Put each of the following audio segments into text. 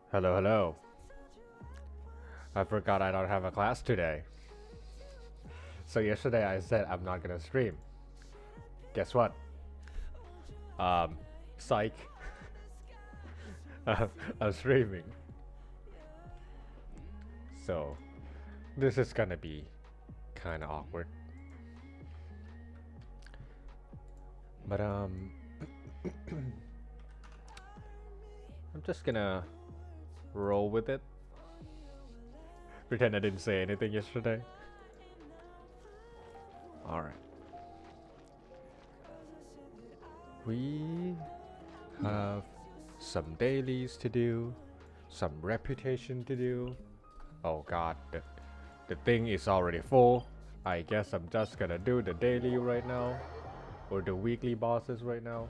Hello, hello. I forgot I don't have a class today. So yesterday I said I'm not gonna stream. Guess what? Um, Psych. I'm streaming. So this is gonna be kind of awkward. But I'm just gonna roll with it. Pretend I didn't say anything yesterday. Alright. We have some dailies to do, some reputation to do. Oh god, the thing is already full. I guess I'm just gonna do the daily right now, or the weekly bosses right now.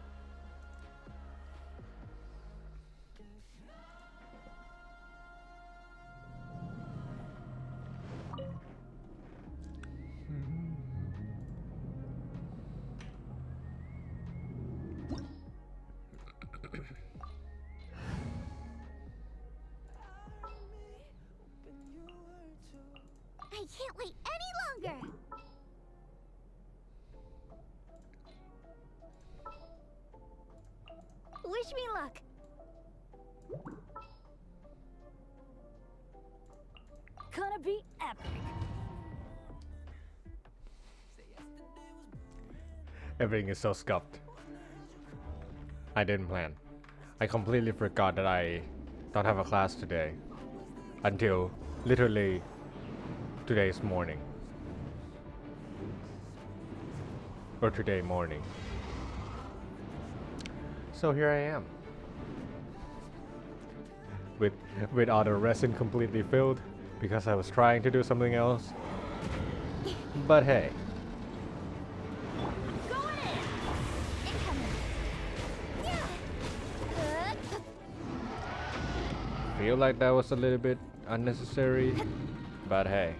I can't wait any longer! Wish me luck! Gonna be epic! Everything is so scuffed. I didn't plan. I completely forgot that I don't have a class today. Until literally today's morning. Or today morning. So here I am. With all the resin completely filled because I was trying to do something else. But hey. Going in! Incoming! Yeah! Feel like that was a little bit unnecessary. But hey.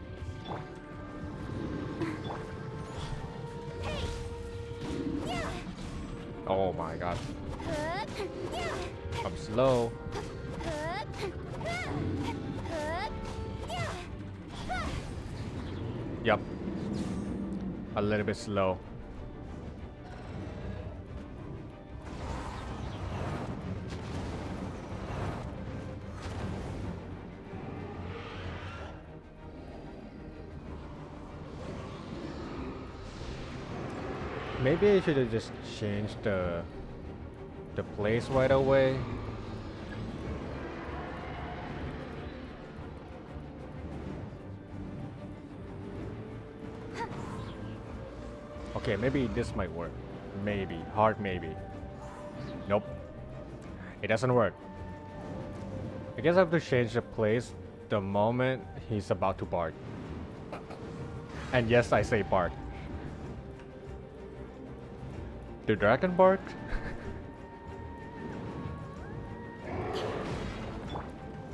Hey! Yeah! Oh my god. Yeah! I'm slow. Yup. A little bit slow. Maybe I should have just changed the place right away. Okay, maybe this might work. Maybe. Hard maybe. Nope. It doesn't work. I guess I have to change the place the moment he's about to bark. And yes, I say bark. The dragon barked?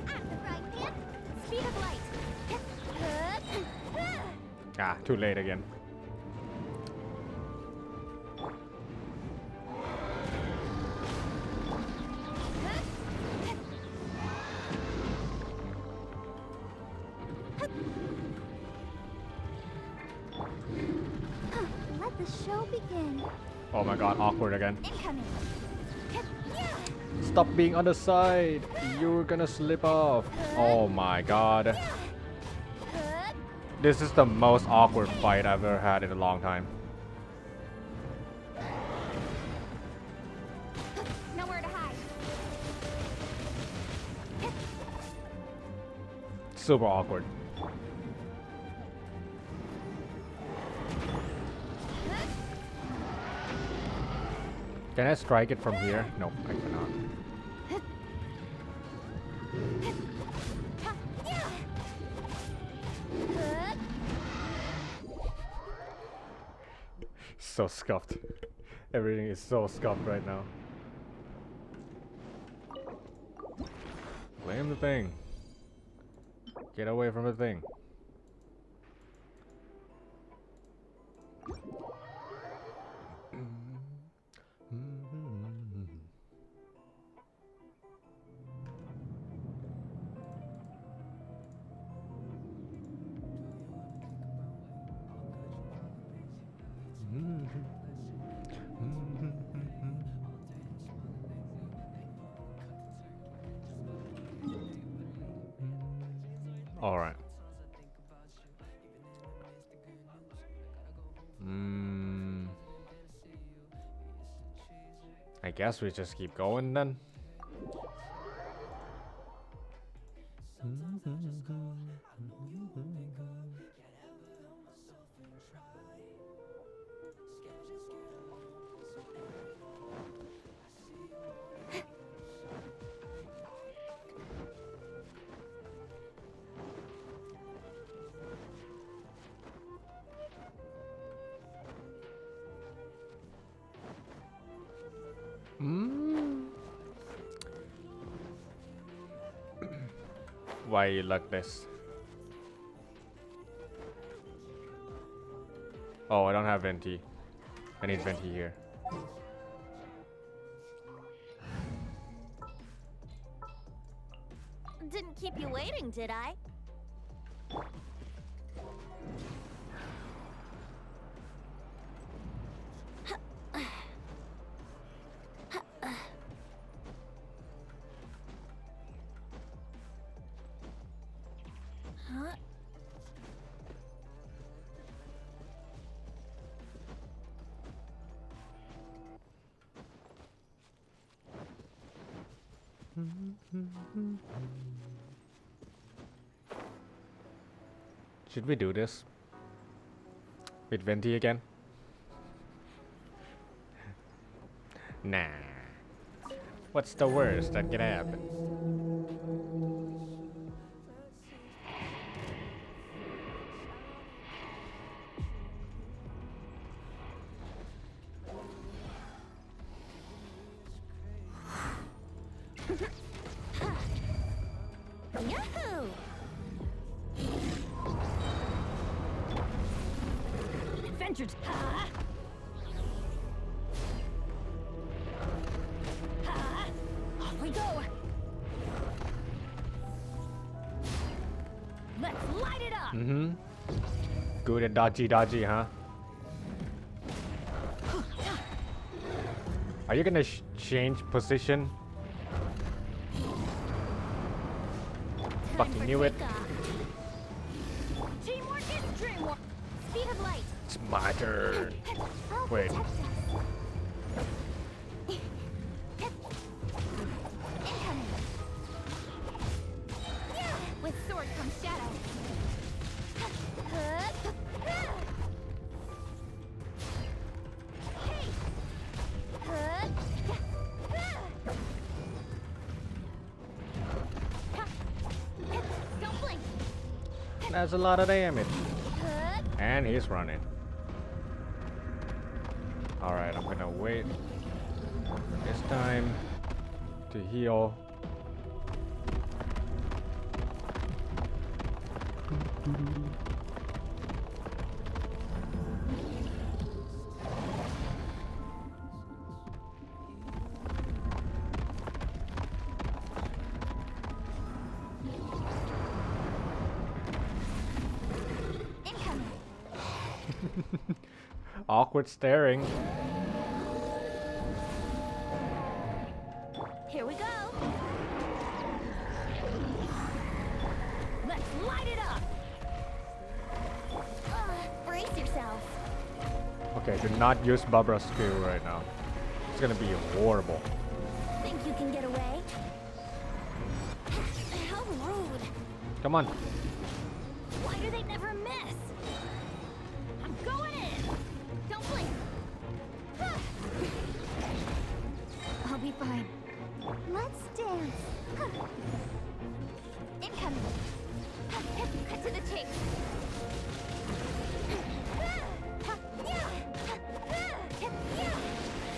Active right hand, speed of light! Ah, too late again. Let the show begin. Oh my god, awkward again. Incoming! Stop being on the side! You're gonna slip off. Oh my god. This is the most awkward fight I've ever had in a long time. Nowhere to hide. Super awkward. Can I strike it from here? Nope, I cannot. So scuffed. Everything is so scuffed right now. Blame the thing. Get away from the thing. All right. I guess we just keep going then. Why you like this? Oh, I don't have venti. I need venti here. Didn't keep you waiting, did I? Huh? Should we do this with venti again? Nah. What's the worst that can happen? Yahoo! Adventure. Ha! Ha! Off we go. Let's light it up. Good at dodgy, huh? Are you gonna change position? Fucking knew it. Teamwork is dreamwork. Speed of light. It's my turn. I'll Wait. protect us. Incoming. Yeah. With sword comes shadow. Hey. Don't blink. That's a lot of damage. And he's running. Alright, I'm gonna wait. It's time to heal. Incoming. Awkward staring. Here we go. Let's light it up. Brace yourself. Okay, do not use Babra's skill right now. It's gonna be horrible. Think you can get away? How rude. Come on. Why do they never miss? I'm going in. Don't blink. I'll be fine. Let's dance. Incoming. Cut to the chase.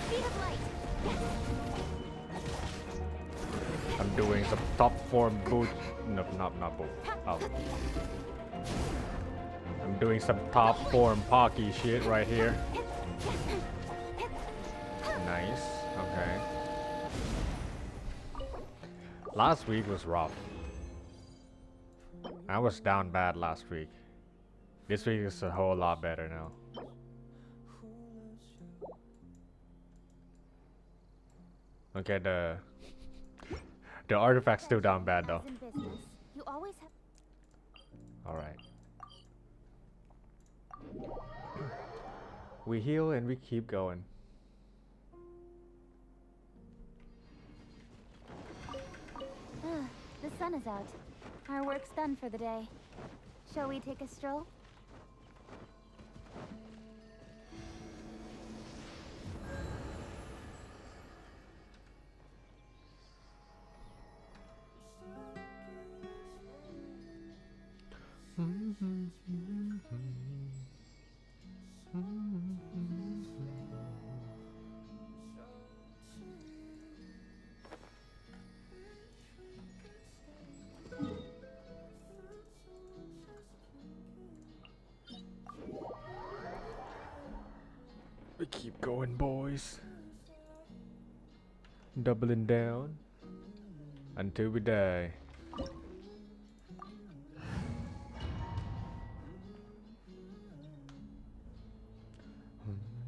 Speed of light. I'm doing some top form boot. No, not boot. Oh. I'm doing some top form Pocky shit right here. Nice. Okay. Last week was rough. I was down bad last week. This week is a whole lot better now. Okay, the artifact's still down bad though. In business, you always have. Alright. We heal and we keep going. The sun is out. Our work's done for the day. Shall we take a stroll? We keep going, boys. Doubling down until we die.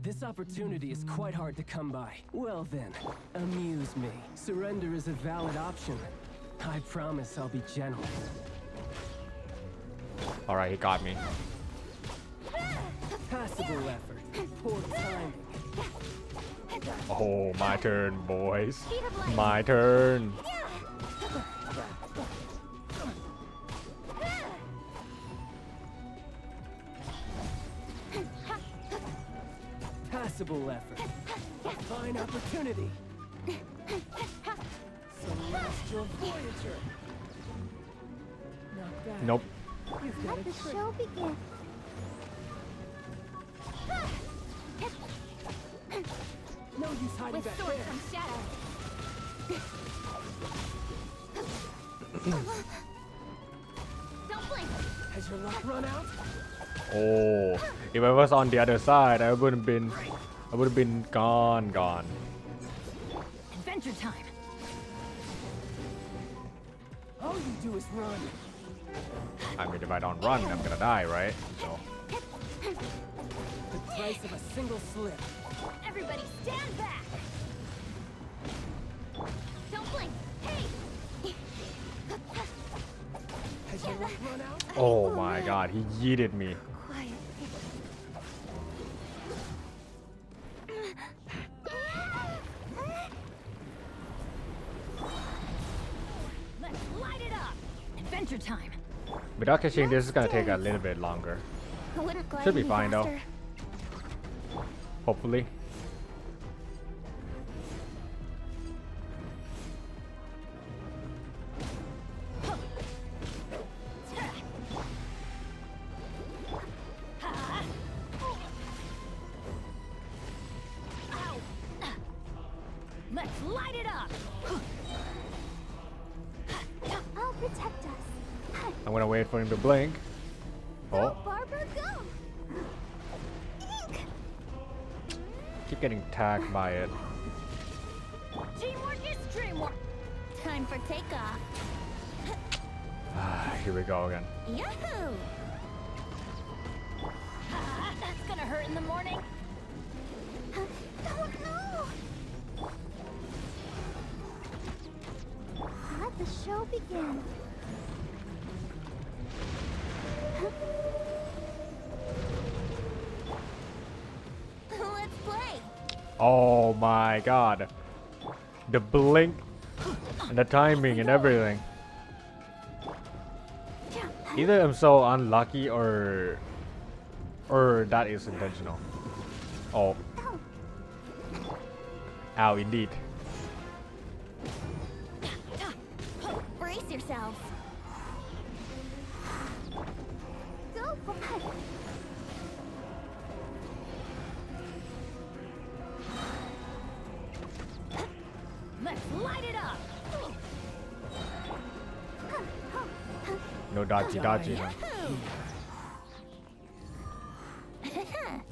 This opportunity is quite hard to come by. Well then, amuse me. Surrender is a valid option. I promise I'll be gentle. Alright, he got me. Passable effort. Poor timing. Oh, my turn, boys. My turn. Passable effort. A fine opportunity. Celestial Voyager. Not bad. Nope. You've got Let a the trick. show begin. No use hiding With back sword there. from shadow. Don't blink. Has your luck run out? Oh, if I was on the other side, I would have been gone. Adventure time. All you do is run. I mean, if I don't run, I'm gonna die, right? So, The price of a single slip. Everybody stand back. Don't blink. Hey. Has your luck run out? oh my God, he yeeted me. Quiet. Let's light it up. Adventure time. Without catching this is gonna take a little bit longer. Wouldn't glide Should be any fine though. faster. Hopefully. Let's light it up. I'll protect us. I'm gonna wait for him to blink. Go, Oh, Barbara, go. Eek. keep getting tagged by it. Teamwork is dreamwork. Time for takeoff. Here we go again. Yahoo! That's gonna hurt in the morning. Oh no! Let the show begin. Let's play. Oh my God. The blink and the timing and everything. Either I'm so unlucky or that is intentional. Oh. Ow, indeed. Brace yourselves. Go for it. Let's light it up. No dodgy dodgy. Huh?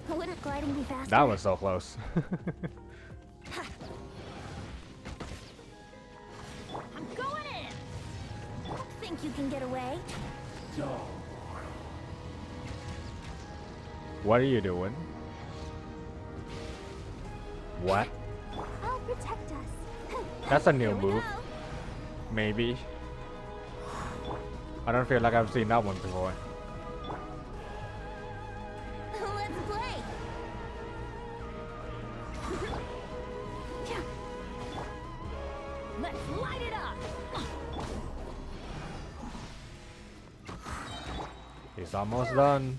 Wouldn't gliding be faster? That was so close. I'm going in. Think you can get away? What are you doing? What? I'll protect us. That's a new Here we move. go. Maybe. I don't feel like I've seen that one before. Let's light it up! He's almost done.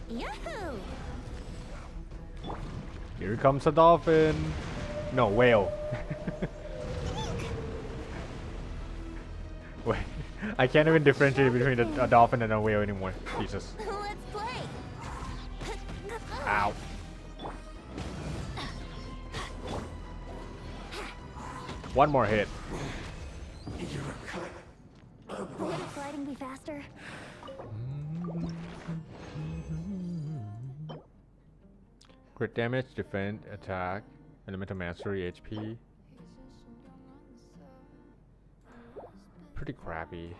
Yahoo! Here comes a dolphin. No, whale. Wait, I can't even differentiate between a dolphin and a whale anymore. Jesus. Let's play! Ow. One more hit. Wouldn't gliding be faster? Crit damage, defend, attack, elemental mastery, HP. Pretty crappy.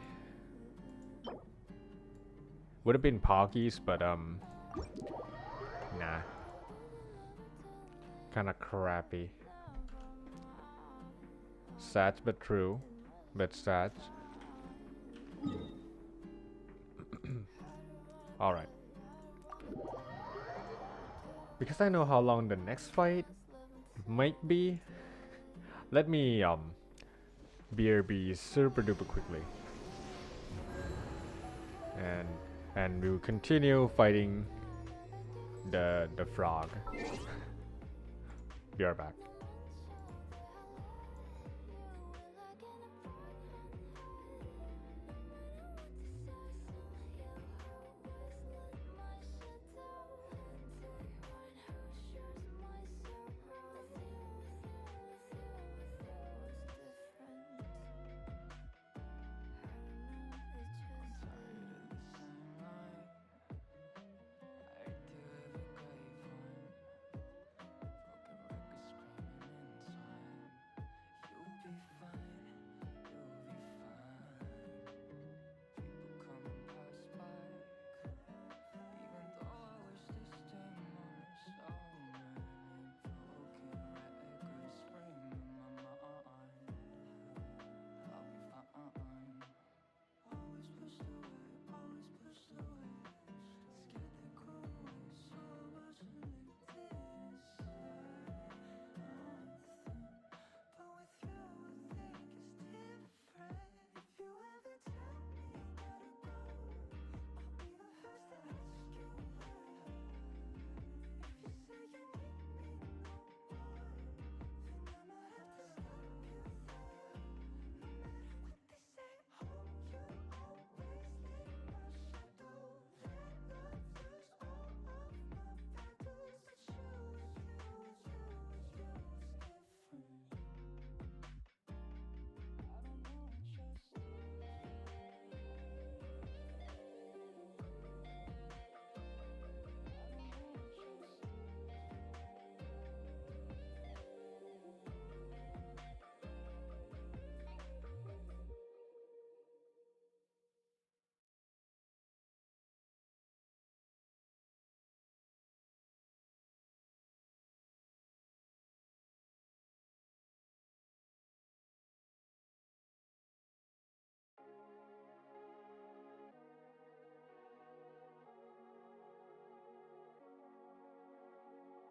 Would have been Poggies, but nah. Kinda crappy. Sad but true. But sad. Alright. Because I know how long the next fight might be, let me BRB super duper quickly. And we'll continue fighting the frog. Be right back.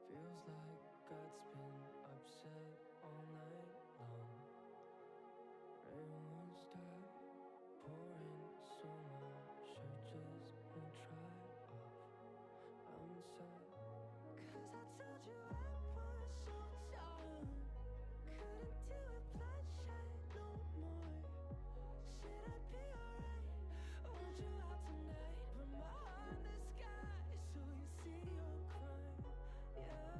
Feels like God's been upset all night long. Rain won't stop pouring so much, I just won't try off. I'm inside. 'Cause I told you I was so tired. Couldn't deal with bloodshed no more. Said I'd be alright. I want you out tonight. Put my heart in the sky so you see your crime. Yeah.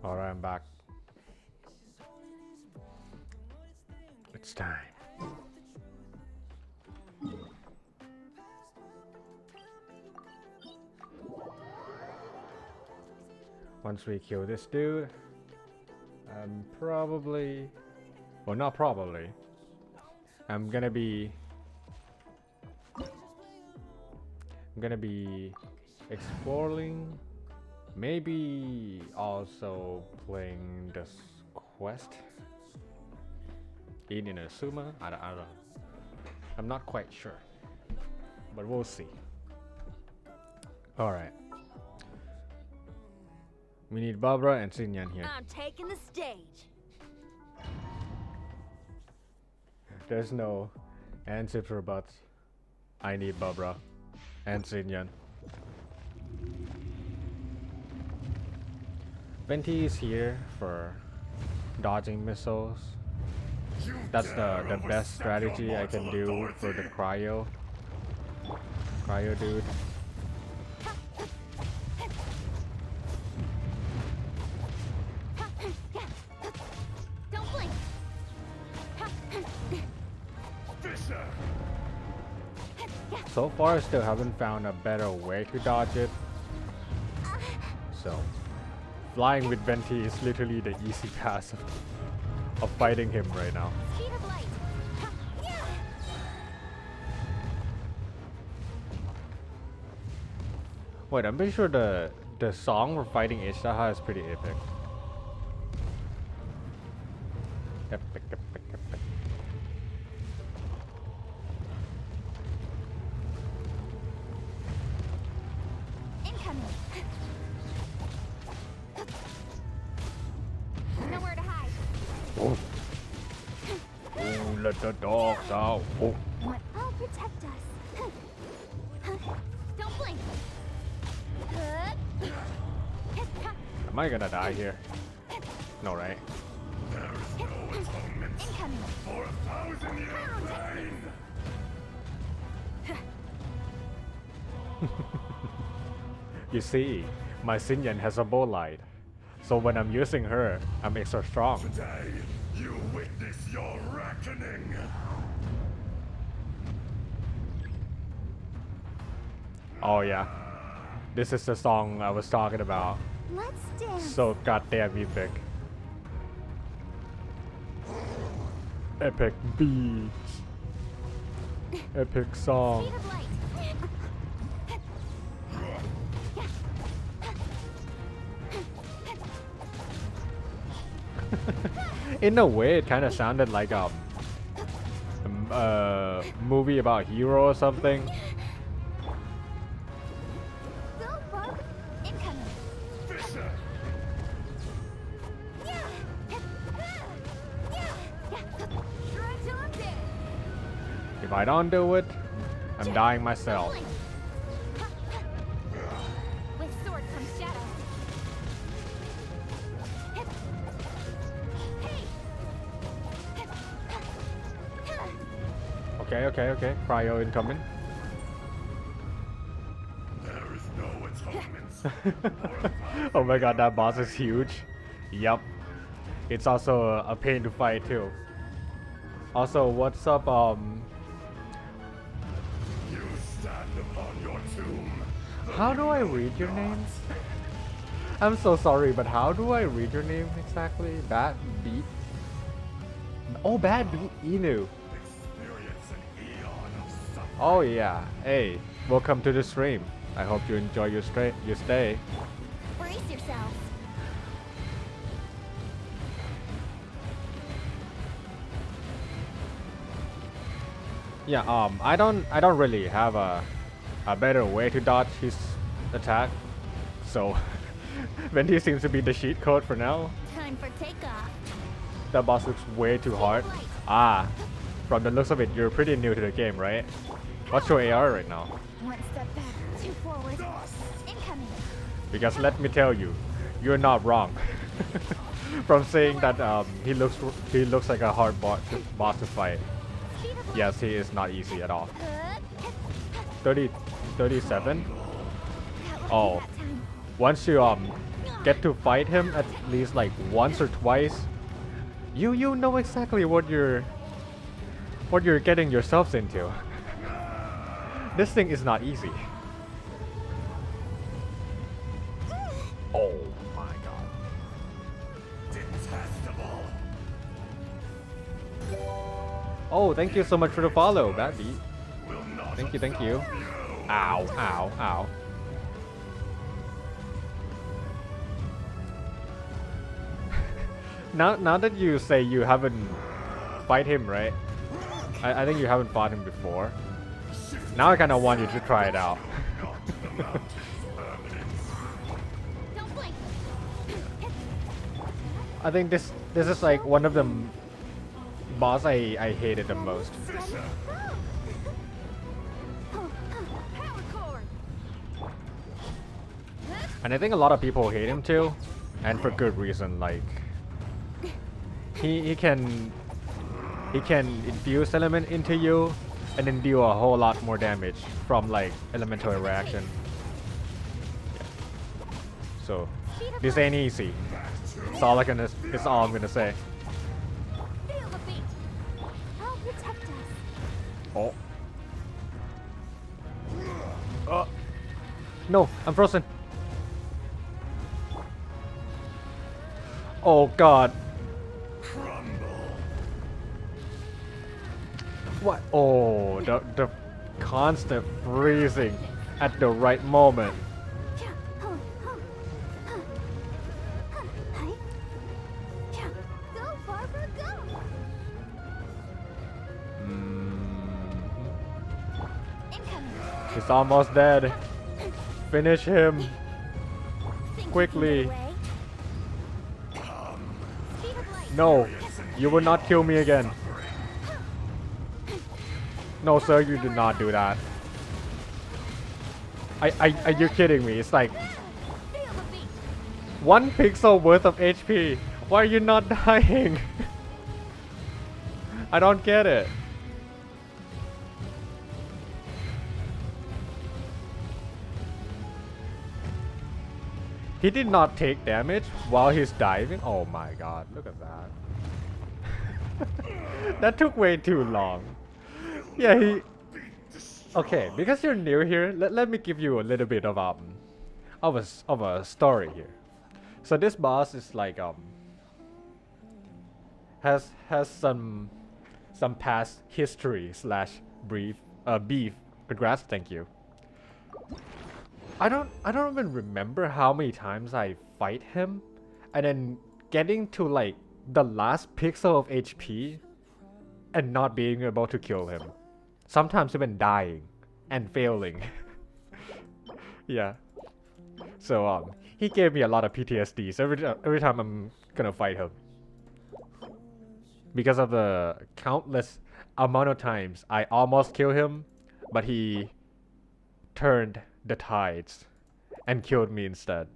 Alright, I'm back. It's time. Once we kill this dude, probably, well, not probably, I'm gonna be exploring, maybe also playing this quest in INAZOOMER. I don't know. I'm not quite sure, but we'll see. All right. We need Barbara and Sinyan here. I'm taking the stage. There's no ands, ifs, or buts. I need Barbara and Sinyan. Venti is here for dodging missiles. That's the best strategy I can do for the cryo dude. Don't blink. So far, I still haven't found a better way to dodge it. So, flying with Venti is literally the easy path of fighting him right now. Speed of light. Wait, I'm pretty sure the song for fighting Ishtaha is pretty epic. Epic, epic, epic. Incoming. Nowhere to hide. Oh. Oh, let the dogs out. Oh. I'll protect us. Don't blink. Am I gonna die here? No, right? Incoming. For 1,000 years reign. You see, my Sinyan has a bow light. So when I'm using her, I'm extra strong. Today, you witness your reckoning. Oh yeah. This is the song I was talking about. Let's dance. So goddamn epic. Epic beats. Epic song. Speed of light. In a way, it kind of sounded like a movie about hero or something. Go, bug. Incoming. Fisher, Try till I'm dead. If I don't do it, I'm dying myself. Blink. With sword comes shadow. Hey. Okay. Cryo incoming. there is no atonement. Oh my god, that boss is huge. Yup. It's also a pain to fight too. Also, what's up, You stand upon your tomb. how do I read your name? I'm so sorry, but how do I read your name exactly? Bad Beat? Oh, Bad Beat Inu. Experience an eon of suffering. Oh yeah. Hey, welcome to the stream. I hope you enjoy your stay. Brace yourselves. Yeah, I don't really have a better way to dodge his attack. So Venti seems to be the cheat code for now. Time for takeoff. That boss looks way too hard. Ah, from the looks of it, you're pretty new to the game, right? What's your AR right now? One step back, two forward. Incoming. Because let me tell you, you're not wrong. From saying that he looks like a hard boss to fight. Speed of light. Yes, he is not easy at all. 30, 37. That would be Oh. that time. Once you get to fight him at least like once or twice, you know exactly what you're getting yourselves into. This thing is not easy. Oh my god. Detestable. Oh, thank you so much for the follow, Batby. Will not Thank you, thank you. absolve you. Ow, ow, ow. Now that you say you haven't fight him, right? I think you haven't fought him before. Now I kind of want you to try it out. Don't blink. I think this is like one of the boss I hated the most. Power cord. And I think a lot of people hate him too, and for good reason. Like he can infuse element into you and then deal a whole lot more damage from like elemental reaction. Yeah. So this ain't easy. It's all I'm gonna say. Feel the beat. Help protect us. Oh. No, I'm frozen. Oh god. What? Oh, the constant freezing at the right moment. Go, Barbara, go. Incoming. He's almost dead. Finish him Think you can quickly. get away? Speed of light. No, you will not kill me again. No, sir, you did not do that. Are you kidding me? It's like Feel the beat. 1 pixel worth of HP. Why are you not dying? I don't get it. He did not take damage while he's diving. Oh my god, look at that. That took way too long. Yeah, he... Okay, because you're new here, let me give you a little bit of a story here. So this boss is like has some past history slash beef. Congrats, thank you. I don't even remember how many times I fight him, and then getting to like the last pixel of HP, and not being able to kill him. Sometimes even dying and failing. Yeah. So he gave me a lot of PTSDs every time I'm gonna fight him. Because of the countless amount of times I almost kill him, but he turned the tides and killed me instead.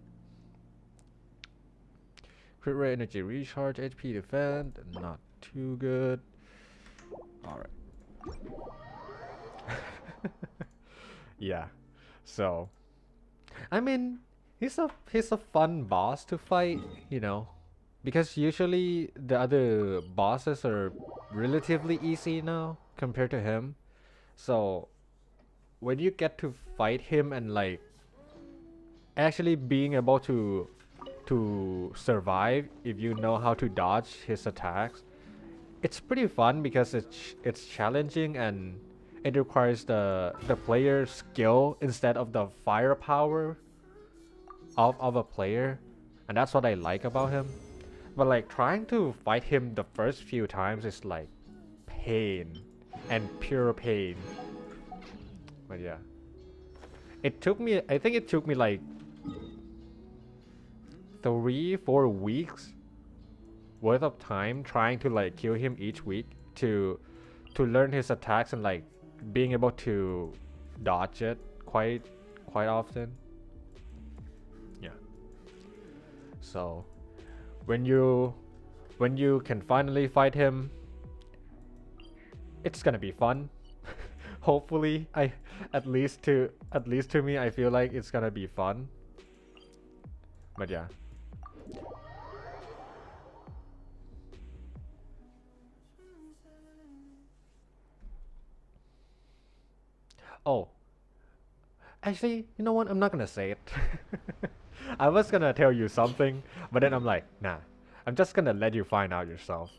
Crit rate, energy recharge, HP defend, not too good. Alright. Yeah. So I mean he's a fun boss to fight, you know. Because usually the other bosses are relatively easy now compared to him. So when you get to fight him and like actually being able to survive if you know how to dodge his attacks, it's pretty fun because it's challenging and it requires the player's skill instead of the firepower of a player, and that's what I like about him. But like trying to fight him the first few times is like pain and pure pain. But yeah, I think it took me like 3-4 weeks worth of time trying to like kill him each week to learn his attacks and like being able to dodge it quite often. Yeah. So when you can finally fight him, it's gonna be fun. Hopefully, at least to me, I feel like it's gonna be fun. But yeah, Oh, actually, you know what? I'm not gonna say it. I was gonna tell you something, but then I'm like, nah. I'm just gonna let you find out yourself.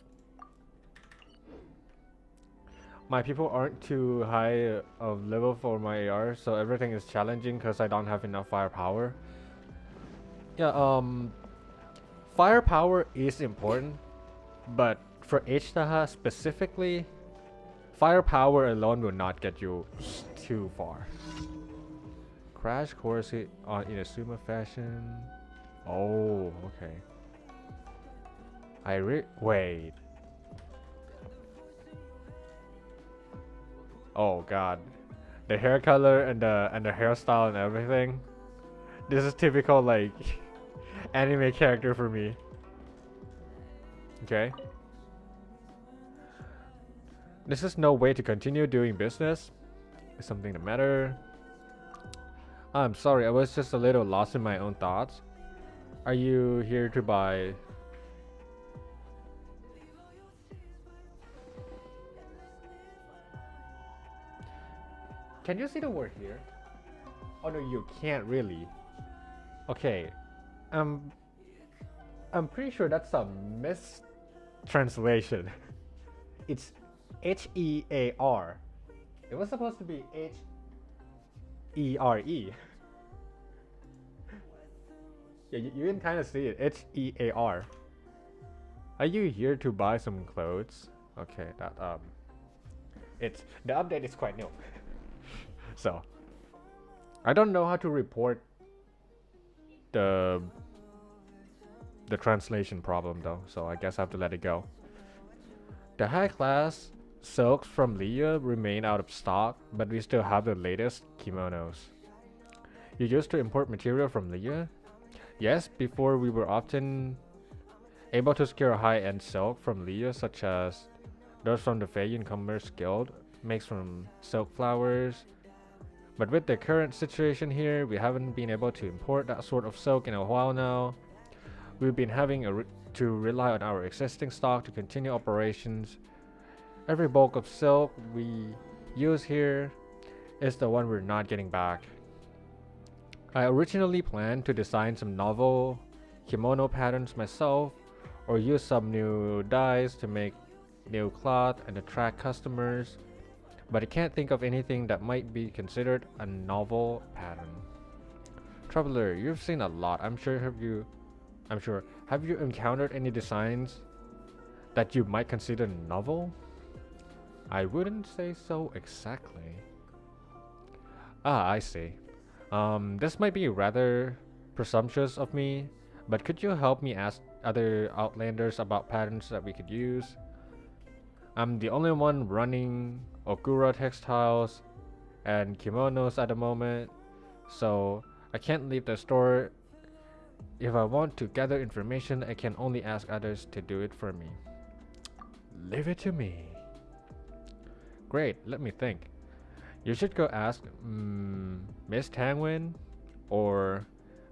My people aren't too high of level for my AR, so everything is challenging because I don't have enough firepower. Yeah, firepower is important, but for H-Taha specifically, firepower alone will not get you too far. Crash course on INAZOOMER fashion. Oh, okay. Wait. Oh god, the hair color and the hairstyle and everything. This is typical like anime character for me. Okay. This is no way to continue doing business. Is something the matter? I'm sorry, I was just a little lost in my own thoughts. Are you here to buy? Can you see the word here? Oh no, you can't really. Okay, I'm pretty sure that's a mistranslation. It's H-E-A-R. It was supposed to be H-E-R-E. Yeah, you can kind of see it. H-E-A-R. Are you here to buy some clothes? Okay, that it's the update is quite new. So I don't know how to report the translation problem though, so I guess I have to let it go. The high class silks from Leah remain out of stock, but we still have the latest kimonos. You used to import material from Leah? Yes, before we were often able to secure high-end silk from Leah, such as those from the Feiyin Commerce Guild, makes from silk flowers. But with the current situation here, we haven't been able to import that sort of silk in a while now. We've been having to rely on our existing stock to continue operations. Every bulk of silk we use here is the one we're not getting back. I originally planned to design some novel kimono patterns myself, or use some new dyes to make new cloth and attract customers, but I can't think of anything that might be considered a novel pattern. Traveler, you've seen a lot. I'm sure. Have you encountered any designs that you might consider novel? I wouldn't say so exactly. Ah, I see. This might be rather presumptuous of me, but could you help me ask other Outlanders about patterns that we could use? I'm the only one running Okura textiles and kimonos at the moment, so I can't leave the store. If I want to gather information, I can only ask others to do it for me. Leave it to me. Great, let me think. You should go ask Miss Tangwin or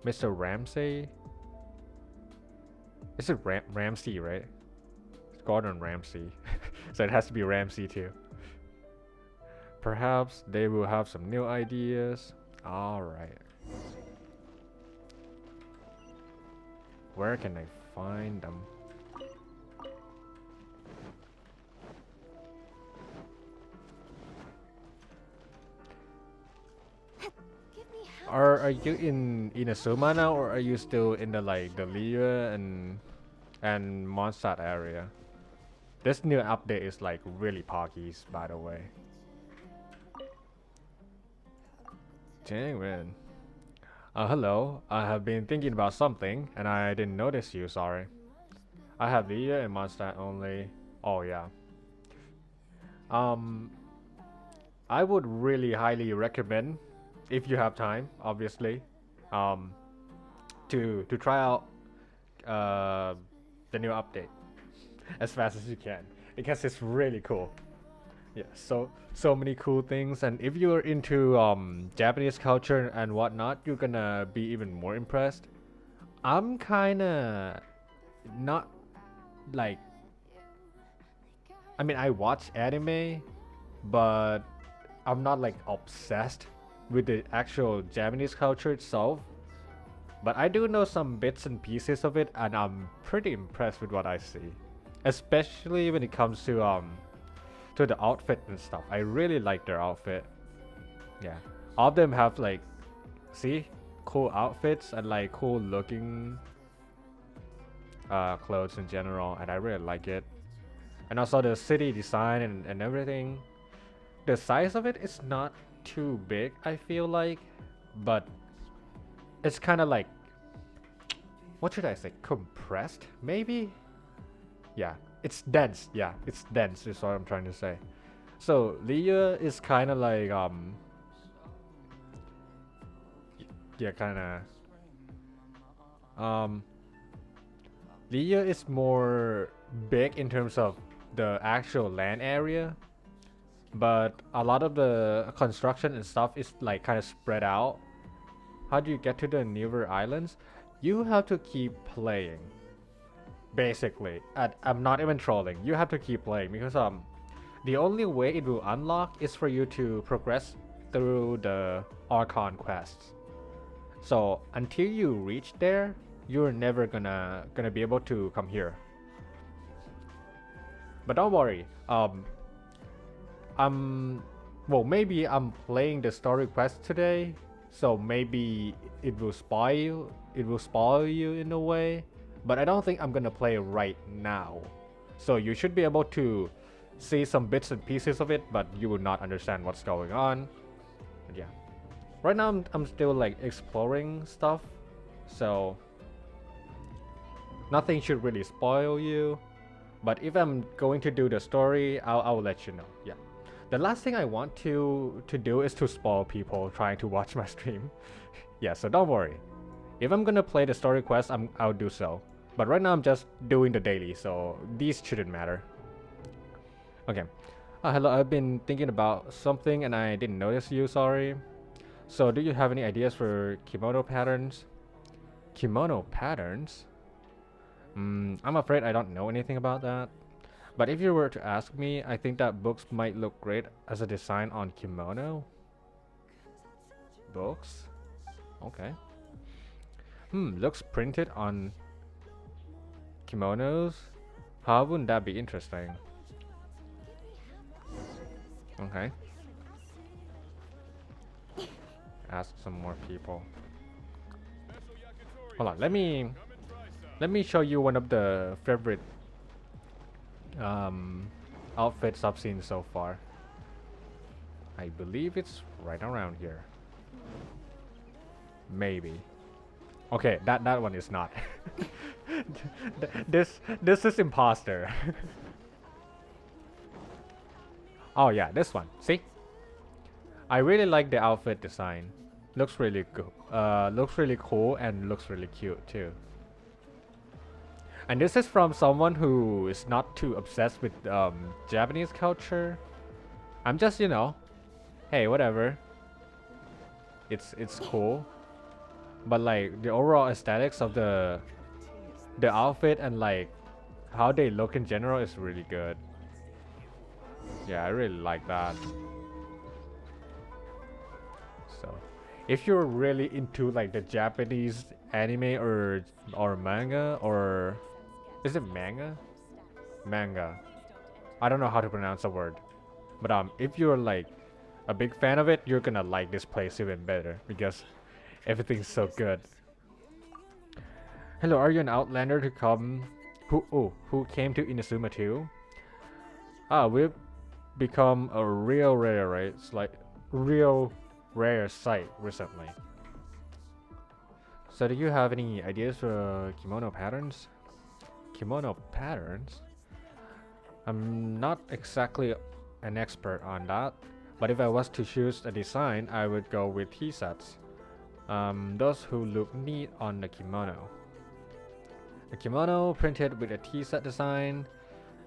Mr. Ramsey. Is it Ramsey, right? It's Gordon Ramsay. So it has to be Ramsey too. Perhaps they will have some new ideas. Alright. Where can I find them? Are you in INAZOOMER now, or are you still in the the Leah and Mondstadt area? This new update is like really poggies, by the way. Dang man. Hello. I have been thinking about something, and I didn't notice you. Sorry. I have Leah and Mondstadt only. Oh yeah. I would really highly recommend, if you have time, obviously, to try out the new update as fast as you can, because it's really cool. Yeah, so many cool things, and if you're into Japanese culture and whatnot, you're gonna be even more impressed. I'm kinda not like, I mean, I watch anime, but I'm not like obsessed with the actual Japanese culture itself, but I do know some bits and pieces of it, and I'm pretty impressed with what I see, especially when it comes to the outfit and stuff. I really like their outfit. Yeah, all of them have like, see, cool outfits and like cool looking clothes in general, and I really like it. And also the city design and everything. The size of it is not too big, I feel like, but it's kind of like, what should I say, compressed maybe? Yeah, it's dense. Yeah, it's dense is what I'm trying to say. So Leah is kind of like yeah, kind of Leah is more big in terms of the actual land area, but a lot of the construction and stuff is like kind of spread out. How do you get to the newer islands? You have to keep playing. Basically, I'm not even trolling. You have to keep playing because the only way it will unlock is for you to progress through the Archon quests. So until you reach there, you're never gonna be able to come here. But don't worry. Well, maybe I'm playing the story quest today, so maybe it will spoil you. It will spoil you in a way, but I don't think I'm gonna play right now. So you should be able to see some bits and pieces of it, but you will not understand what's going on. But yeah, right now I'm still like exploring stuff, so nothing should really spoil you. But if I'm going to do the story, I'll let you know. Yeah. The last thing I want to do is to spoil people trying to watch my stream. Yeah, so don't worry. If I'm gonna play the story quest, I'll do so. But right now I'm just doing the daily, so these shouldn't matter. Okay. Hello, I've been thinking about something and I didn't notice you, sorry. So do you have any ideas for kimono patterns? Kimono patterns? I'm afraid I don't know anything about that. But if you were to ask me, I think that books might look great as a design on kimono. Books? Okay. Looks printed on kimonos? How wouldn't that be interesting? Okay. Ask some more people. Hold on, let me show you one of the favorite outfits I've seen so far. I believe it's right around here. Maybe. Okay, that one is not. this is imposter. Oh yeah, this one. See? I really like the outfit design. Looks really good. Looks really cool and looks really cute too. And this is from someone who is not too obsessed with Japanese culture. I'm just, you know, hey, whatever. It's cool. But like the overall aesthetics of the outfit and like how they look in general is really good. Yeah, I really like that. So, if you're really into like the Japanese anime or manga, or is it manga? Manga. I don't know how to pronounce the word. But if you're like a big fan of it, you're gonna like this place even better because everything's so good. Hello, are you an outlander who came to INAZOOMER too? We've become a real rare, right? It's like real rare site recently. So do you have any ideas for kimono patterns? Kimono patterns? I'm not exactly an expert on that, but if I was to choose a design, I would go with T-sets. Those who look neat on the kimono. A kimono printed with a T-set design.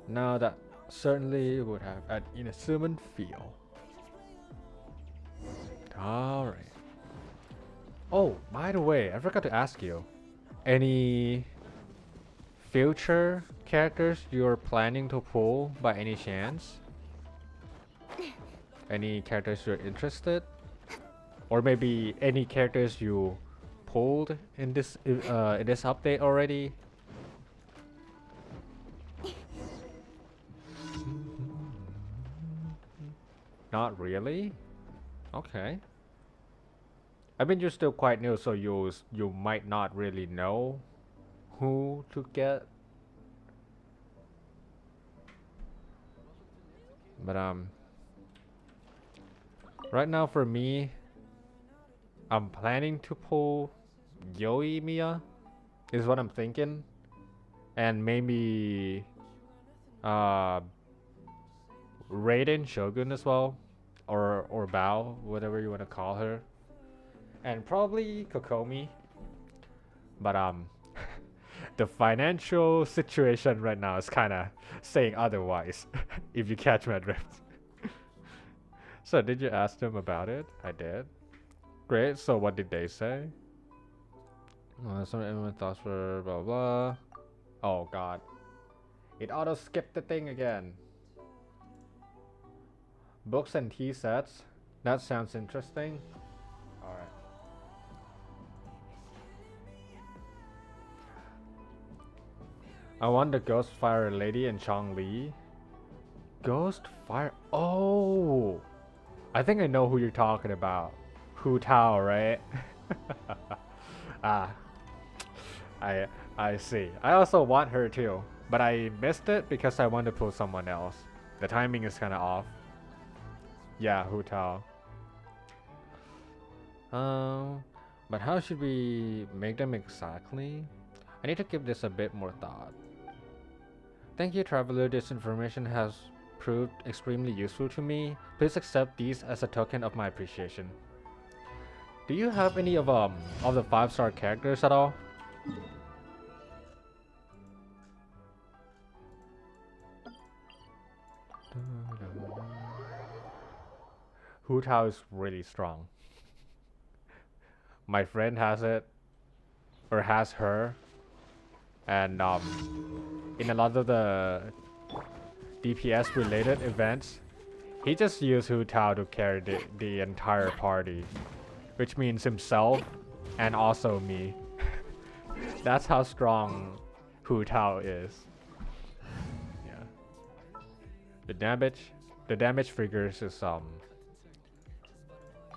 Now that certainly would have an INAZOOMER feel. Alright. Oh, by the way, I forgot to ask you. Any future characters you're planning to pull by any chance? Any characters you're interested? Or maybe any characters you pulled in this update already? Not really? Okay. I mean, you're still quite new, so you might not really know who to get. But right now for me, I'm planning to pull Yoi Mia, is what I'm thinking, and maybe Raiden Shogun as well, or Bao, whatever you want to call her, and probably Kokomi. But the financial situation right now is kind of saying otherwise, if you catch my drift. So did you ask them about it? I did. Great. So what did they say? Some everyone thoughts were blah blah. Oh god, it auto skipped the thing again. Books and tea sets. That sounds interesting. All right. I want the Ghost Fire Lady and Chong Li. Ghost Fire. Oh, I think I know who you're talking about. Hu Tao, right? Ah, I see. I also want her too, but I missed it because I want to pull someone else. The timing is kind of off. Yeah, Hu Tao. But how should we make them exactly? I need to give this a bit more thought. Thank you, Traveler. This information has proved extremely useful to me. Please accept these as a token of my appreciation. Do you have any of the 5-star characters at all? Hu Tao is really strong. My friend has it, or has her, and in a lot of the DPS related events, he just used Hu Tao to carry the entire party, which means himself and also me. That's how strong Hu Tao is. Yeah. The damage figures is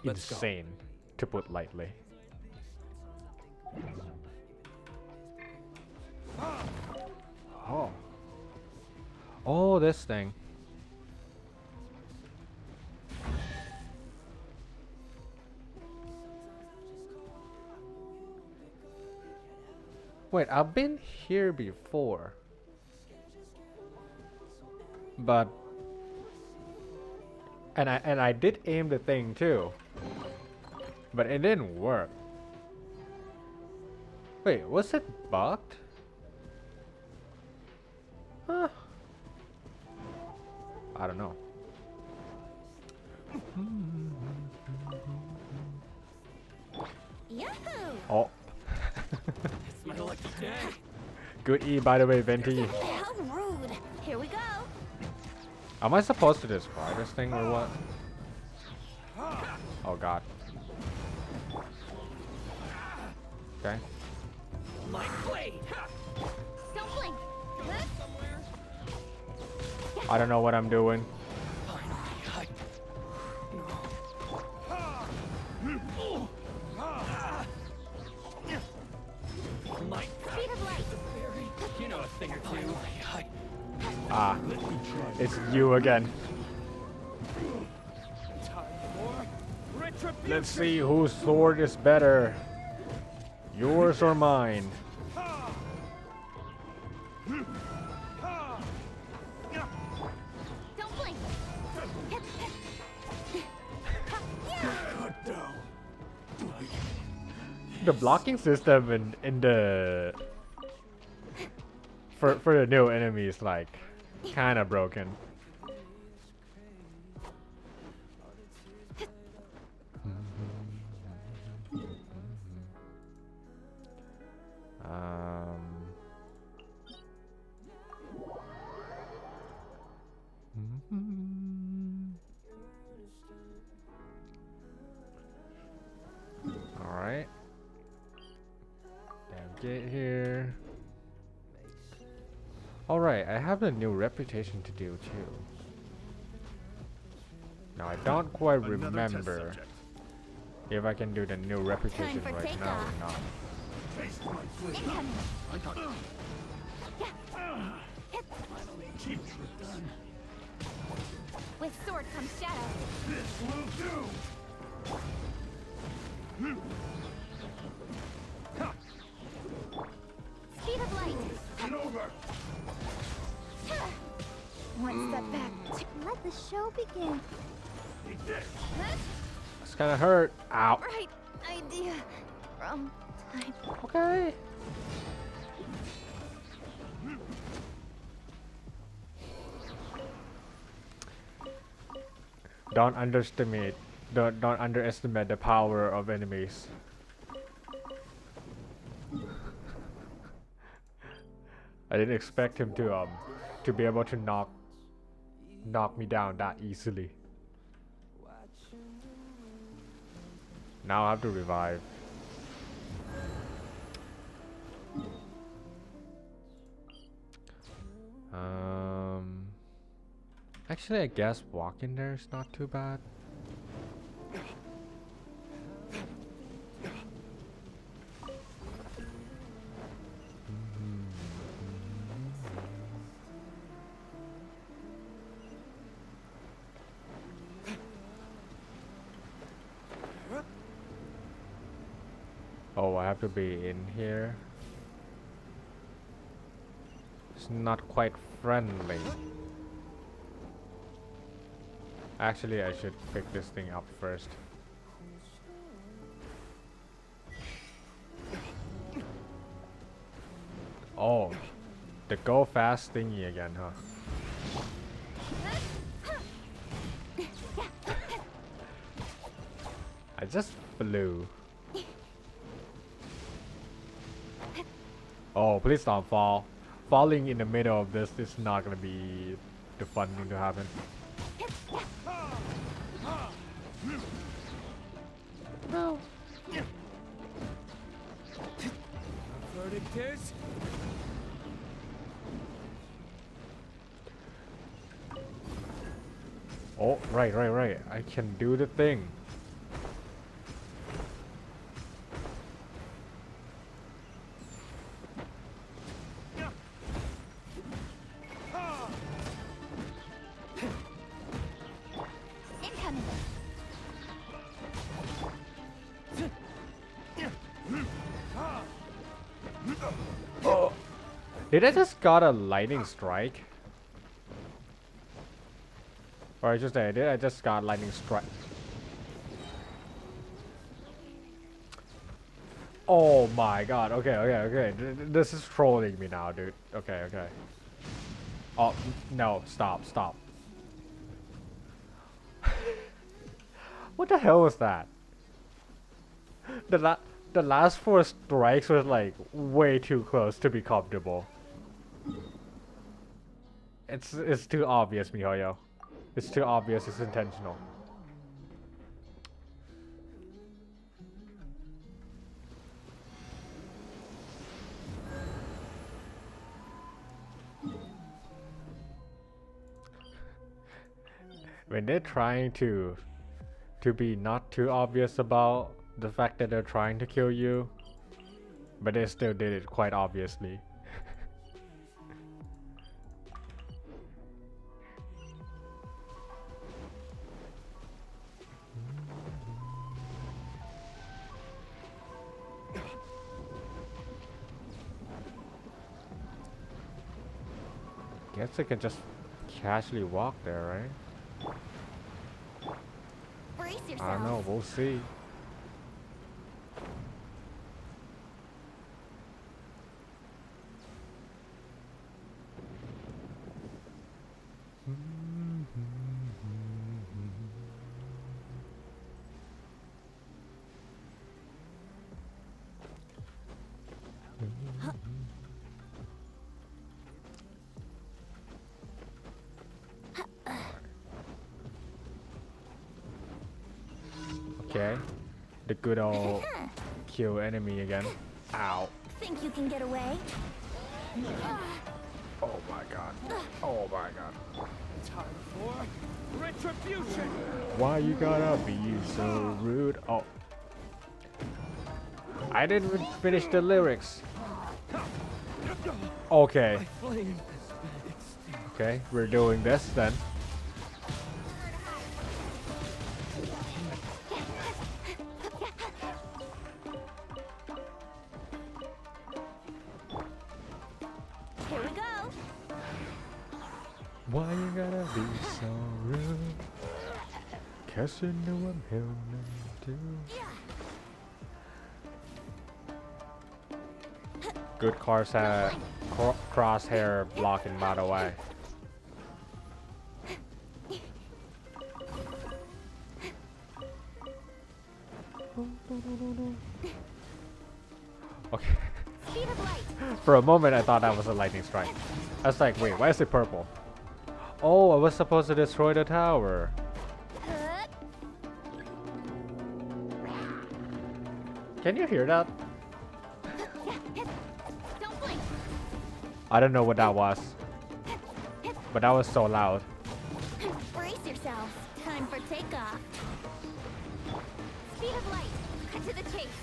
insane, to put lightly. Oh. Oh, this thing. Wait, I've been here before. But and I did aim the thing too. But it didn't work. Wait, was it bugged? Huh. I don't know. Yahoo! Oh. It's my lucky day. Good E, by the way, Venti. How rude! Here we go! Am I supposed to describe this thing or what? Oh god. Okay. My blade. Don't blink! I don't know what I'm doing. Speed of light! You know a thing or two. Ah, it's you again. Time for retribution. Let's see whose sword is better. Yours or mine? Don't blink! The blocking system in the for the new enemies like kind of broken. get here. Alright, I have a new reputation to do too. Now I don't quite Another test remember subject. if I can do the new reputation for right now or takeoff. not. Taste my flavor. Incoming. I thought Hit. With sword comes shadow. this will do. Speed of light. Get over. One step back. Let the show begin. Eat this. It's kinda hurt. Ow. Right idea. From time. Okay. Don't underestimate the power of enemies. I didn't expect him to be able to knock me down that easily. Now I have to revive. Actually, I guess walking there is not too bad. Oh, I have to be in here. It's not quite friendly. Actually, I should pick this thing up first. Oh, the go fast thingy again, huh? I just flew. Oh, please don't fall. Falling in the middle of this is not gonna be the fun thing to happen. No. Verdict is Oh, right. I can do the thing. Incoming. Oh. Did I just got a lightning strike? Or I just did I just got lightning strike? Oh my god. Okay. This is trolling me now, dude. Okay. Oh, no. Stop. What the hell was that? The last 4 strikes was like way too close to be comfortable. It's too obvious, MiHoYo. It's too obvious. It's intentional. When they're trying to be not too obvious about the fact that they're trying to kill you, but they still did it quite obviously. Guess I can just casually walk there, right? Brace yourself. I don't know, we'll see. Okay, the good old kill enemy again. Ow. Think you can get away? Oh my god. Oh my god. Time for retribution. Why you gotta be so rude? Oh. I didn't even finish the lyrics. Okay. Flame. Okay, we're doing this then. Here we go. Why you gotta be so rude? 'Cause you know I'm human too. Good cars have crosshair blocking by the way. Okay. Speed of light. For a moment I thought that was a lightning strike. I was like, wait, why is it purple? Oh, I was supposed to destroy the tower. Can you hear that? Don't blink. I don't know what that was, but that was so loud. Brace yourselves. Time for takeoff. Speed of light. Cut to the chase.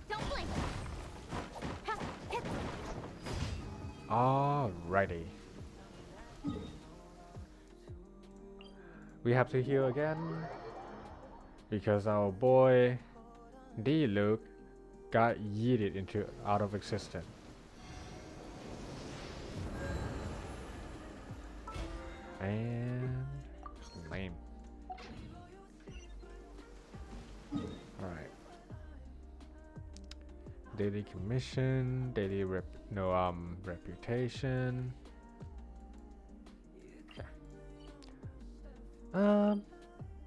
Don't blink. Alrighty. We have to heal again because our boy D Luke got yeeted into out of existence. And lame. Alright. Daily commission, daily reputation.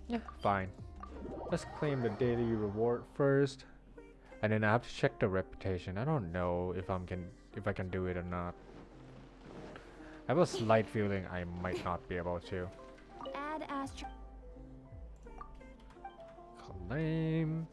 Yeah, fine. Let's claim the daily reward first, and then I have to check the reputation. I don't know if I can do it or not. I have a slight feeling I might not be able to. Add astro. Claim.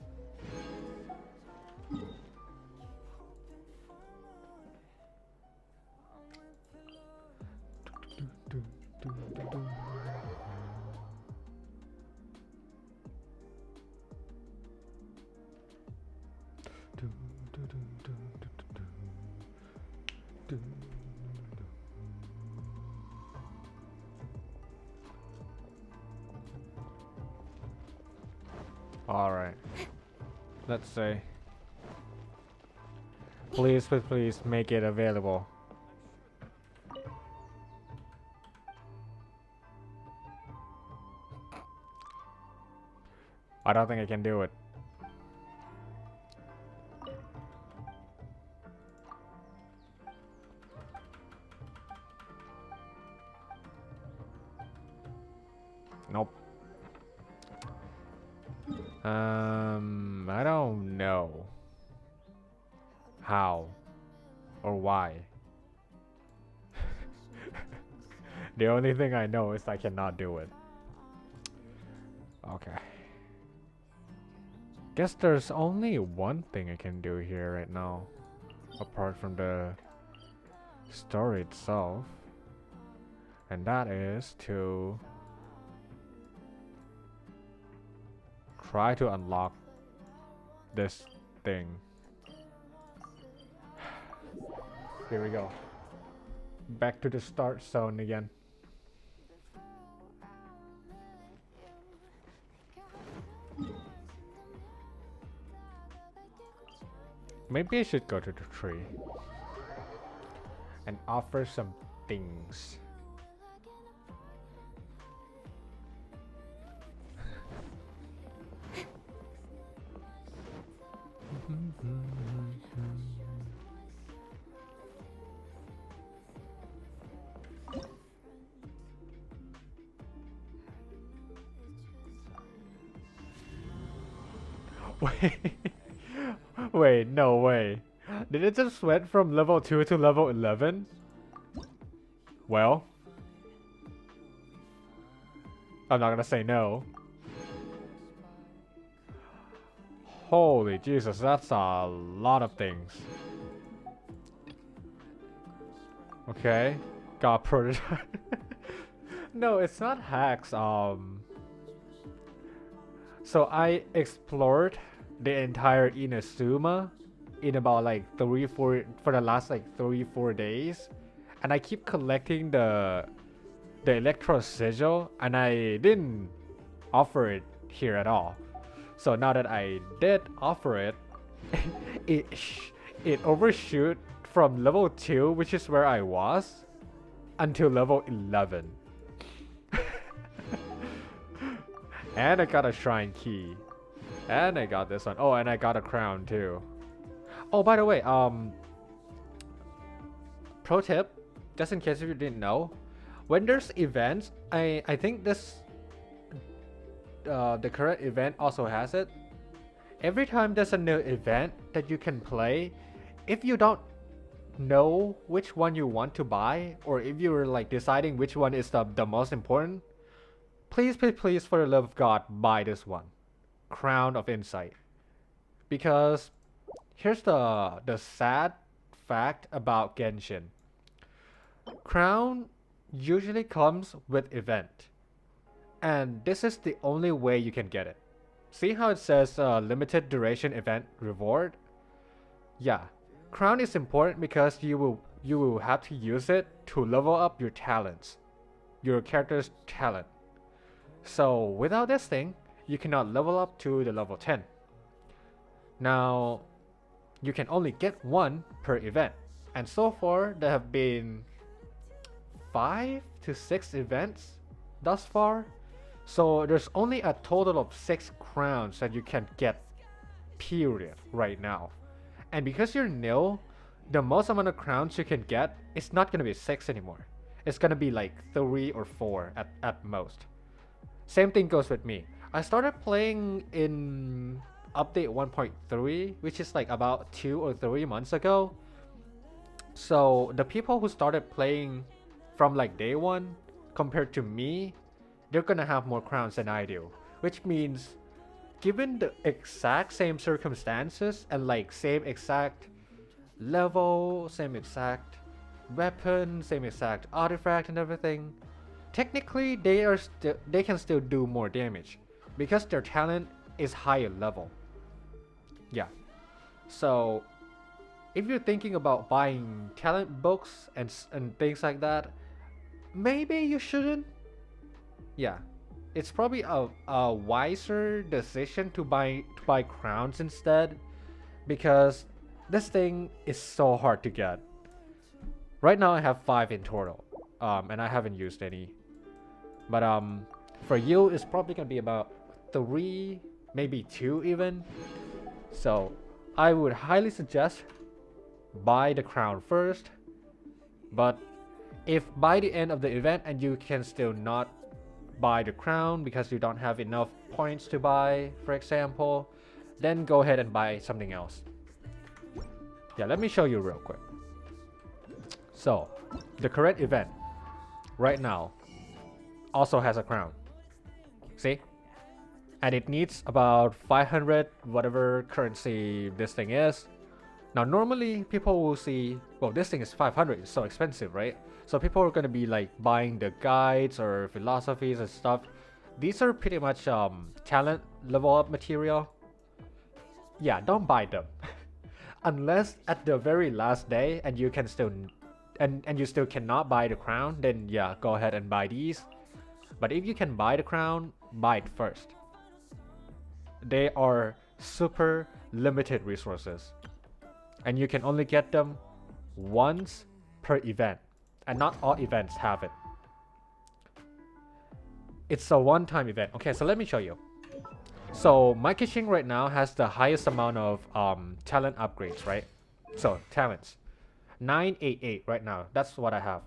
Alright. Let's say. Please, please, please make it available. I don't think I can do it. Nope. I don't know how or why. The only thing I know is I cannot do it. Okay. Guess there's only one thing I can do here right now, apart from the story itself, and that is to try to unlock this thing. Here we go. Back to the start zone again. Maybe I should go to the tree and offer some things. Wait. Wait, no way. Did it just went from level 2 to level 11? Well, I'm not gonna say no. Holy Jesus, that's a lot of things. Okay, got prototype. No, it's not hacks. So I explored the entire INAZOOMER in about like 3-4 for the last like 3-4 days, and I keep collecting the electro sigil, and I didn't offer it here at all. So now that I did offer it, it overshoot from level 2, which is where I was, until level 11. And I got a shrine key. And I got this one. Oh, and I got a crown too. Oh, by the way, pro tip, just in case if you didn't know, when there's events, I think this the current event also has it. Every time there's a new event that you can play, if you don't know which one you want to buy, or if you're like deciding which one is the most important, please, for the love of God, buy this one, Crown of Insight. Because here's the sad fact about Genshin. Crown usually comes with event, and this is the only way you can get it. See how it says limited duration event reward? Yeah, Crown is important because you will have to use it to level up your talents, your character's talent. So without this thing, you cannot level up to the level 10. Now, you can only get one per event, and so far there have been 5 to 6 events thus far. So there's only a total of 6 crowns that you can get, period, right now. And because you're new, the most amount of crowns you can get is not gonna be 6 anymore. It's gonna be like 3 or 4 at most. Same thing goes with me. I started playing in update 1.3, which is like about 2 or 3 months ago. So the people who started playing from like day 1 compared to me, they're gonna have more crowns than I do. Which means, given the exact same circumstances and like same exact level, same exact weapon, same exact artifact and everything, technically they can still do more damage because their talent is higher level. Yeah. So if you're thinking about buying talent books and things like that, maybe you shouldn't. Yeah, it's probably a wiser decision to buy crowns instead, because this thing is so hard to get. Right now I have 5 in total, and I haven't used any. But for you, it's probably gonna be about 3, maybe 2 even. So I would highly suggest buy the crown first. But if by the end of the event and you can still not buy the crown because you don't have enough points to buy, for example, then go ahead and buy something else. Yeah, let me show you real quick. So the current event right now also has a crown. See? And it needs about 500 whatever currency this thing is. Now normally people will see, well, this thing is 500, it's so expensive, right? So people are gonna be like buying the guides or philosophies and stuff. These are pretty much talent level up material. Yeah, don't buy them. Unless at the very last day and you can still and you still cannot buy the crown, then yeah, go ahead and buy these. But if you can buy the crown, buy it first. They are super limited resources, and you can only get them once per event, and not all events have it. It's a one-time event. Okay, so let me show you. So my Kishing right now has the highest amount of talent upgrades, right? So talents 988 right now. That's what I have.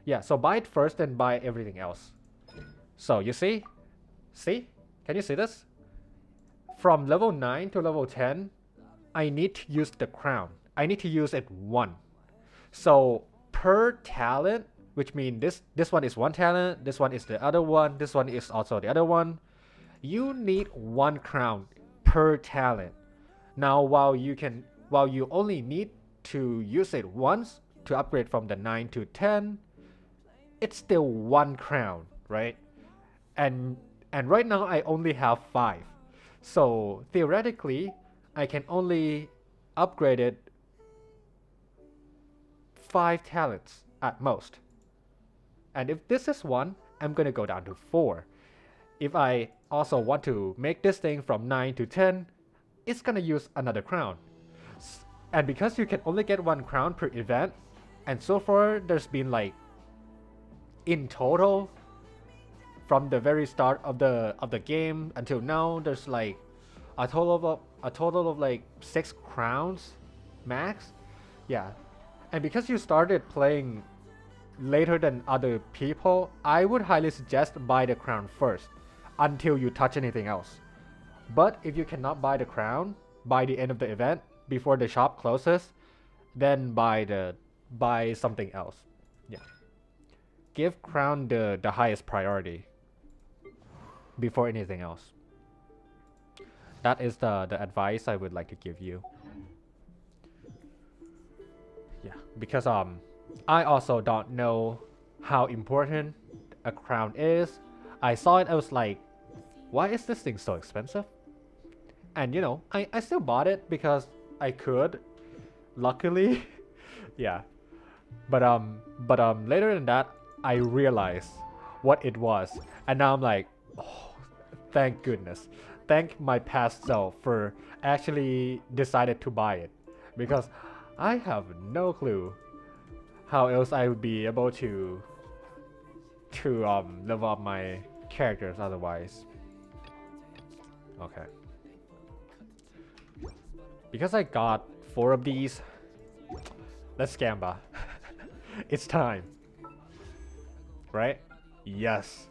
Yeah, so buy it first, then buy everything else. So you see, can you see this? From level 9 to level 10, I need to use the crown. I need to use it 1. So per talent, which means this one is one talent, this one is the other one, this one is also the other one. You need 1 crown per talent. Now while you only need to use it once to upgrade from the 9 to 10, it's still 1 crown, right? And right now I only have 5. So theoretically, I can only upgrade it 5 talents at most. And if this is 1, I'm gonna go down to 4. If I also want to make this thing from 9 to 10, it's gonna use another crown. And because you can only get 1 crown per event, and so far there's been like, in total, from the very start of the game until now, there's like a total of like 6 crowns max. Yeah. And because you started playing later than other people, I would highly suggest buy the crown first until you touch anything else. But if you cannot buy the crown by the end of the event before the shop closes, then buy something else. Yeah. Give crown the highest priority before anything else. That is the advice I would like to give you. Yeah, because I also don't know how important a crown is. I saw it, I was like, why is this thing so expensive? And you know, I still bought it because I could, luckily. Yeah. But later than that, I realized what it was. And now I'm like, oh, thank goodness. Thank my past self for actually decided to buy it. Because I have no clue how else I would be able to level up my characters otherwise. Okay. Because I got 4 of these, let's Gamba. It's time. Right? Yes.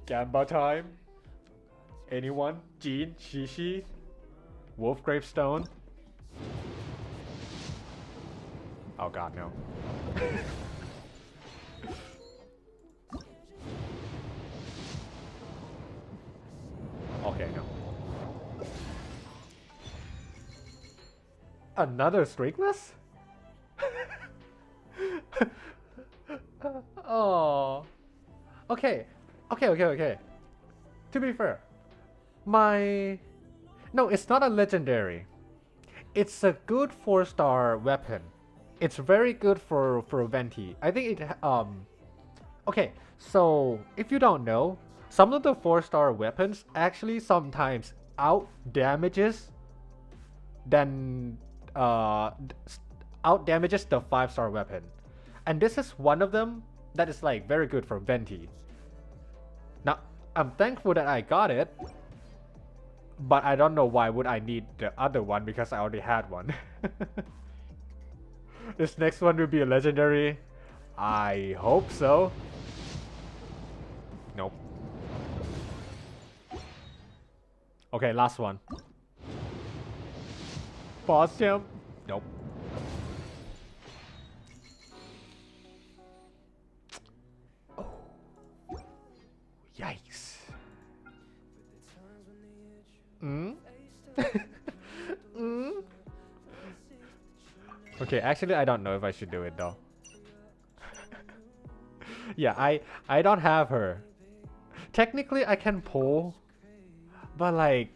Gamba time. Anyone? Jean? Shishi? Wolf Gravestone? Oh god, no. Okay, no. Another streakless? Oh. Okay. To be fair, no, it's not a legendary. It's a good 4-star weapon. It's very good for Venti. I think it okay, so if you don't know, some of the 4-star weapons actually sometimes out damages the 5-star weapon. And this is one of them that is like very good for Venti. Now, I'm thankful that I got it, but I don't know why would I need the other one because I already had one. This next one will be a legendary. I hope so. Nope. Okay, last one. Boss jump. Nope. Oh. Yikes. Okay, actually I don't know if I should do it though. Yeah, I don't have her. Technically I can pull, but like,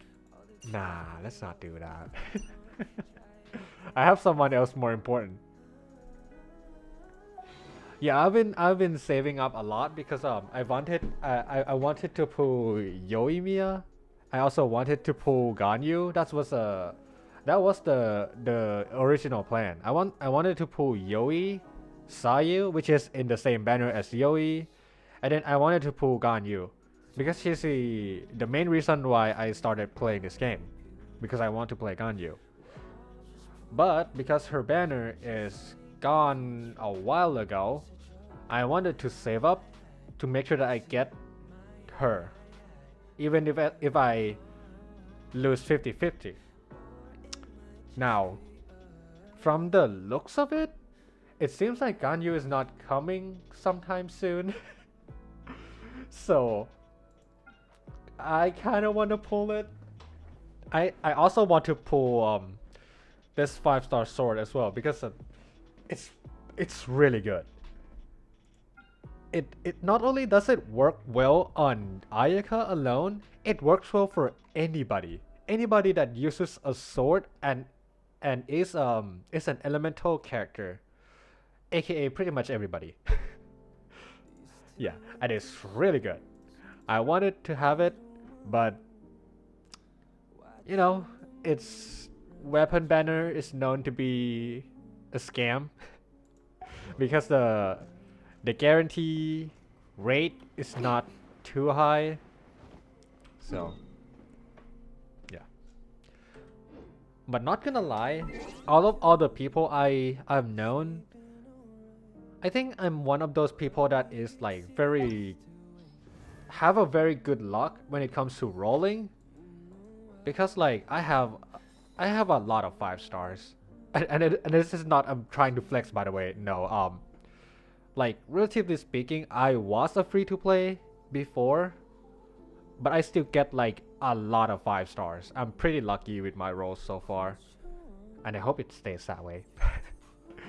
nah, let's not do that. I have someone else more important. Yeah, I've been saving up a lot because I wanted to pull Yoimiya. I also wanted to pull Ganyu. That was the original plan. I wanted to pull Yoi, Sayu, which is in the same banner as Yoi, and then I wanted to pull Ganyu because she's the main reason why I started playing this game, because I want to play Ganyu. But because her banner is gone a while ago, I wanted to save up to make sure that I get her, even if I lose 50-50. Now, from the looks of it, it seems like Ganyu is not coming sometime soon. So I kind of want to pull it. I also want to pull this 5-star sword as well because it's really good. It not only does it work well on Ayaka alone, it works well for anybody. Anybody that uses a sword and is an elemental character, aka pretty much everybody. Yeah, and it's really good. I wanted to have it, but you know, its weapon banner is known to be a scam because the guarantee rate is not too high. So yeah. But not gonna lie, all the people I've known, I think I'm one of those people that is like have a very good luck when it comes to rolling, because like I have a lot of 5 stars, and this is not, I'm trying to flex by the way. No, like relatively speaking, I was a free to play before, but I still get like a lot of 5 stars. I'm pretty lucky with my rolls so far, and I hope it stays that way.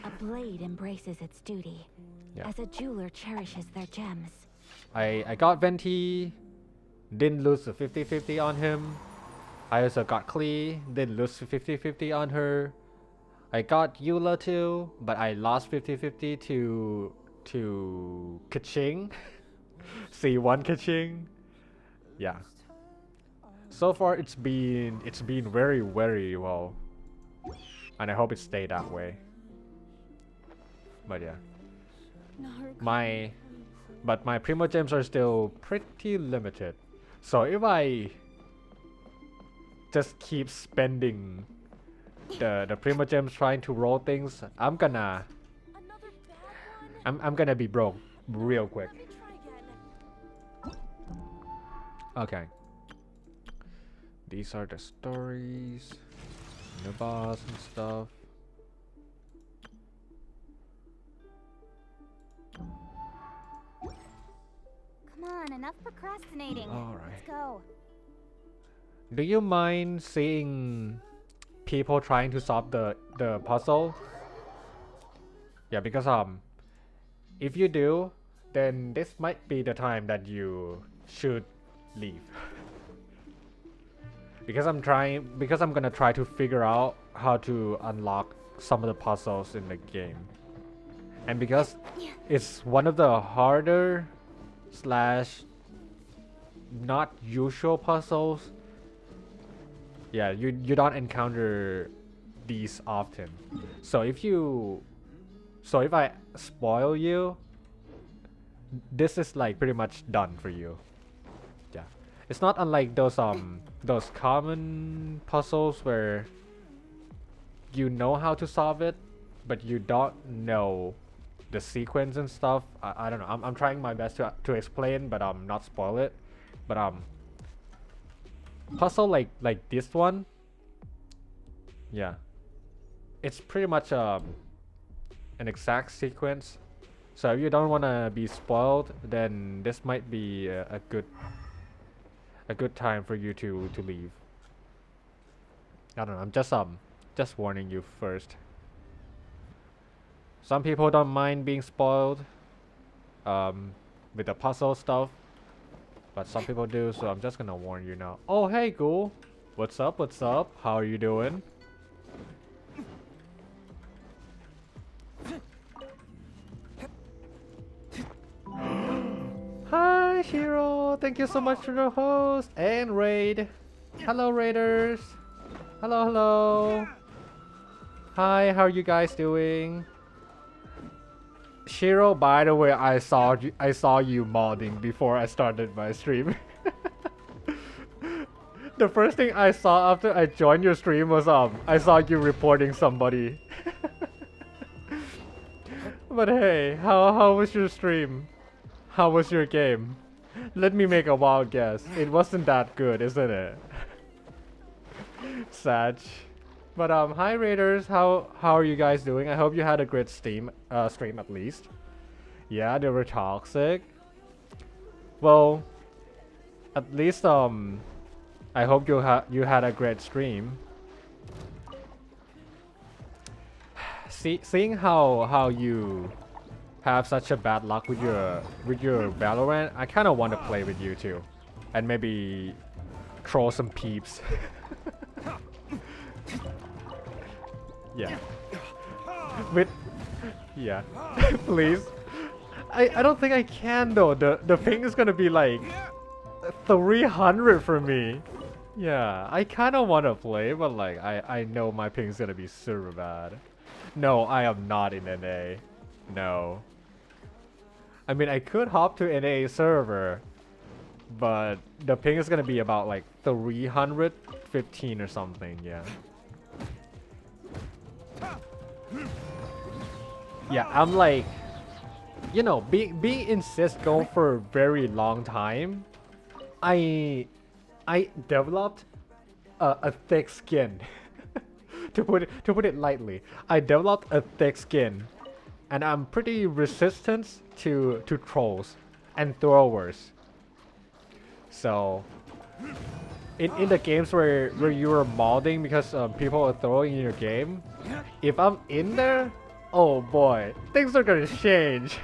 A blade embraces its duty, Yeah. as a jeweler cherishes their gems. I got Venti, didn't lose the 50-50 on him. I also got Klee, didn't lose 50-50 on her. I got Eula too, but I lost 50-50 to Kaching. C1 Kaching. Yeah. So far it's been very well, and I hope it stay that way. But yeah, my Primo Gems are still pretty limited. So if I just keep spending the Primo Gems trying to roll things, I'm gonna be broke real quick. Okay. These are the stories, the boss and stuff. Come on, enough procrastinating. All right. Let's go. Do you mind seeing people trying to solve the puzzle? Yeah, because if you do, then this might be the time that you should leave. Because I'm gonna try to figure out how to unlock some of the puzzles in the game. And because it's one of the harder slash not usual puzzles, yeah, you don't encounter these often. So if I spoil you, this is like pretty much done for you. Yeah, it's not unlike those common puzzles where you know how to solve it, but you don't know the sequence and stuff. I don't know. I'm trying my best to explain, but not spoil it. But puzzle like this one, yeah, it's pretty much an exact sequence. So if you don't want to be spoiled, then this might be a good time for you to leave. I don't know. I'm just warning you first. Some people don't mind being spoiled with the puzzle stuff, but some people do, so I'm just gonna warn you now. Oh, hey, Ghoul. What's up? What's up? How are you doing? Hi, Shiro. Thank you so much for the host and raid. Hello, raiders. Hello, hello. Hi, how are you guys doing? Shiro, by the way, I saw you modding before I started my stream. The first thing I saw after I joined your stream was I saw you reporting somebody. But hey, how was your stream? How was your game? Let me make a wild guess. It wasn't that good, isn't it? Sag. But hi Raiders, how are you guys doing? I hope you had a great stream at least. Yeah, they were toxic. Well, at least I hope you had a great stream. Seeing how you have such a bad luck with your Valorant, I kind of want to play with you too, and maybe troll some peeps. Yeah. With yeah. Please. I don't think I can though. The ping is gonna be like 300 for me. Yeah, I kind of want to play, but like I know my ping's gonna be super bad. No, I am not in NA. No. I mean, I could hop to NA server, but the ping is gonna be about like 315 or something. Yeah. Yeah, I'm like, you know, being in Cisco for a very long time, I developed a thick skin. to put it lightly, I developed a thick skin, and I'm pretty resistant to trolls and throwers. So, in the games where you are modding because people are throwing in your game, if I'm in there, oh boy, things are gonna change.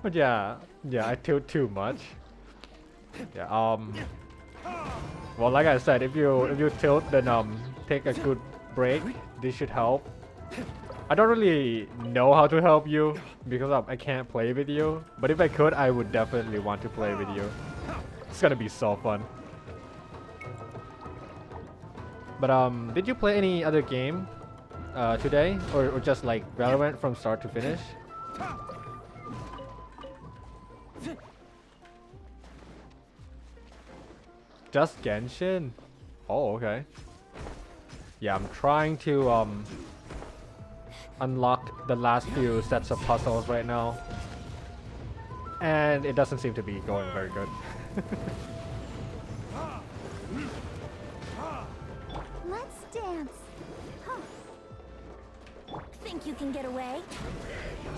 But yeah, I tilt too much. Yeah, well, like I said, if you tilt, then take a good break. This should help. I don't really know how to help you because I can't play with you. But if I could, I would definitely want to play with you. It's gonna be so fun. But did you play any other game today, or just like Valorant from start to finish? Just Genshin? Oh, okay. Yeah, I'm trying to unlock the last few sets of puzzles right now, and it doesn't seem to be going very good. Let's dance. Think you can get away?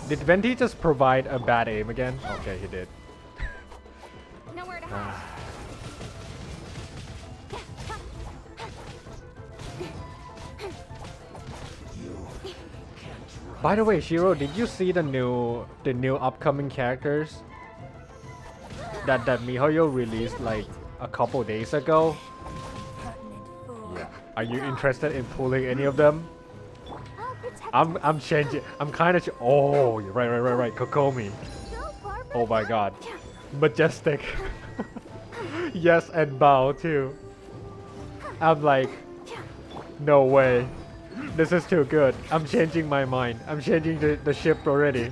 Did Venti just provide a bad aim again? Okay, he did. Nowhere to hide. By the way, Shiro, did you see the new upcoming characters that MiHoYo released like a couple days ago? Yeah. Are you interested in pulling any of them? I'm changing. I'm kind of. Oh, right. Kokomi. Oh my God. Majestic. Yes, and Bao too. I'm like, no way. This is too good. I'm changing my mind. I'm changing the ship already.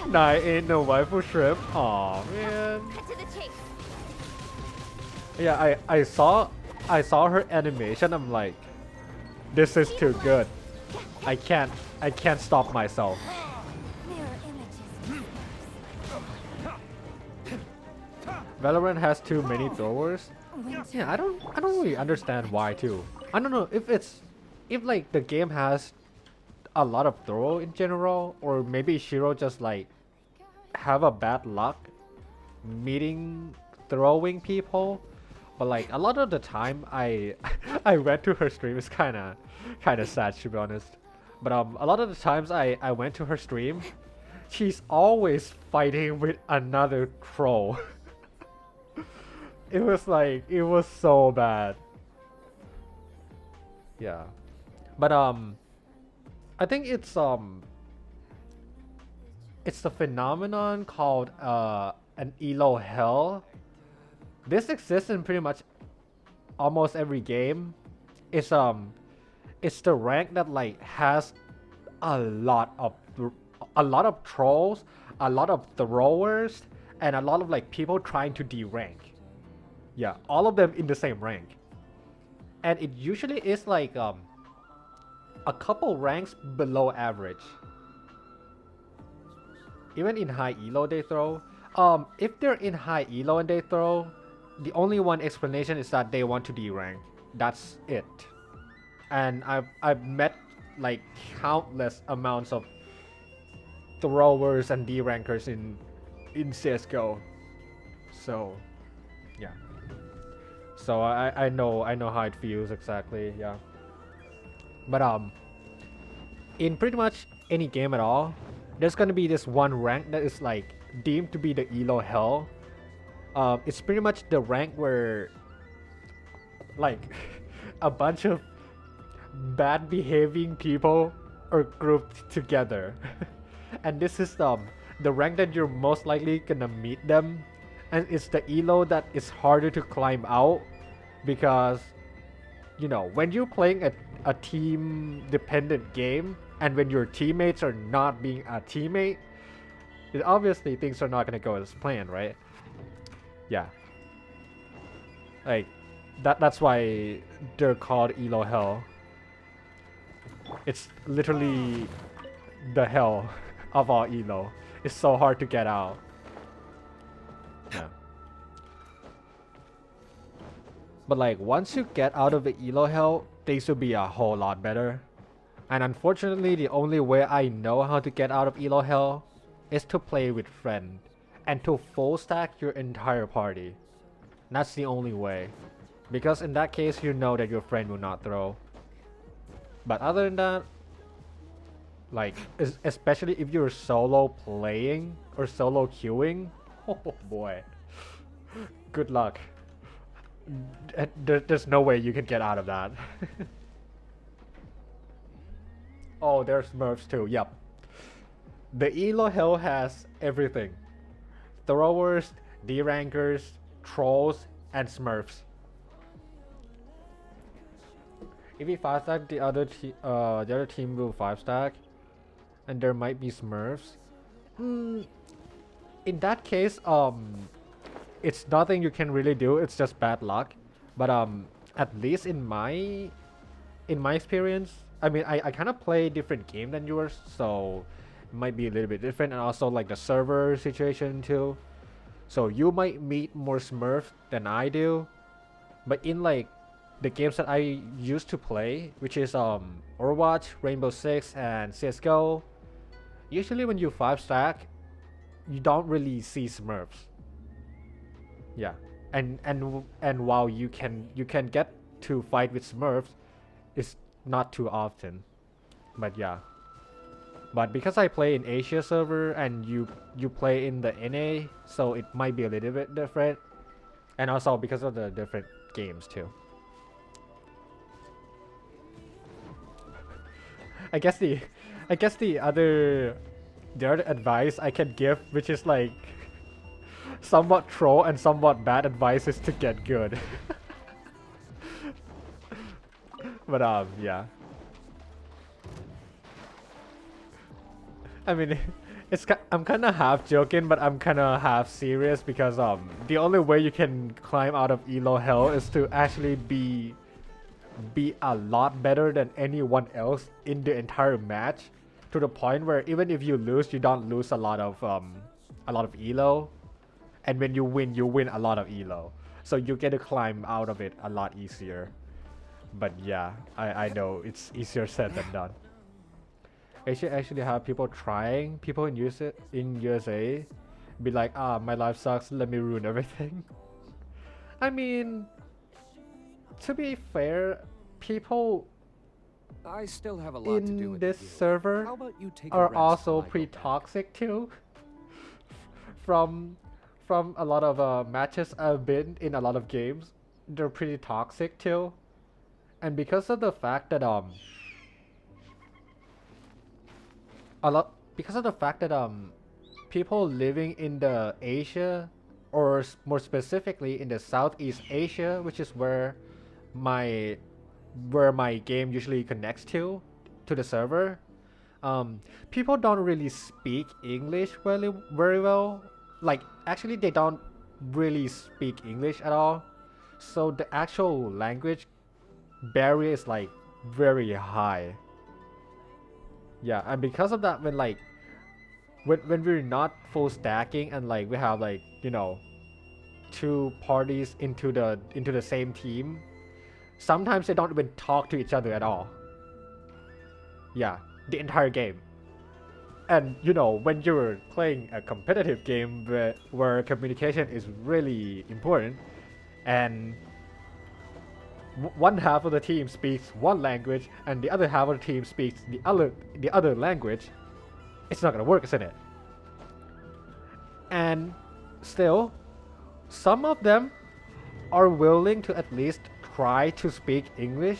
Nah, ain't no waifu shrimp. Aw, man. Cut to the chase. Yeah, I saw her animation. I'm like, this is too good. I can't stop myself. Mirror images. Valorant has too many throwers. Yeah, I don't really understand why too. I don't know if like the game has a lot of throw in general, or maybe Shiro just like have a bad luck meeting throwing people. But like a lot of the time I went to her stream. It's kind of sad to be honest. But a lot of the times I went to her stream, she's always fighting with another troll. It was so bad. Yeah. But I think it's the phenomenon called an elo hell. This exists in pretty much almost every game. It's the rank that like has a lot of trolls, a lot of throwers, and a lot of like people trying to derank. Yeah, all of them in the same rank. And it usually is like a couple ranks below average. Even in high elo they throw. If they're in high elo and they throw, the only one explanation is that they want to derank. that's it. And I've met like countless amounts of throwers and D-rankers in CS:GO. So yeah. So I know how it feels exactly, yeah. But in pretty much any game at all, there's gonna be this one rank that is like deemed to be the elo hell. It's pretty much the rank where like a bunch of bad behaving people are grouped together. And this is the rank that you're most likely gonna meet them, and it's the elo that is harder to climb out because you know when you're playing a team dependent game and when your teammates are not being a teammate, obviously things are not gonna go as planned, right? Yeah, like that's why they're called elo hell. It's literally the hell of all elo. It's so hard to get out. Yeah. But like once you get out of the elo hell, things will be a whole lot better. And unfortunately, the only way I know how to get out of elo hell is to play with friend and to full stack your entire party. That's the only way. Because in that case, you know that your friend will not throw. But other than that, like, especially if you're solo playing or solo queuing, oh boy, good luck. There's no way you can get out of that. Oh, there's Smurfs too, yep. The elo hell has everything. Throwers, D-rankers, trolls, and Smurfs. If we 5-stack, the other team will 5-stack, and there might be Smurfs. In that case, it's nothing you can really do. It's just bad luck. But at least in my experience, I mean, I kind of play different game than yours, so it might be a little bit different, and also like the server situation too. So you might meet more Smurfs than I do, but in like the games that I used to play, which is Overwatch, Rainbow Six, and CS:GO, usually when you 5-stack, you don't really see Smurfs. Yeah, and while you can get to fight with Smurfs, it's not too often. But yeah. But because I play in Asia server and you play in the NA, so it might be a little bit different. And also because of the different games too. I guess the other advice I can give, which is like somewhat troll and somewhat bad advice, is to get good. But yeah. I mean, I'm kind of half joking, but I'm kind of half serious because the only way you can climb out of elo hell is to actually be a lot better than anyone else in the entire match, to the point where even if you lose, you don't lose a lot of elo, and when you win a lot of elo, so you get to climb out of it a lot easier. But yeah, I know it's easier said than done. I should actually have people in USA be like, ah, my life sucks, let me ruin everything. I mean, to be fair, people I still have a lot to do in with this the deal. server How about you take a are rest also while I go pretty back? toxic too. From a lot of matches I've been in, a lot of games, they're pretty toxic too. And because of the fact that people living in the Asia, or more specifically in the Southeast Asia, which is where my game usually connects to the server, people don't really speak English very well. Like, actually they don't really speak English at all, so the actual language barrier is like very high. Yeah, and because of that, when we're not full stacking and like we have like, you know, two parties into the same team, Sometimes they don't even talk to each other at all. Yeah, the entire game. And you know, when you're playing a competitive game where communication is really important, and one half of the team speaks one language and the other half of the team speaks the other language, it's not gonna work, isn't it? And still, some of them are willing to at least try to speak English,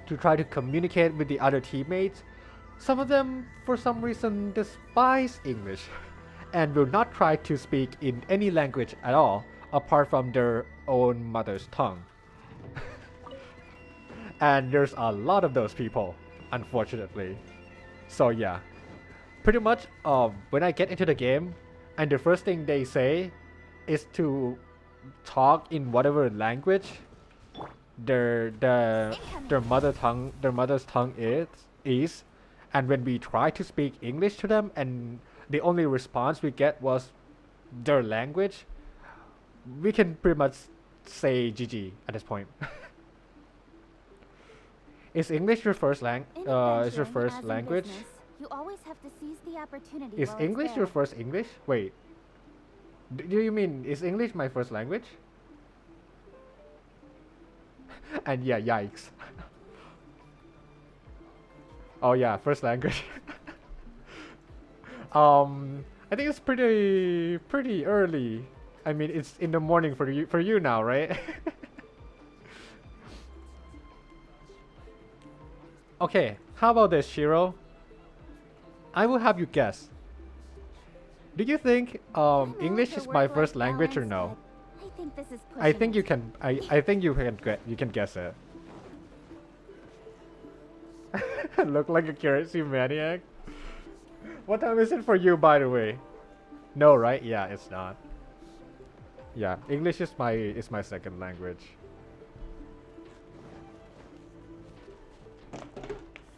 to try to communicate with the other teammates. Some of them, for some reason, despise English and will not try to speak in any language at all apart from their own mother's tongue. And there's a lot of those people, unfortunately. So yeah, pretty much when I get into the game and the first thing they say is to talk in whatever language their mother's tongue is, and when we try to speak English to them and the only response we get was their language, we can pretty much say GG at this point. Is English your first language? You always have to seize the opportunity. Is English your first English? Wait. Do you mean, is English my first language? And yeah, yikes. Oh yeah, first language. I think it's pretty early. I mean, it's in the morning for you now, right? Okay, how about this, Shiro? I will have you guess. Do you think English is my first language or no? I think this is I think you can. I think you can guess it. Look like a curiosity maniac. What time is it for you, by the way? No, right? Yeah, it's not. Yeah, English is my second language.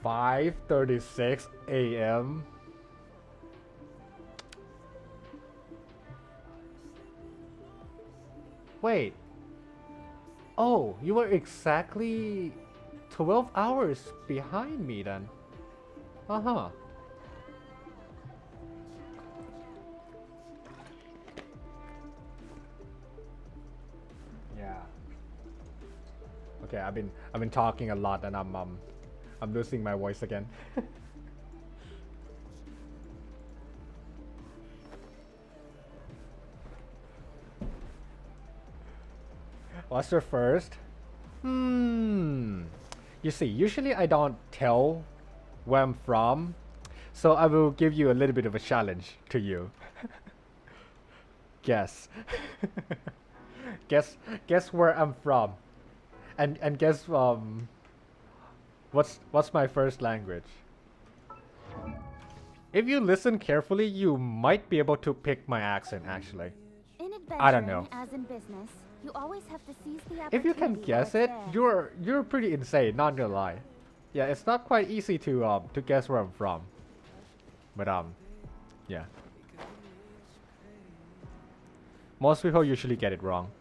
5:36 a.m. Wait. Oh, you were exactly 12 hours behind me then. Uh-huh. Yeah. Okay, I've been talking a lot and I'm losing my voice again. What's your first? You see, usually I don't tell where I'm from, so I will give you a little bit of a challenge to you. Guess. guess where I'm from. And guess what's my first language? If you listen carefully, you might be able to pick my accent actually. I don't know. As in business, you always have to seize the opportunity. If you can guess it, you're pretty insane, not gonna lie. Yeah, it's not quite easy to guess where I'm from. But yeah. Most people usually get it wrong.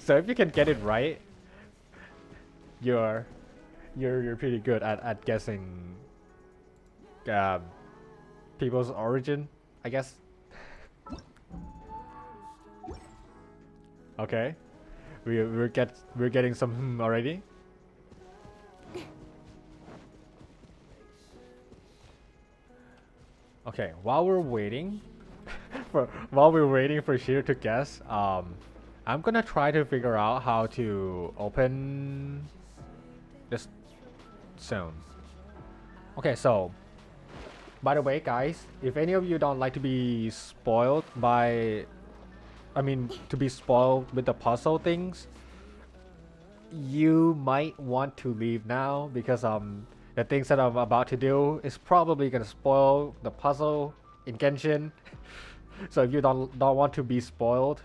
So if you can get it right, you're pretty good at guessing people's origin, I guess. Okay, we're getting some already. Okay, while we're waiting for Shir to guess, I'm gonna try to figure out how to open this zone. Okay, so by the way, guys, if any of you don't like to be spoiled to be spoiled with the puzzle things, you might want to leave now because the things that I'm about to do is probably gonna spoil the puzzle in Genshin. So if you don't want to be spoiled,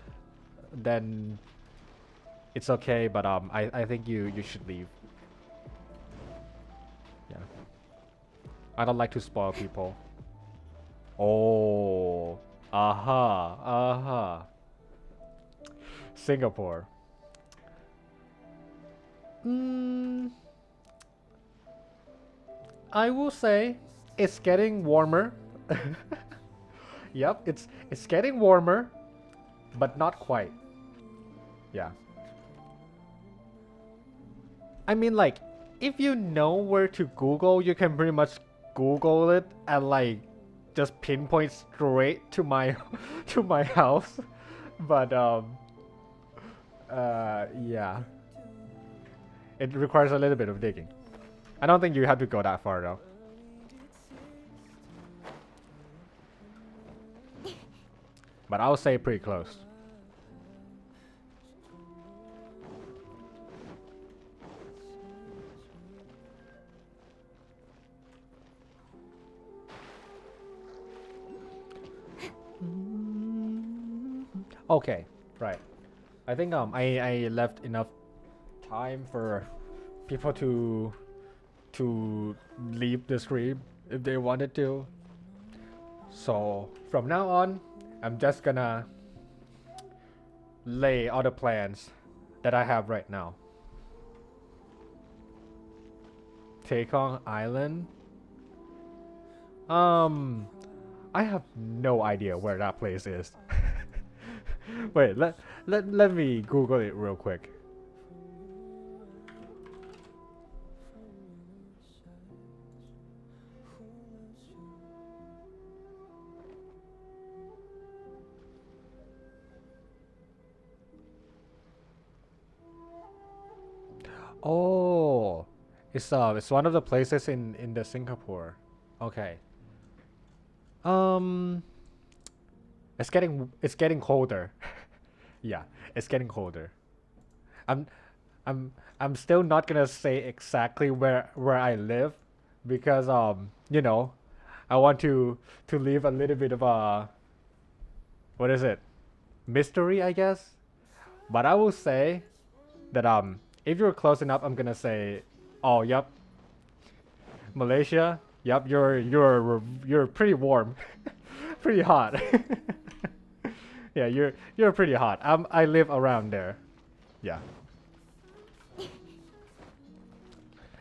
then it's okay. But I think you should leave. Yeah. I don't like to spoil people. Oh. Aha. Singapore. I will say it's getting warmer. Yep, it's getting warmer, but not quite. Yeah. I mean, like, if you know where to Google, you can pretty much Google it and like just pinpoint straight to my to my house. But yeah. It requires a little bit of digging. I don't think you have to go that far though. But I would say pretty close. Okay, right. I think I left enough time for people to leave the stream if they wanted to. So from now on, I'm just gonna lay all the plans that I have right now. Taekong Island. I have no idea where that place is. Wait, let me Google it real quick. Oh, it's one of the places in the Singapore. Okay. It's getting colder. Yeah, it's getting colder. I'm I'm still not gonna say exactly where I live because you know, I want to leave a little bit of a what is it? Mystery, I guess. But I will say that if you're close enough, I'm gonna say, oh, yep, Malaysia. Yep, you're pretty warm, pretty hot. Yeah, you're pretty hot. I live around there. Yeah.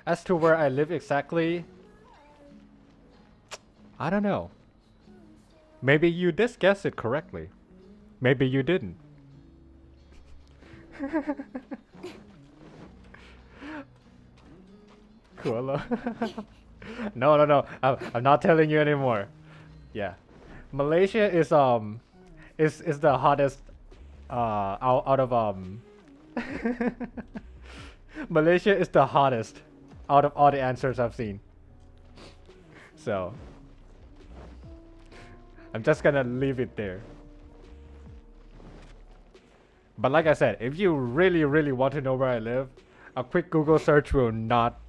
As to where I live exactly, I don't know. Maybe you did guess it correctly. Maybe you didn't. Cool. No. I'm not telling you anymore. Yeah, Malaysia is the hottest out of Malaysia is the hottest out of all the answers I've seen. So I'm just gonna leave it there. But like I said, if you really want to know where I live, a quick Google search will not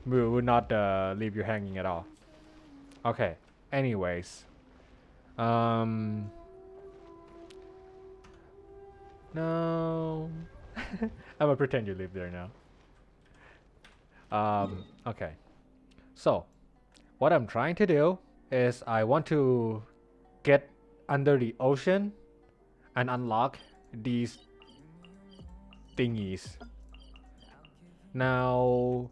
leave you hanging at all. Okay. Anyways, no. I'm gonna pretend you live there now. Okay. So, what I'm trying to do is I want to get under the ocean and unlock these thingies. Now,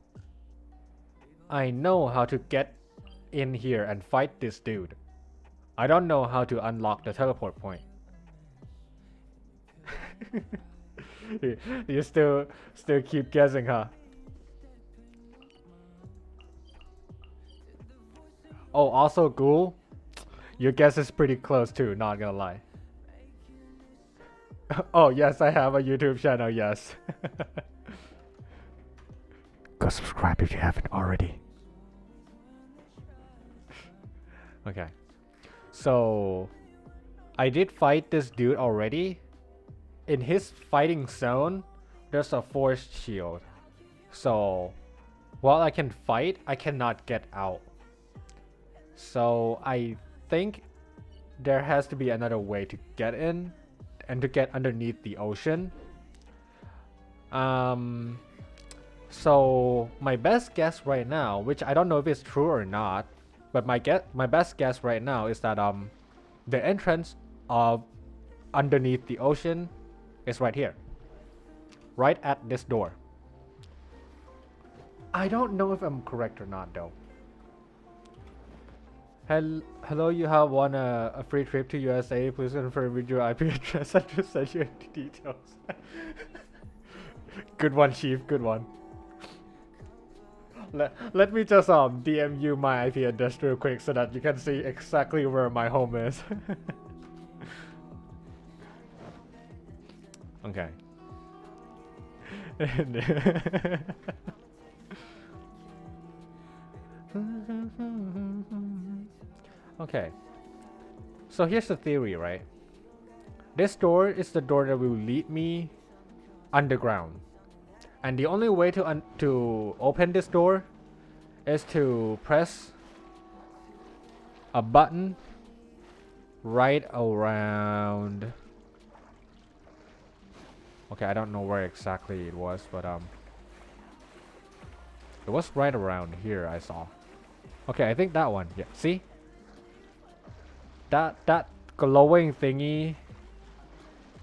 I know how to get in here and fight this dude. I don't know how to unlock the teleport point. You still keep guessing, huh? Oh, also Ghoul, your guess is pretty close too, not gonna lie. Oh yes, I have a YouTube channel, yes. Go subscribe if you haven't already. Okay. So I did fight this dude already. In his fighting zone, there's a force shield. So while I can fight, I cannot get out. So I think there has to be another way to get in and to get underneath the ocean. So my best guess right now, which I don't know if it's true or not, but my best guess right now is that the entrance of underneath the ocean is right here. right at this door. I don't know if I'm correct or not though. Hello, you have won a free trip to USA. Please confirm with your IP address and just send you the details. Good one, Chief. Good one. Let me just DM you my IP address real quick so that you can see exactly where my home is. Okay. Okay. So here's the theory, right? This door is the door that will lead me underground. And the only way to open this door is to press a button right around. Okay, I don't know where exactly it was, but it was right around here I saw. Okay, I think that one. Yeah, see? That glowing thingy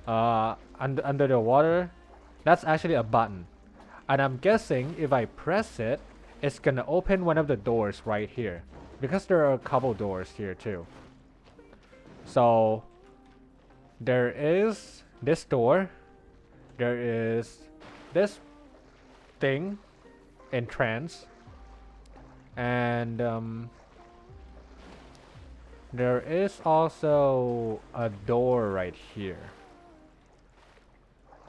under the water, that's actually a button. And I'm guessing if I press it, it's gonna open one of the doors right here. Because there are a couple doors here too. So there is this door. There is this thing, entrance. And there is also a door right here.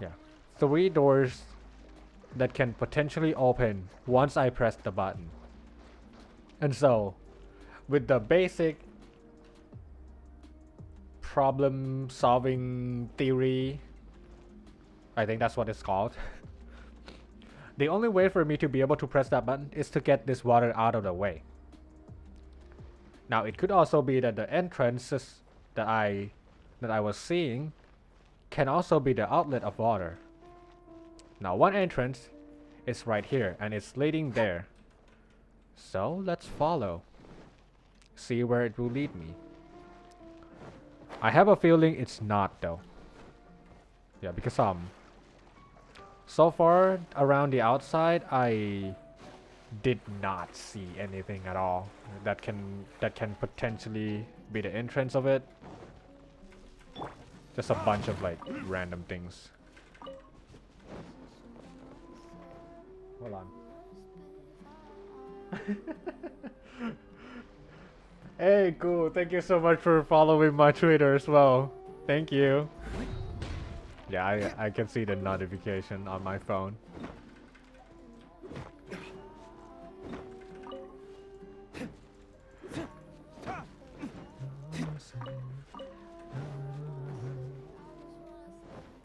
Yeah, 3 doors that can potentially open once I press the button. And so, with the basic problem solving theory, I think that's what it's called. The only way for me to be able to press that button is to get this water out of the way. Now it could also be that the entrances that I was seeing can also be the outlet of water. Now one entrance is right here and it's leading there. So let's follow. See where it will lead me. I have a feeling it's not though. Yeah, because so far around the outside I did not see anything at all that can potentially be the entrance of it. Just a bunch of like random things. Hold on. Hey, cool. Thank you so much for following my Twitter as well. Thank you. Yeah, I can see the notification on my phone.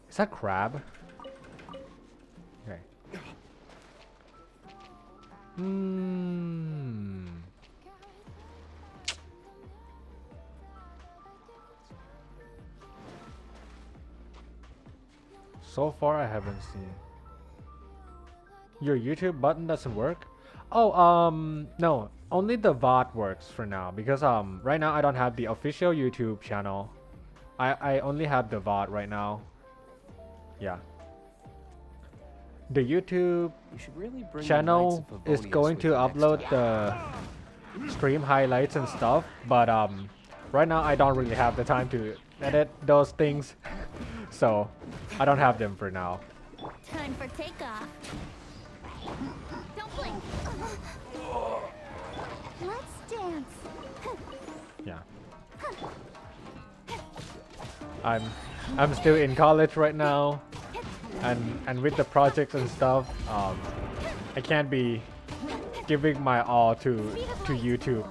Is that crab? Okay. So far I haven't seen. Your YouTube button doesn't work? Oh, no. Only the VOD works for now because right now I don't have the official YouTube channel. I only have the VOD right now. Yeah. The YouTube channel is going to upload the stream highlights and stuff, but right now I don't really have the time to edit those things. So I don't have them for now. Time for takeoff. Don't blink. Let's dance. Yeah. I'm still in college right now, and with the projects and stuff, I can't be giving my all to YouTube.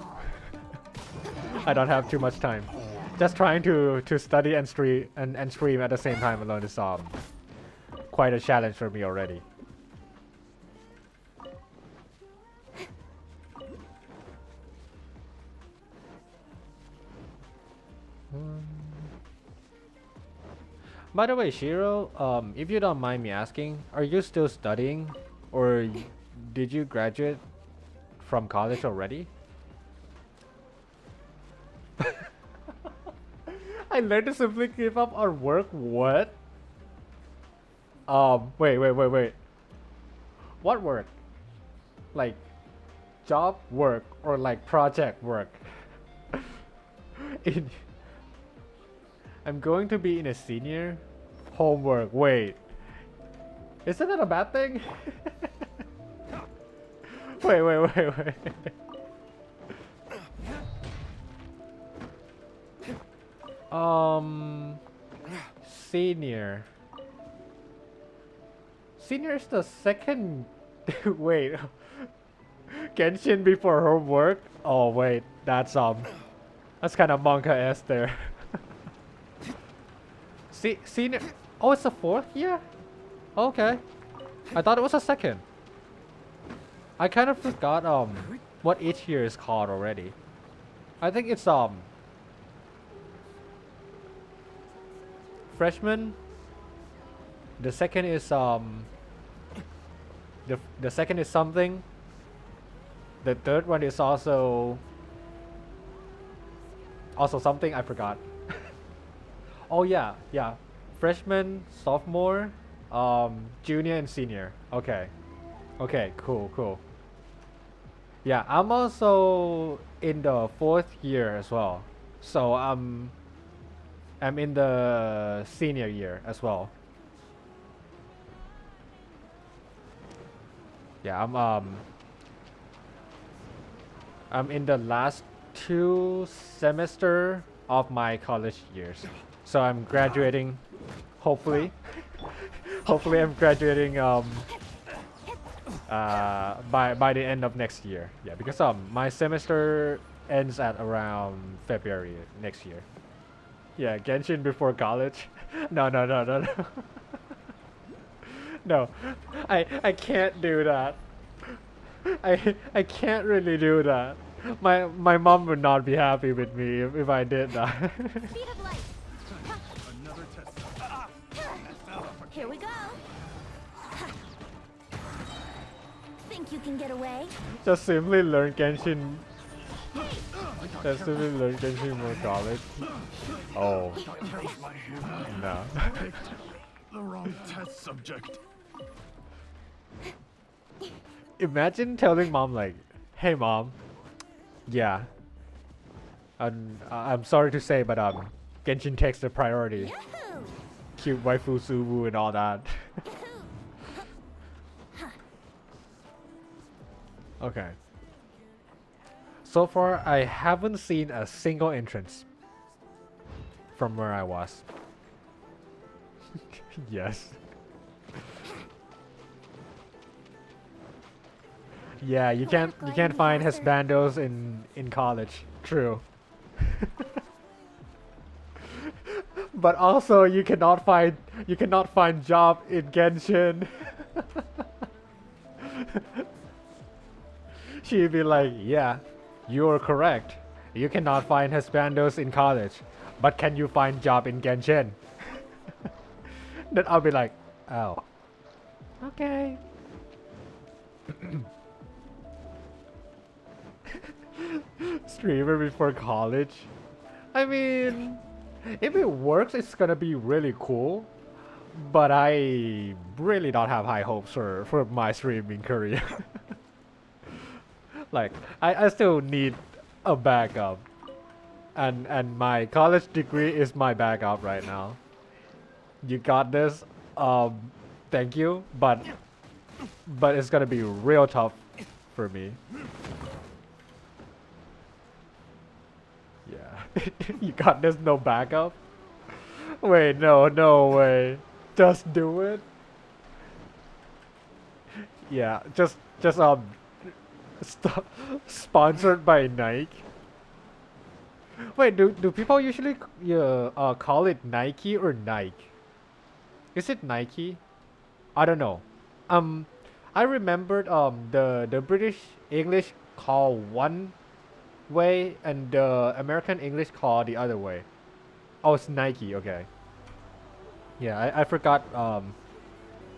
I don't have too much time. Just trying to study and stream at the same time alone is quite a challenge for me already. By the way, Shiro, if you don't mind me asking, are you still studying, or did you graduate from college already? I learned to simply give up on work. What? Wait. What work? Like job work or like project work? in, I'm going to be in a senior. Homework. Wait. Isn't that a bad thing? wait. Senior. Senior is the second. Wait. Genshin before homework. Oh wait, that's kind of manga-esque there. Senior. Oh, it's the 4th year. Okay, I thought it was a second. I kind of forgot what each year is called already. I think it's freshman. The second is the second is something. The third one is also something I forgot. Oh yeah. Freshman, sophomore, junior and senior. Okay, cool. Yeah, I'm also in the 4th year as well. So I'm in the senior year as well. Yeah, I'm in the last 2 semester of my college years. So I'm graduating, hopefully. Hopefully I'm graduating by the end of next year. Yeah, because my semester ends at around February next year. Yeah, Genshin before college. No. No, I can't do that. I can't really do that. My mom would not be happy with me if I did that. Speed of light. Another test. Here we go. Think you can get away? Just simply learn Genshin. Just simply learn Genshin more college. Oh. No. The wrong test subject. Imagine telling mom like, "Hey mom, yeah, I'm sorry to say, but Genshin takes the priority. Yahoo! Cute waifu Subu and all that." Okay. So far, I haven't seen a single entrance from where I was. Yes. Yeah, you can't find husbandos in college. True. But also you cannot find job in Genshin. She'd be like, "Yeah, you're correct. You cannot find husbandos in college, but can you find job in Genshin?" Then I'll be like, "Oh, okay." Streamer before college. I mean, if it works, it's gonna be really cool. But I really don't have high hopes for my streaming career. Like, I still need a backup. And my college degree is my backup right now. You got this. Thank you. But it's gonna be real tough for me. Yeah. You got this, no backup? Wait, no way. Just do it. Yeah, just sponsored by Nike. Wait, do people usually call it Nike or Nike? Is it Nike? I don't know. I remembered the British English call one way and the American English call the other way. Oh, it's Nike. Okay. Yeah, I forgot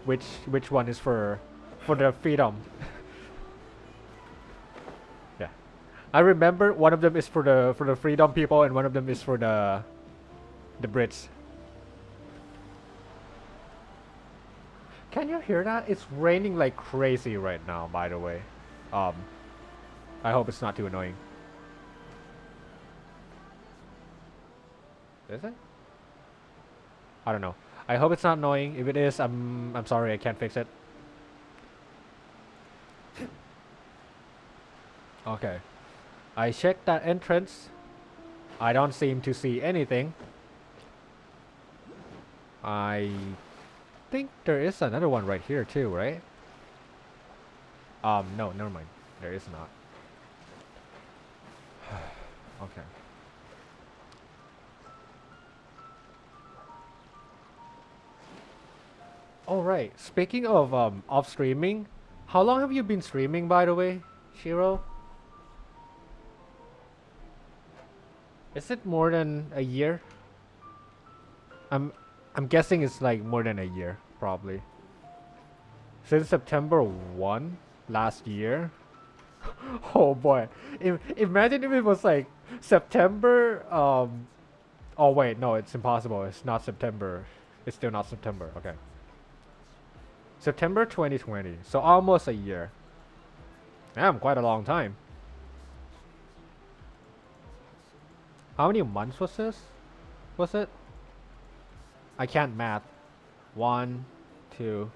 which one is for the freedom. Yeah, I remember one of them is for the freedom people and one of them is for the Brits. Can you hear that? It's raining like crazy right now, by the way. Um, I hope it's not too annoying. Is it? I don't know. I hope it's not annoying. If it is, I'm sorry, I can't fix it. Okay. I checked that entrance. I don't seem to see anything. I think there is another one right here too, right? No, never mind. There is not. Okay. Alright, speaking of streaming, how long have you been streaming, by the way, Shiro? Is it more than a year? I'm guessing it's like more than a year, probably. Since September 1 last year. Oh boy. Imagine if it was like September oh wait, no, it's impossible. It's not September. It's still not September. Okay. September 2020. So almost a year. Damn, quite a long time. How many months was this? Was it? I can't math. 1, 2.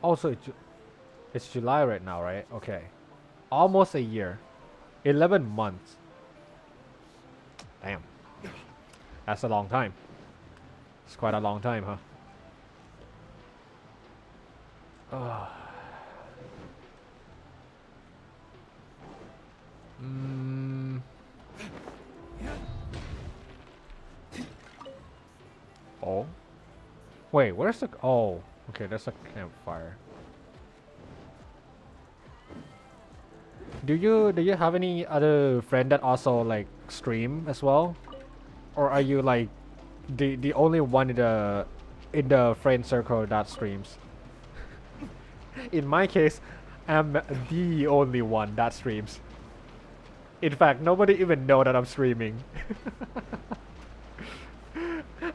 Also, it's July right now, right? Okay. Almost a year. 11 months. Damn. That's a long time. It's quite a long time, huh? Oh. Wait, where's the... Oh. Okay, there's a campfire. Do you have any other friend that also like stream as well? Or are you like the only one in the friend circle that streams? In my case, I'm the only one that streams. In fact, nobody even know that I'm streaming.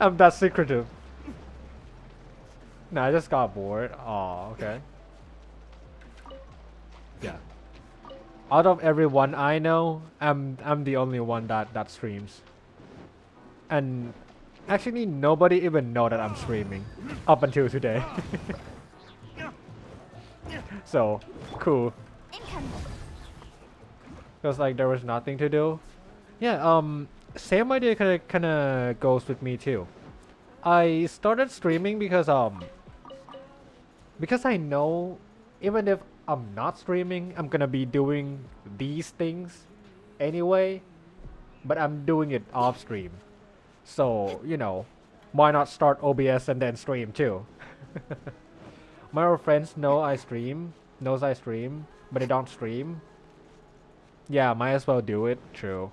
I'm that secretive. Nah, I just got bored. Oh, okay. Yeah. Out of everyone I know, I'm the only one that streams. And actually nobody even know that I'm streaming up until today. So, cool. Feels like there was nothing to do. Yeah, same idea kinda goes with me too. I started streaming because I know even if I'm not streaming, I'm gonna be doing these things anyway, but I'm doing it off stream. So, you know, why not start OBS and then stream too? My old friends knows I stream, but they don't stream. Yeah, might as well do it. True.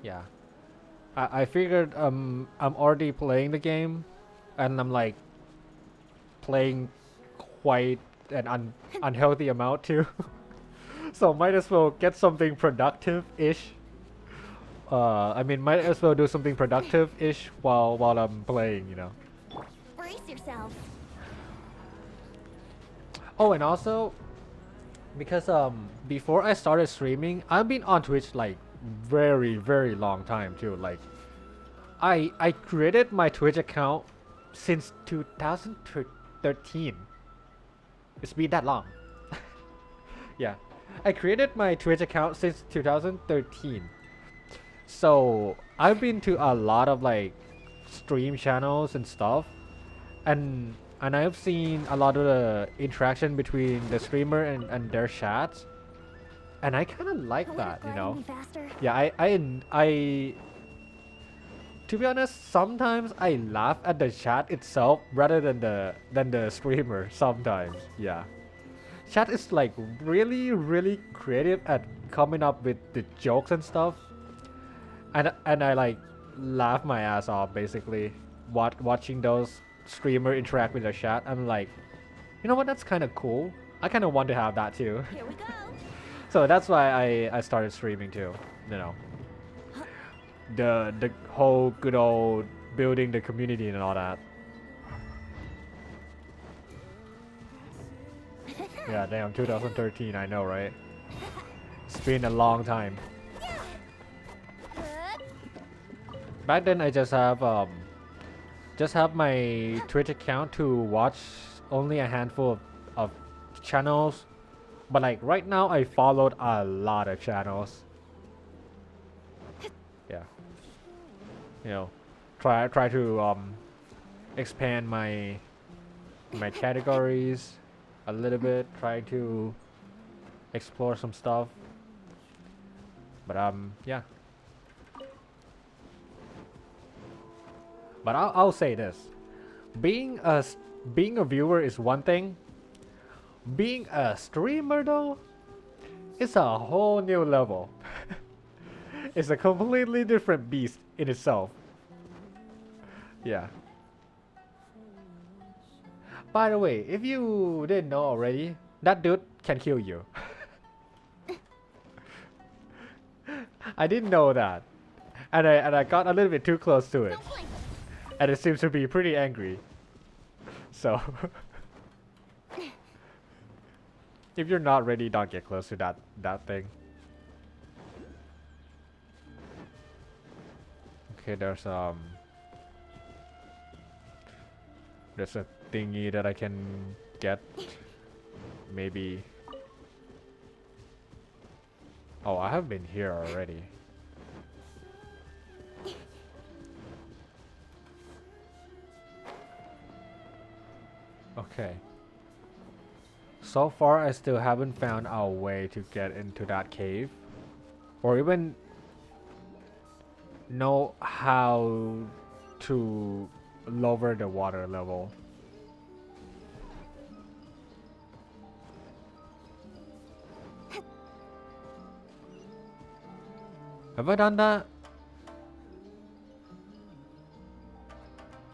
Yeah. I figured I'm already playing the game, and I'm like playing quite an unhealthy amount too. So might as well get something productive-ish. I mean, might as well do something productive-ish while I'm playing, you know. Brace yourself. Oh, and also, because before I started streaming, I've been on Twitch like very long time too. Like, I created my Twitch account since 2013. It's been that long. Yeah, I created my Twitch account since 2013. So I've been to a lot of like stream channels and stuff, and I've seen a lot of the interaction between the streamer and their chats, and I kind of like that, you know. Yeah, I to be honest, sometimes I laugh at the chat itself rather than the streamer. Sometimes, yeah. Chat is like really creative at coming up with the jokes and stuff, and I like laugh my ass off basically watching those streamer interact with their chat. I'm like, you know what? That's kind of cool. I kind of want to have that too. Here we go. So that's why I started streaming too. You know, the whole good old building the community and all that. Yeah, damn, 2013, I know, right? It's been a long time. Back then, I just have my Twitch account to watch only a handful of channels. But like right now, I followed a lot of channels. Yeah. You know, try to expand my categories a little bit. Try to explore some stuff. But yeah. But I'll say this: being a viewer is one thing. Being a streamer though, it's a whole new level. It's a completely different beast in itself. Yeah. By the way, if you didn't know already, that dude can kill you. I didn't know that, and I got a little bit too close to it, and it seems to be pretty angry. So, if you're not ready, don't get close to that thing. Okay, there's a thingy that I can get. Maybe. Oh, I have been here already. Okay. So far, I still haven't found a way to get into that cave, or even know how to lower the water level. Have I done that?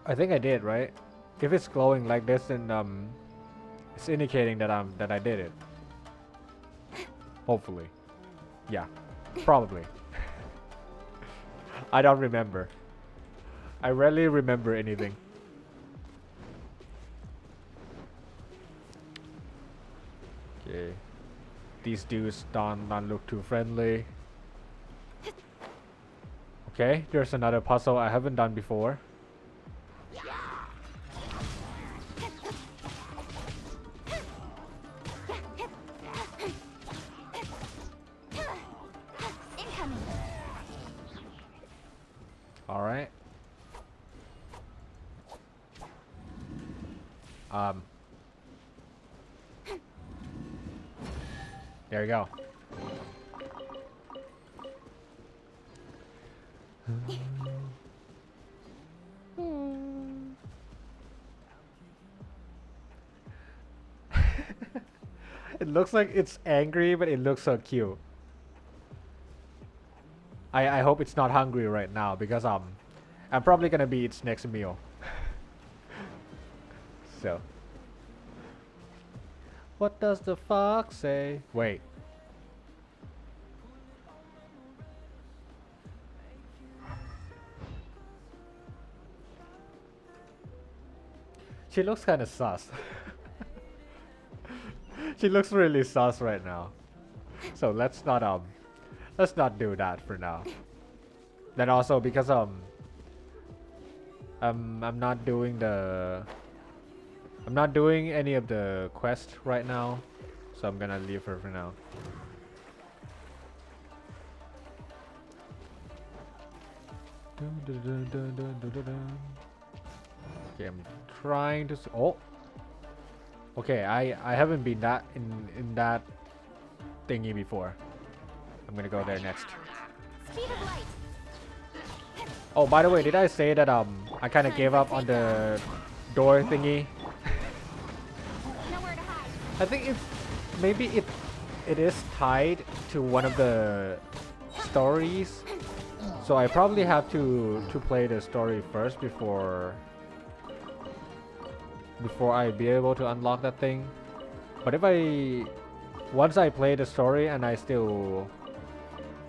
I think I did, right? If it's glowing like this, then it's indicating that I did it. Hopefully. Yeah. Probably. I don't remember. I rarely remember anything. Okay. These dudes don't look too friendly. Okay, there's another puzzle I haven't done before. Alright. There we go. It looks like it's angry, but it looks so cute. I hope it's not hungry right now, because I'm probably gonna be its next meal. So, what does the fox say? Wait. She looks kind of sus. She looks really sus right now. So let's not do that for now. Then also because I'm not doing any of the quest right now, so I'm gonna leave her for now. Okay, I'm trying to. Oh. Okay, I haven't been that in that thingy before. I'm gonna go there next. Speed of light. Oh, by the way, did I say that I kind of gave up on the door thingy? Nowhere to hide. I think maybe it is tied to one of the stories, so I probably have to play the story first before I be able to unlock that thing. But if once I play the story and I still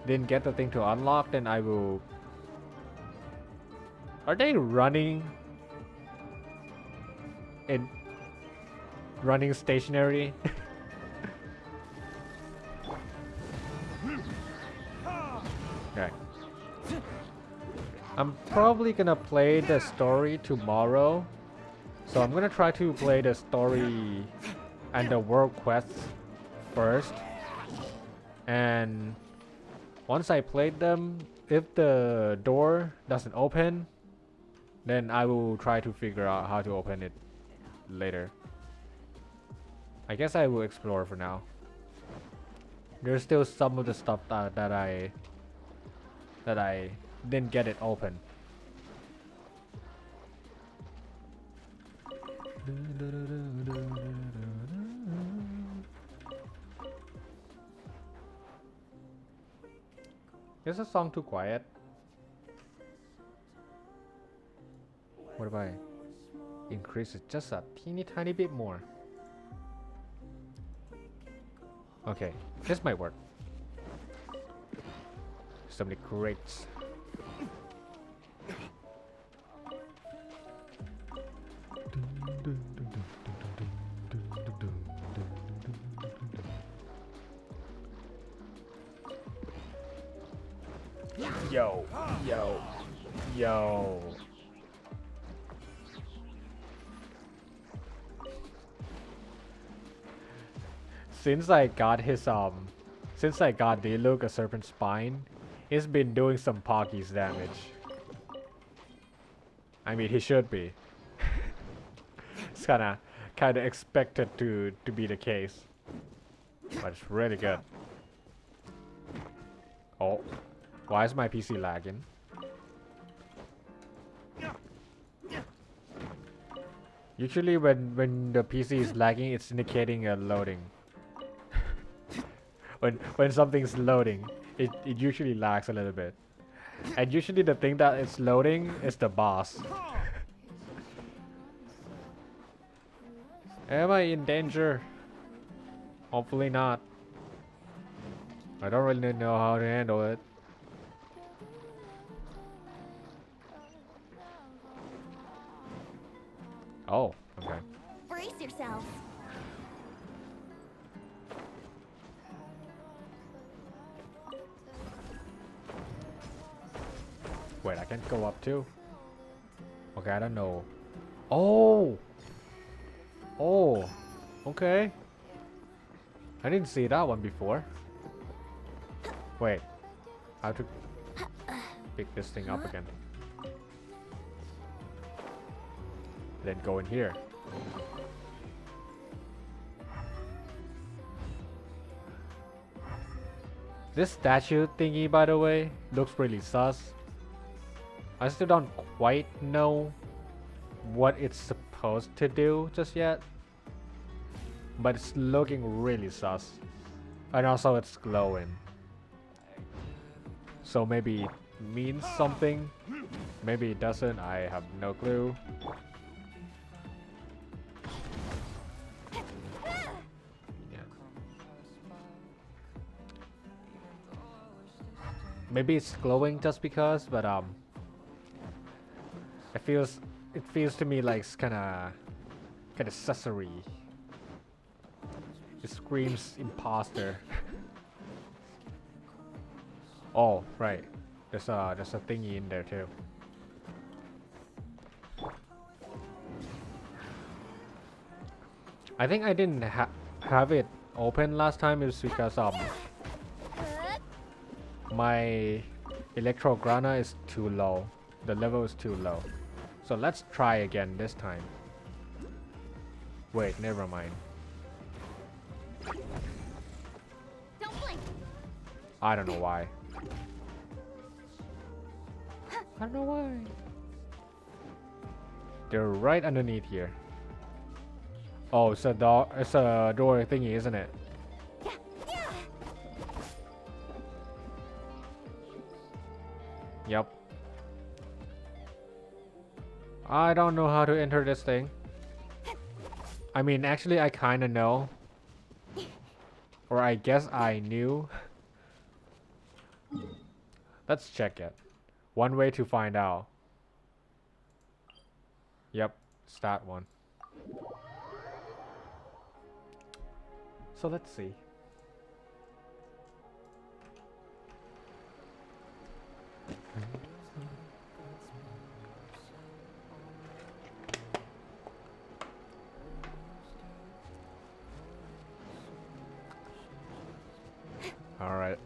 didn't get the thing to unlock, then I will. Are they running stationary? Okay. I'm probably gonna play the story tomorrow. So I'm gonna try to play the story and the world quests first. And once I played them, if the door doesn't open, then I will try to figure out how to open it later. I guess I will explore for now. There's still some of the stuff that I didn't get it open. Is the song too quiet? What if I increase it just a teeny tiny bit more? Okay, this might work. So many crates. Yo, yo, yo. Since I got the look of Serpent Spine, he's been doing some Pocky's damage. I mean, he should be. It's kinda expected to be the case. But it's really good. Oh. Why is my PC lagging? Usually when the PC is lagging, it's indicating a loading. when something's loading, it usually lags a little bit. And usually the thing that is loading is the boss. Am I in danger? Hopefully not. I don't really know how to handle it. Oh, okay. Brace yourself. Wait, I can't go up too? Okay, I don't know. Oh! Oh! Okay. I didn't see that one before. Wait. I have to pick this thing up again. Then go in here. This statue thingy, by the way, looks really sus. I still don't quite know what it's supposed to do just yet. But it's looking really sus. And also it's glowing. So maybe it means something. Maybe it doesn't, I have no clue. Maybe it's glowing just because, but it feels to me like it's kinda sussery. It screams imposter. Oh, right. There's a thingy in there too. I think I didn't have it open last time is because my Electrograna is too low. The level is too low. So let's try again this time. Wait, never mind. Don't blink. I don't know why. I don't know why. They're right underneath here. Oh, it's a door thingy, isn't it? Yep. I don't know how to enter this thing. I mean, actually, I kinda know. Or I guess I knew. Let's check it. One way to find out. Yep, it's that one. So let's see. Alright.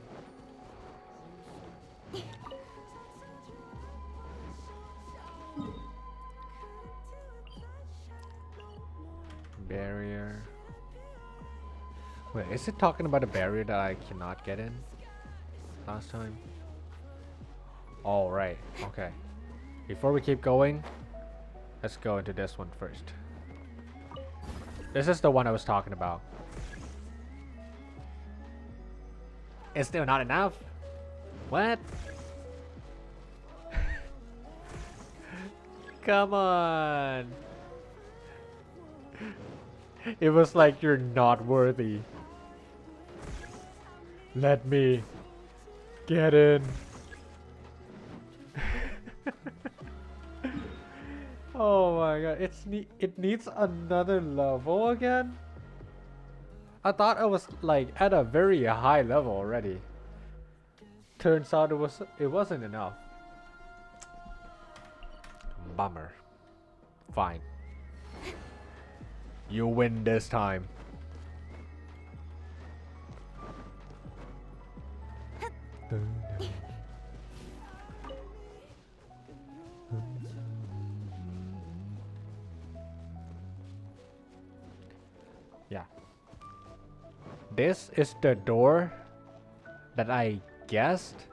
Barrier. Wait, is it talking about a barrier that I cannot get in? Last time? All right. Okay. Before we keep going, let's go into this one first. This is the one I was talking about. It's still not enough? What? Come on. It was like you're not worthy. Let me get in. Oh my god, it needs another level again? I thought I was like at a very high level already. Turns out it wasn't enough. Bummer. Fine. You win this time. Yeah. This is the door that I guessed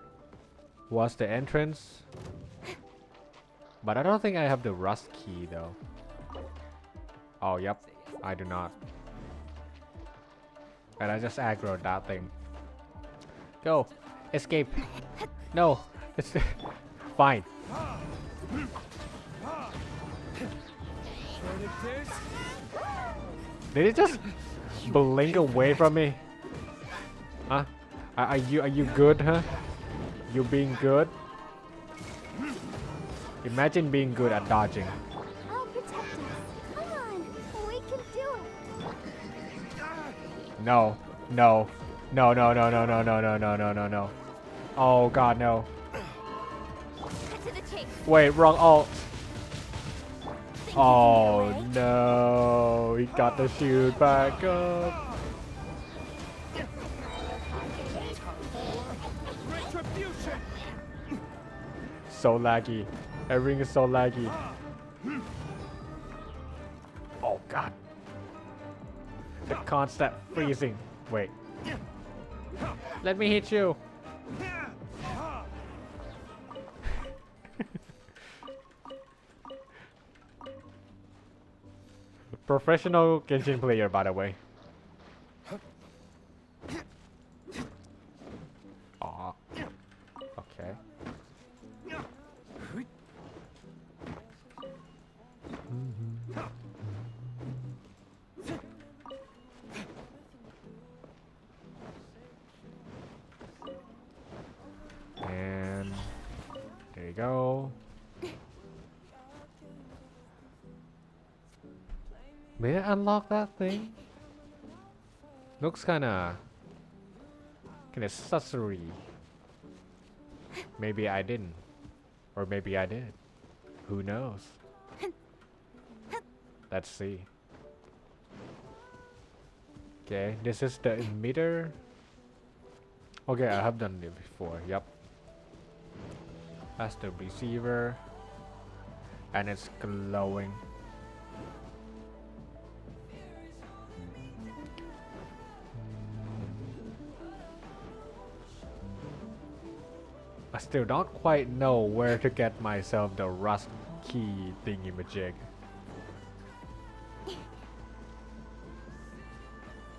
was the entrance. But I don't think I have the rust key though. Oh, yep. I do not. And I just aggroed that thing. Go. Escape. No. It's fine. Did it just blink away from me? Huh? Are you good, huh? You being good? Imagine being good at dodging. I'll protect us. Come on, we can do it. No. No. No, no, no, no, no, no, no, no, no, no, no. Oh god, no. Cut to the chase. Wait, wrong. Oh. Oh no. He got the shield back up. So laggy. Everything is so laggy. Oh god. The constant freezing. Wait. Let me hit you. Professional Genshin player, by the way. Aw. Okay. And there you go. May I unlock that thing? Looks kinda sussery. Maybe I didn't. Or maybe I did. Who knows? Let's see. Okay, this is the emitter. Okay, I have done it before. Yep. That's the receiver. And it's glowing. I still don't quite know where to get myself the rust key thingy-majig.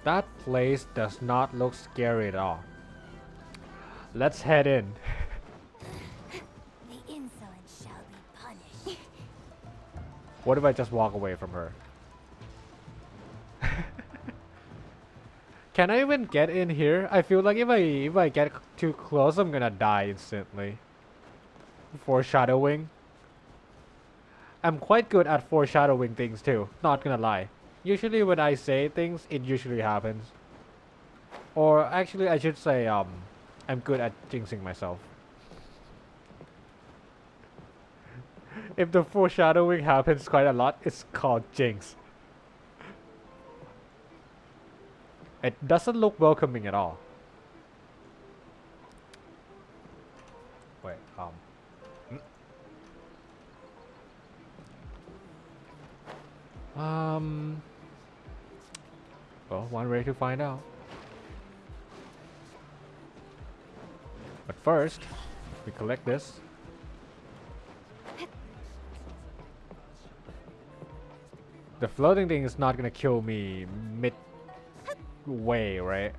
That place does not look scary at all. Let's head in. The insolent shall be punished. What if I just walk away from her? Can I even get in here? I feel like if I get too close, I'm gonna die instantly. Foreshadowing. I'm quite good at foreshadowing things too. Not gonna lie. Usually when I say things, it usually happens. Or actually, I should say I'm good at jinxing myself. If the foreshadowing happens quite a lot, it's called jinx. It doesn't look welcoming at all. Well, one way to find out. But first, we collect this. The floating thing is not gonna kill me mid-way, right?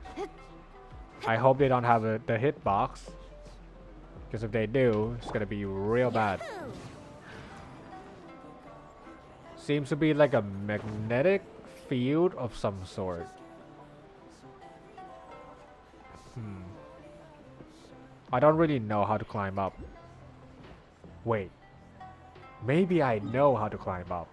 I hope they don't have the hitbox. Because if they do, it's gonna be real bad. Seems to be like a magnetic field of some sort. I don't really know how to climb up. Wait. Maybe I know how to climb up.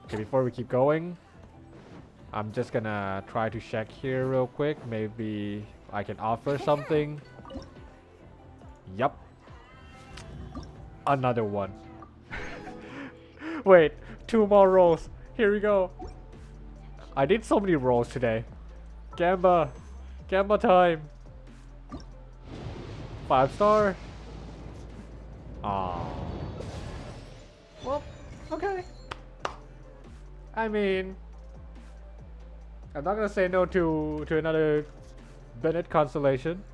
Okay, before we keep going, I'm just gonna try to check here real quick. Maybe I can offer something. Yup. Another one. Wait, 2 more rolls. Here we go. I did so many rolls today. Gamba. Gamba time. 5 star. Aww. Well, okay. I mean, I'm not gonna say no to another Bennett constellation.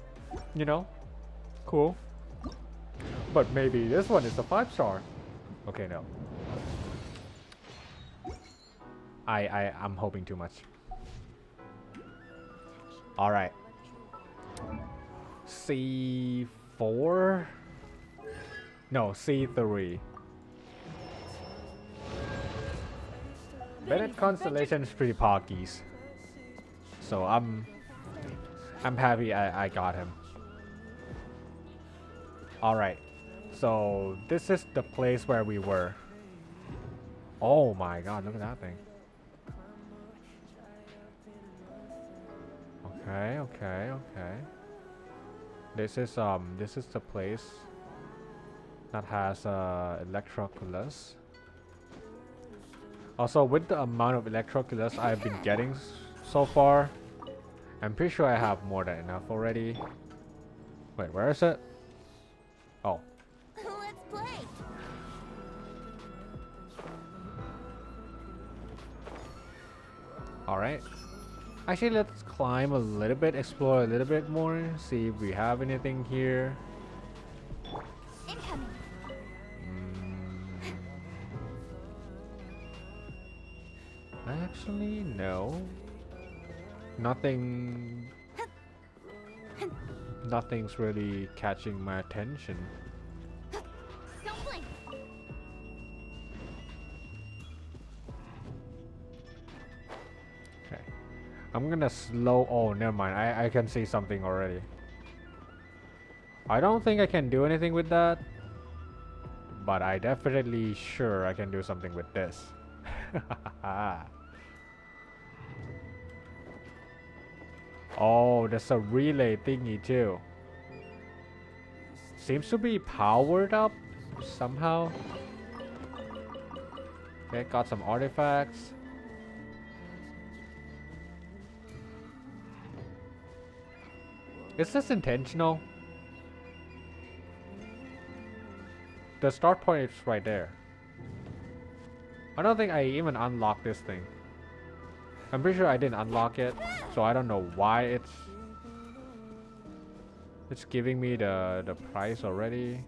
You know? Cool. But maybe this one is a 5 star. Okay, no. I'm hoping too much. Alright. C4? No, C3. Bennett constellation is pretty poggies. So I'm happy I got him. Alright. So this is the place where we were. Oh my god, look at that thing. Okay, okay, okay. This is the place that has electroculus. Also, with the amount of electroculus I've been getting so far, I'm pretty sure I have more than enough already. Wait, where is it? Oh. Let's play. Alright. Actually, let's climb a little bit, explore a little bit more, see if we have anything here. Incoming. Actually, no. Nothing's really catching my attention. Don't blink. Okay. I'm gonna slow. Oh, never mind. I can see something already. I don't think I can do anything with that. But I definitely sure I can do something with this. Oh, there's a relay thingy too. Seems to be powered up somehow. Okay, got some artifacts. Is this intentional? The start point is right there. I don't think I even unlocked this thing. I'm pretty sure I didn't unlock it, so I don't know why it's giving me the price already.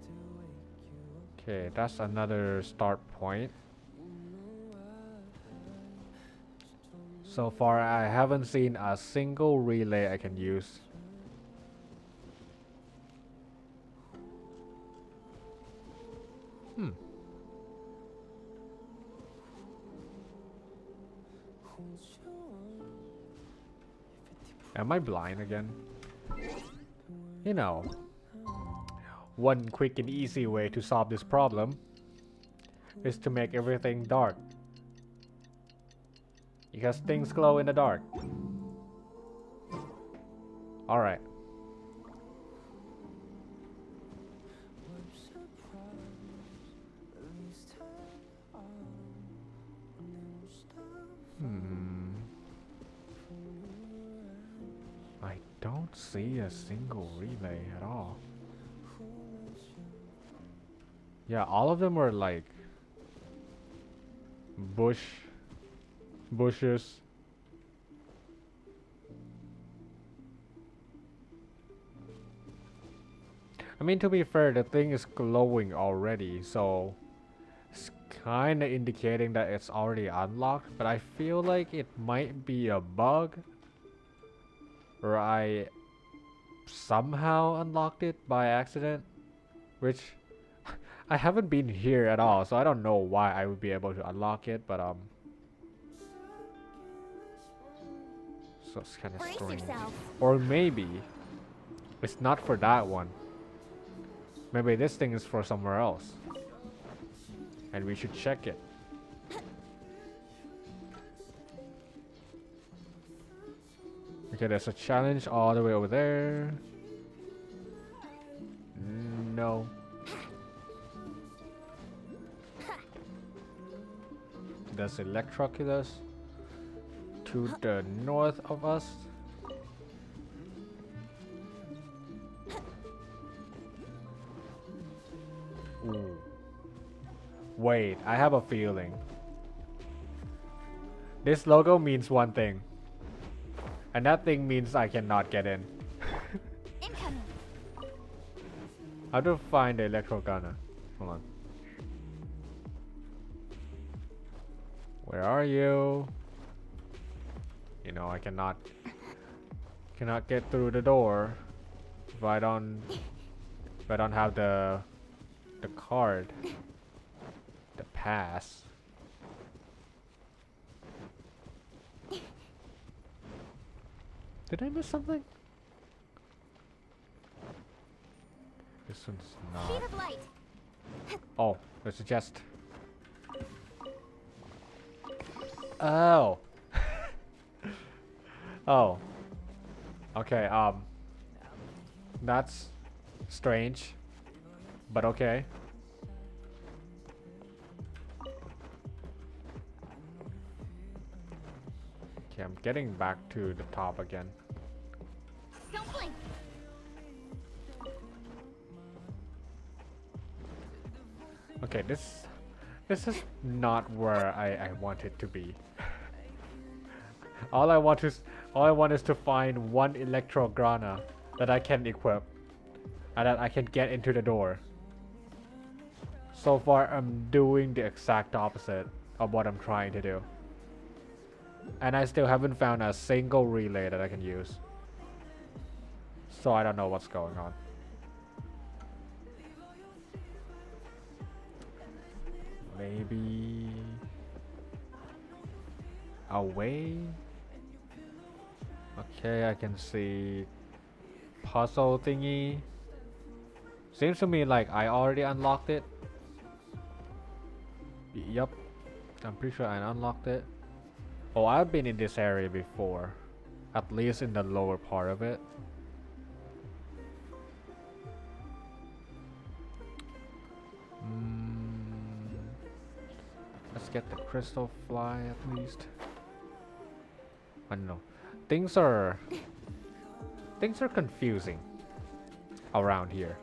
Okay, that's another start point. So far, I haven't seen a single relay I can use. Am I blind again? You know, one quick and easy way to solve this problem is to make everything dark. Because things glow in the dark. Alright. don't see a single relay at all. Yeah, all of them were like bushes. I mean, to be fair, the thing is glowing already, so it's kind of indicating that it's already unlocked, but I feel like it might be a bug, or I somehow unlocked it by accident, which I haven't been here at all, so I don't know why I would be able to unlock it, but so it's kind of Brace strange. yourself. Or maybe it's not for that one. Maybe this thing is for somewhere else, and we should check it. Okay, there's a challenge all the way over there. No. There's Electroculus to the north of us. Ooh. Wait, I have a feeling. This logo means one thing. And that thing means I cannot get in. Incoming. I have to find the electro gunner. Hold on. Where are you? You know, I cannot get through the door if I don't have the card, the pass. Did I miss something? This one's Sheet not. of light. Oh, there's a chest. Oh. Oh. Okay, that's strange, but okay. Okay, I'm getting back to the top again. Don't blink. Okay, this is not where I want it to be. All I want is to find one Electrograna that I can equip and that I can get into the door. So far, I'm doing the exact opposite of what I'm trying to do. And I still haven't found a single relay that I can use. So I don't know what's going on. Maybe away? Okay, I can see puzzle thingy. Seems to me like I already unlocked it. Yup, I'm pretty sure I unlocked it. Oh, I've been in this area before, at least in the lower part of it. Let's get the crystal fly at least. I don't know. Things are confusing around here.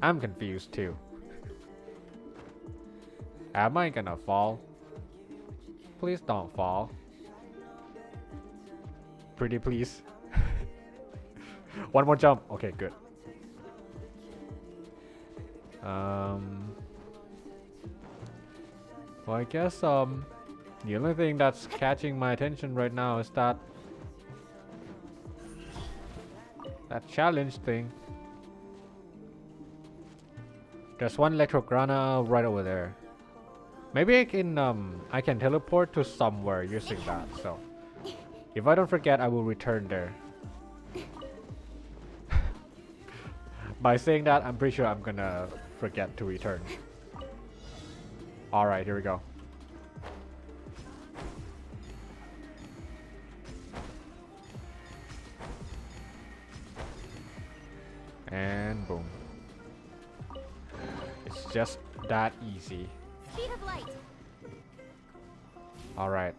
I'm confused too. Am I gonna fall? Please don't fall. Pretty please. One more jump. Okay, good. Well, I guess the only thing that's catching my attention right now is that challenge thing. There's one Electrograna right over there. Maybe I can teleport to somewhere using that. So if I don't forget, I will return there. By saying that, I'm pretty sure I'm gonna forget to return. All right, here we go. And boom. It's just that easy. Sheet of light. All right,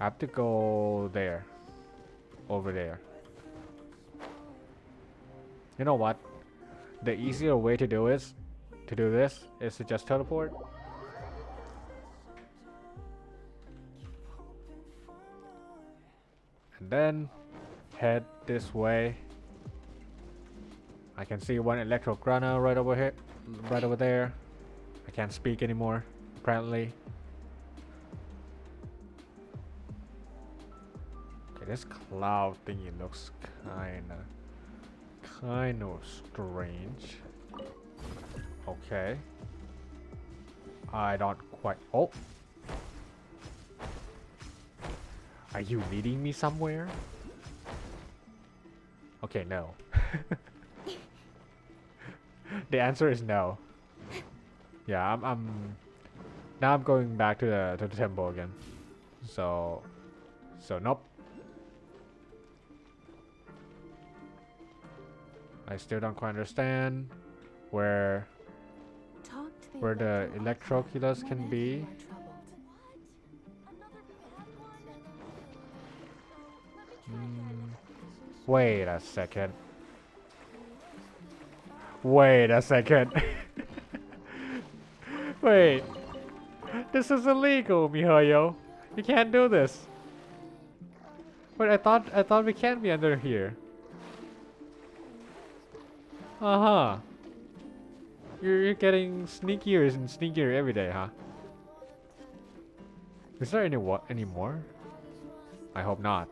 I have to go there, over there. You know what? The easier way to do this is to just teleport. And then head this way. I can see one electro grana right over here, right over there. I can't speak anymore, apparently. Okay, this cloud thingy looks kind of strange. Okay. I don't quite. Oh. Are you leading me somewhere? Okay, no. The answer is no. Yeah, I'm now I'm going back to the temple again. So nope. I still don't quite understand where the electroculus can be. Wait a second. Wait a second. Wait. This is illegal, Mihoyo. You can't do this. Wait, I thought we can't be under here. Uh-huh. You're getting sneakier and sneakier every day, huh? Is there any more? I hope not.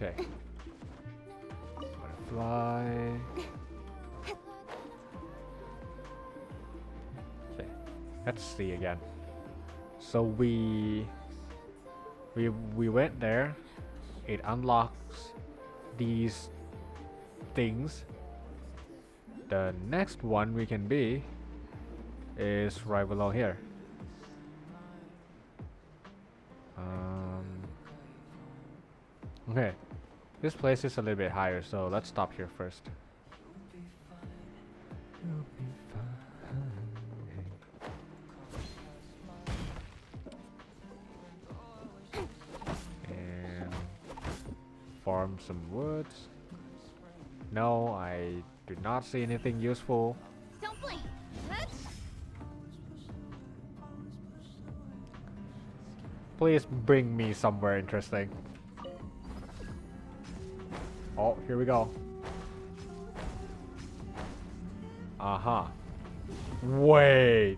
Okay. Butterfly. Okay. Let's see again. So we went there. It unlocks these things. The next one we can be is right below here. Okay. This place is a little bit higher, so let's stop here first. And farm some woods. No, I do not see anything useful. Don't blink. Please bring me somewhere interesting. Oh, here we go. Uh-huh. Wait.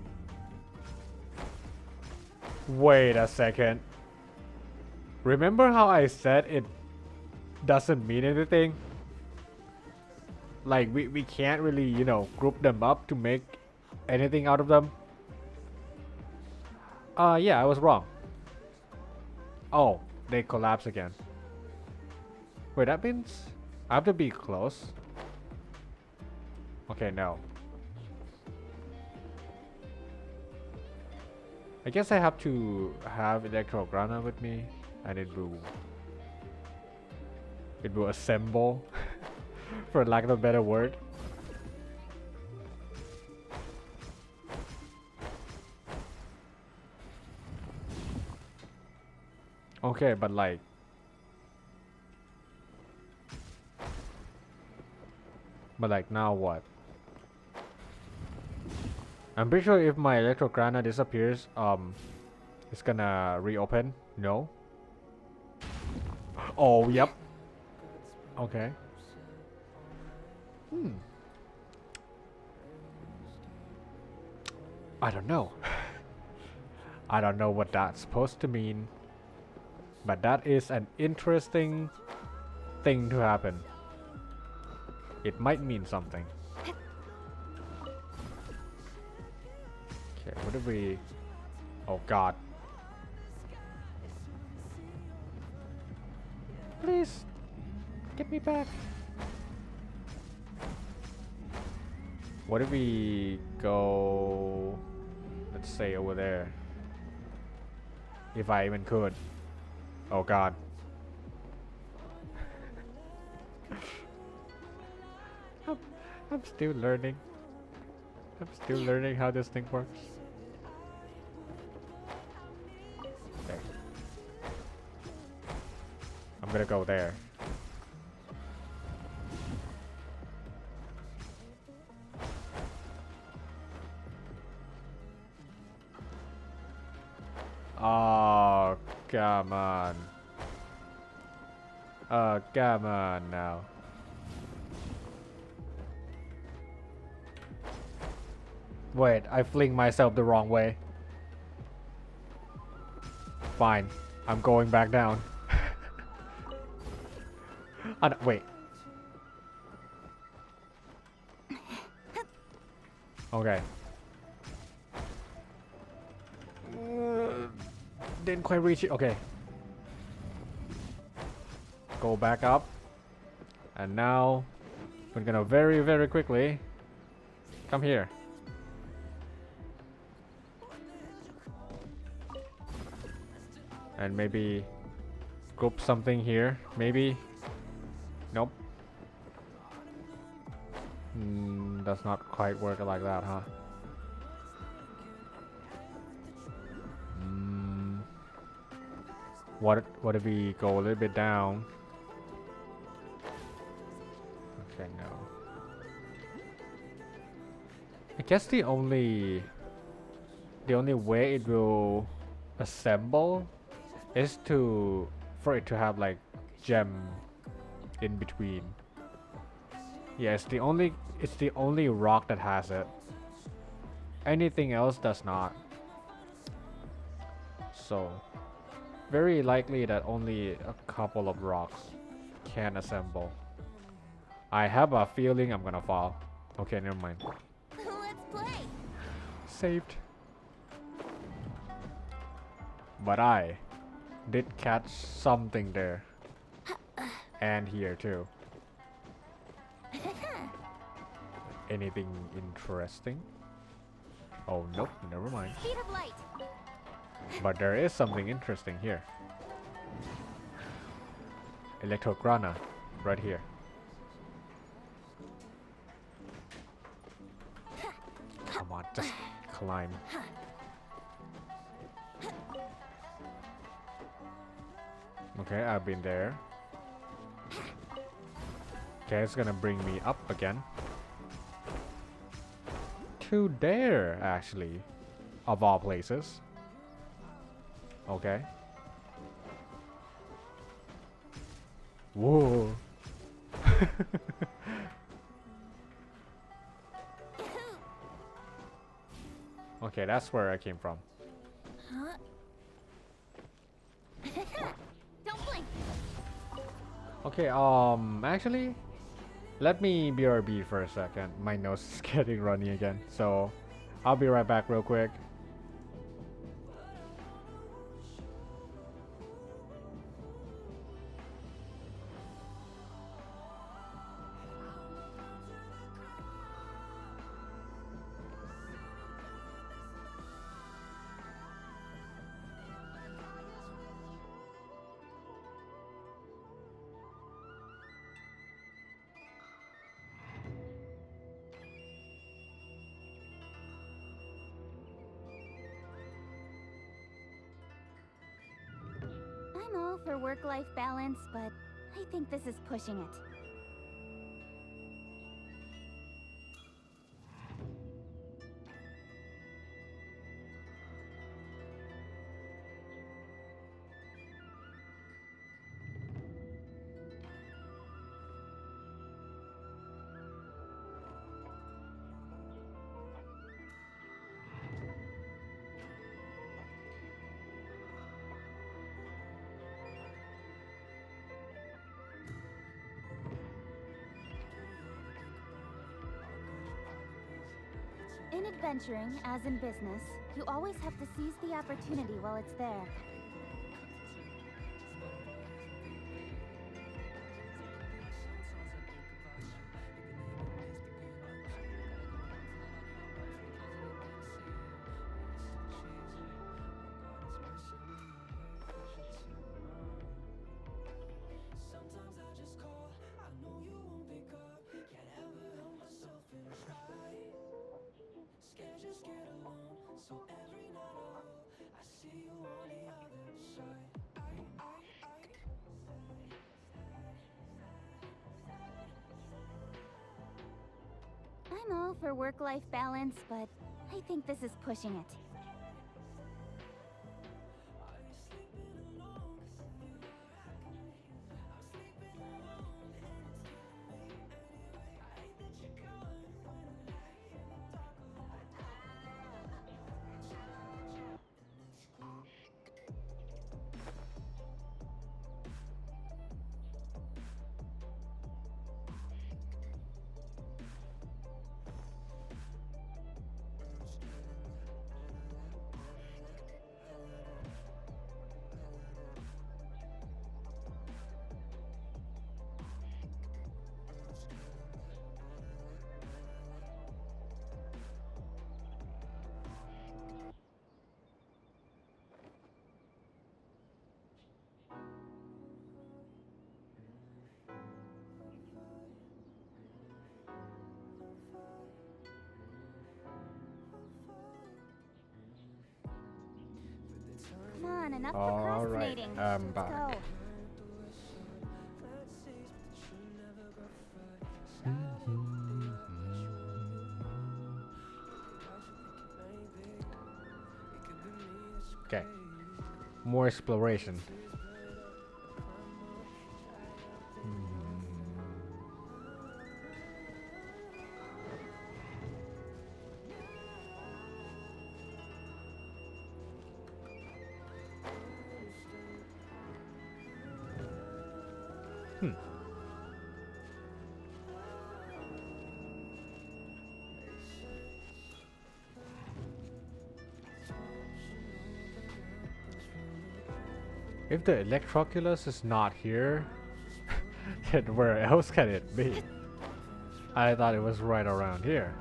Wait a second. Remember how I said it doesn't mean anything? Like, we can't really, you know, group them up to make anything out of them? Yeah, I was wrong. Oh, they collapse again. Wait, that means I have to be close. Okay, no. I guess I have to have Electro Grana with me, and it will assemble, for lack of a better word. Okay, but like, now what? I'm pretty sure if my Electro Grana disappears, it's gonna reopen. No? Oh, yep. Okay. I don't know. I don't know what that's supposed to mean. But that is an interesting thing to happen. It might mean something. Okay, what did we... Oh god. Please, get me back. What if we go... Let's say over there. If I even could. Oh god. I'm still learning. I'm still learning how this thing works. Okay. I'm gonna go there. Oh, come on. Oh, come on now. Wait, I fling myself the wrong way. Fine, I'm going back down. Oh, no, wait. Okay. Didn't quite reach it. Okay. Go back up. And now we're gonna very, very quickly come here. And maybe group something here. Maybe. Nope. Does not quite work like that, huh? What if we go a little bit down? Okay, no. I guess the only way it will assemble is for it to have like gem in between. Yeah, it's the only rock that has it. Anything else does not. So very likely that only a couple of rocks can assemble. I have a feeling I'm gonna fall. Okay, never mind. Let's play. Saved. But I did catch something there. And here too. Anything interesting? Oh nope, never mind. Speed of light. But there is something interesting here. Electrograna, right here. Come on, just climb. Okay, I've been there. Okay, it's gonna bring me up again. To there, actually. Of all places. Okay. Whoa. Okay, that's where I came from. Huh? Don't blink. Okay, actually, let me BRB for a second. My nose is getting runny again, so I'll be right back real quick. I'm all for work-life balance, but I think this is pushing it. In adventuring, as in business, you always have to seize the opportunity while it's there. all for work-life balance, but I think this is pushing it. Come on, enough All right, procrastinating. I'm Let's back. go. Okay, more exploration. If the Electroculus is not here, then where else can it be? I thought it was right around here.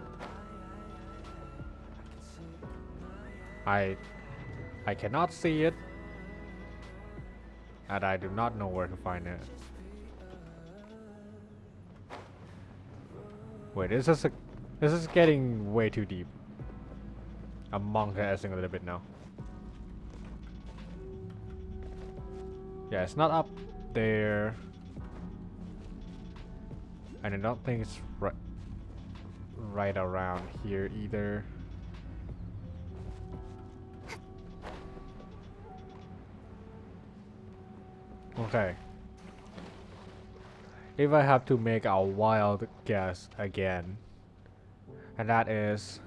I cannot see it, and I do not know where to find it. Wait, this is getting way too deep. I'm monk-assing a little bit now. Yeah, it's not up there, and I don't think it's right around here either. Okay. If I have to make a wild guess again, and that is,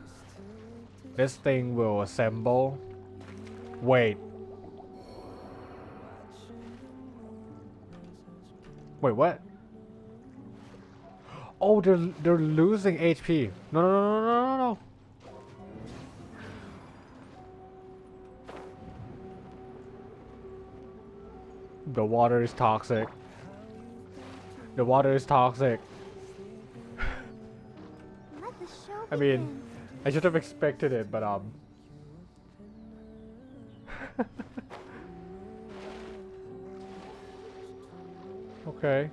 this thing will assemble. Wait. Wait, what? Oh, they're losing HP. No, no, no, no, no, no. The water is toxic. The water is toxic. Let the show I mean, begin. I should have expected it, but okay.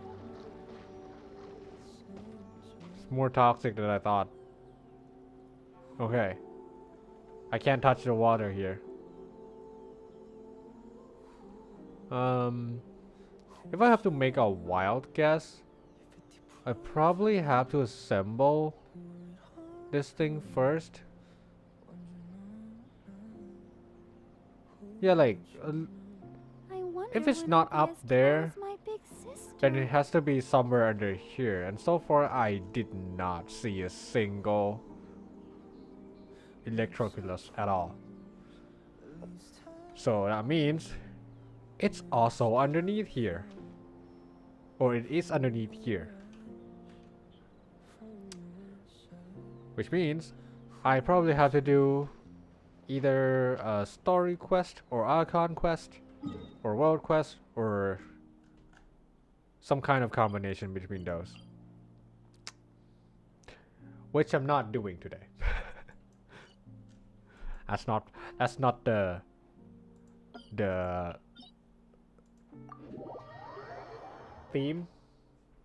It's more toxic than I thought. Okay. I can't touch the water here. If I have to make a wild guess, I probably have to assemble this thing first. Yeah, like, I wonder if it's what not it'll be up as there, tall as my big sister. then it has to be somewhere under here. And so far, I did not see a single Electroculus at all. So that means it's also underneath here. Or it is underneath here. Which means I probably have to do either a story quest or icon quest or world quest or some kind of combination between those. Which I'm not doing today. That's not the theme,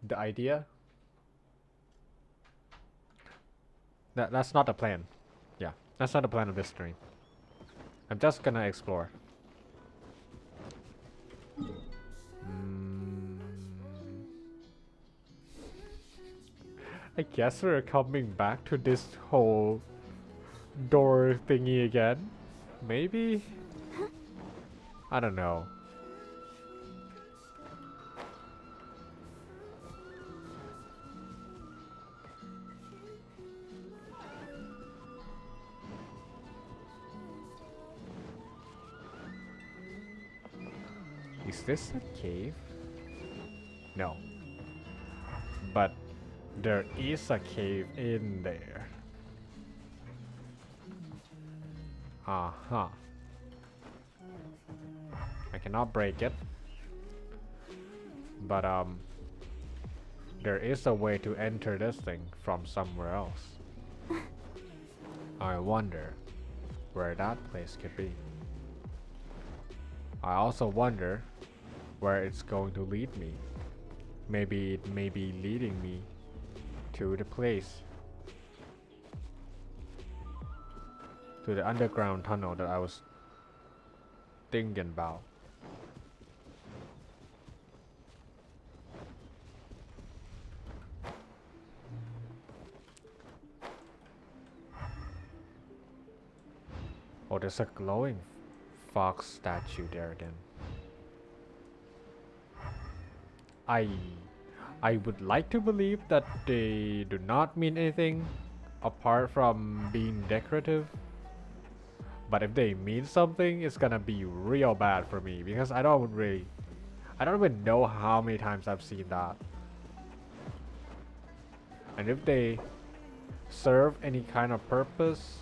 the idea. That's not the plan. Yeah, that's not the plan of this stream. I'm just gonna explore. I guess we're coming back to this whole door thingy again. Maybe? I don't know. Is this a cave? No. But there is a cave in there. Uh-huh. I cannot break it. But there is a way to enter this thing from somewhere else. I wonder where that place could be. I also wonder where it's going to lead me. Maybe it may be leading me to the place. To the underground tunnel that I was thinking about. Oh, there's a glowing fox statue there again. I would like to believe that they do not mean anything apart from being decorative. But if they mean something, it's gonna be real bad for me because I don't even know how many times I've seen that. And if they serve any kind of purpose,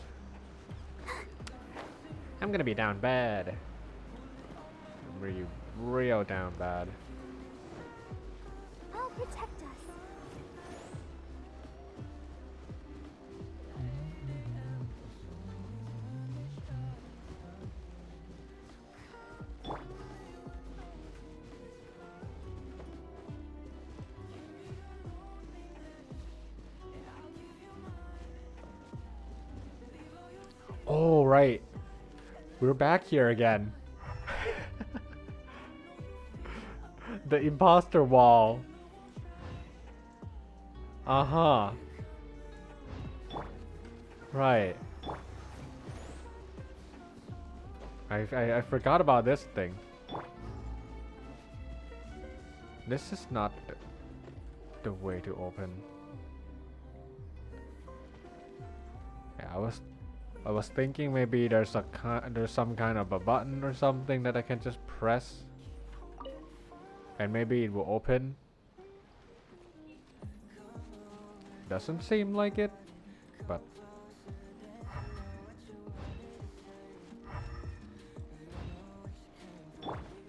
I'm gonna be down bad. Real down bad. I'll protect us. Oh, right. We're back here again. The imposter wall. Uh-huh. Right. I forgot about this thing. This is not the way to open. Yeah, I was thinking maybe there's some kind of a button or something that I can just press, and maybe it will open. Doesn't seem like it, but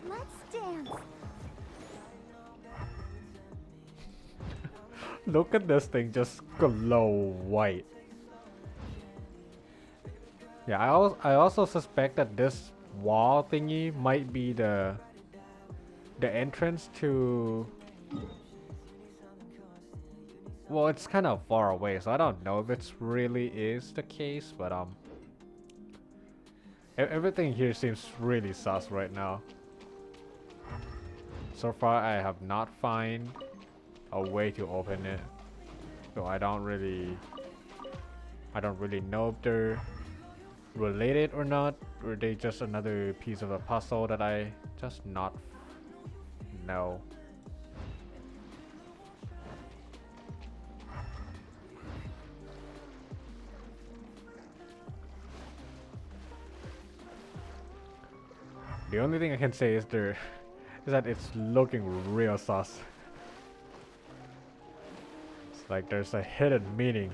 Let's dance. look at this thing just glow white. Yeah, I also suspect that this wall thingy might be the entrance to. Well, it's kind of far away, so I don't know if it's really is the case, but everything here seems really sus right now. So far, I have not find a way to open it, so I don't really know if they're related or not, or they just another piece of a puzzle that I just not know. The only thing I can say is that it's looking real sus. It's like there's a hidden meaning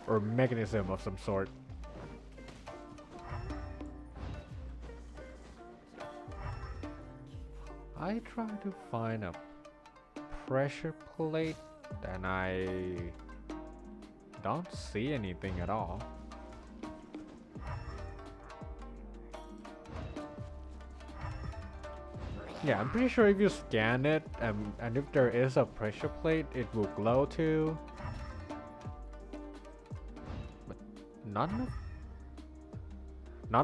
or mechanism of some sort. I try to find a pressure plate and I don't see anything at all. Yeah, I'm pretty sure if you scan it and if there is a pressure plate, it will glow too. But none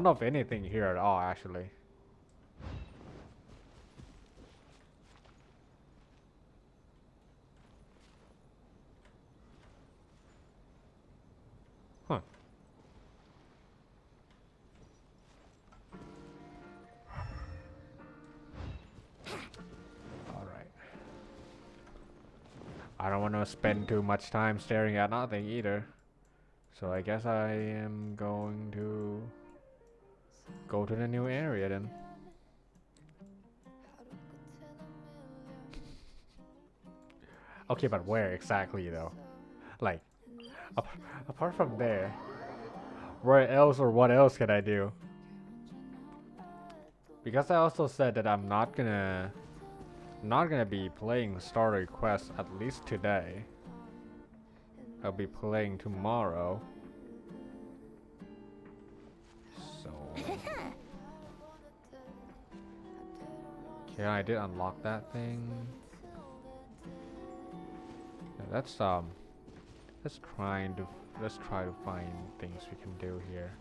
of anything here at all, actually. I don't want to spend too much time staring at nothing either. So I guess I am going to go to the new area then. Okay, but where exactly though? Like, apart from there, where else or what else can I do? Because I also said that I'm not gonna be playing Starter Quest at least today. I'll be playing tomorrow. So okay, I did unlock that thing. Yeah, let's try to find things we can do here.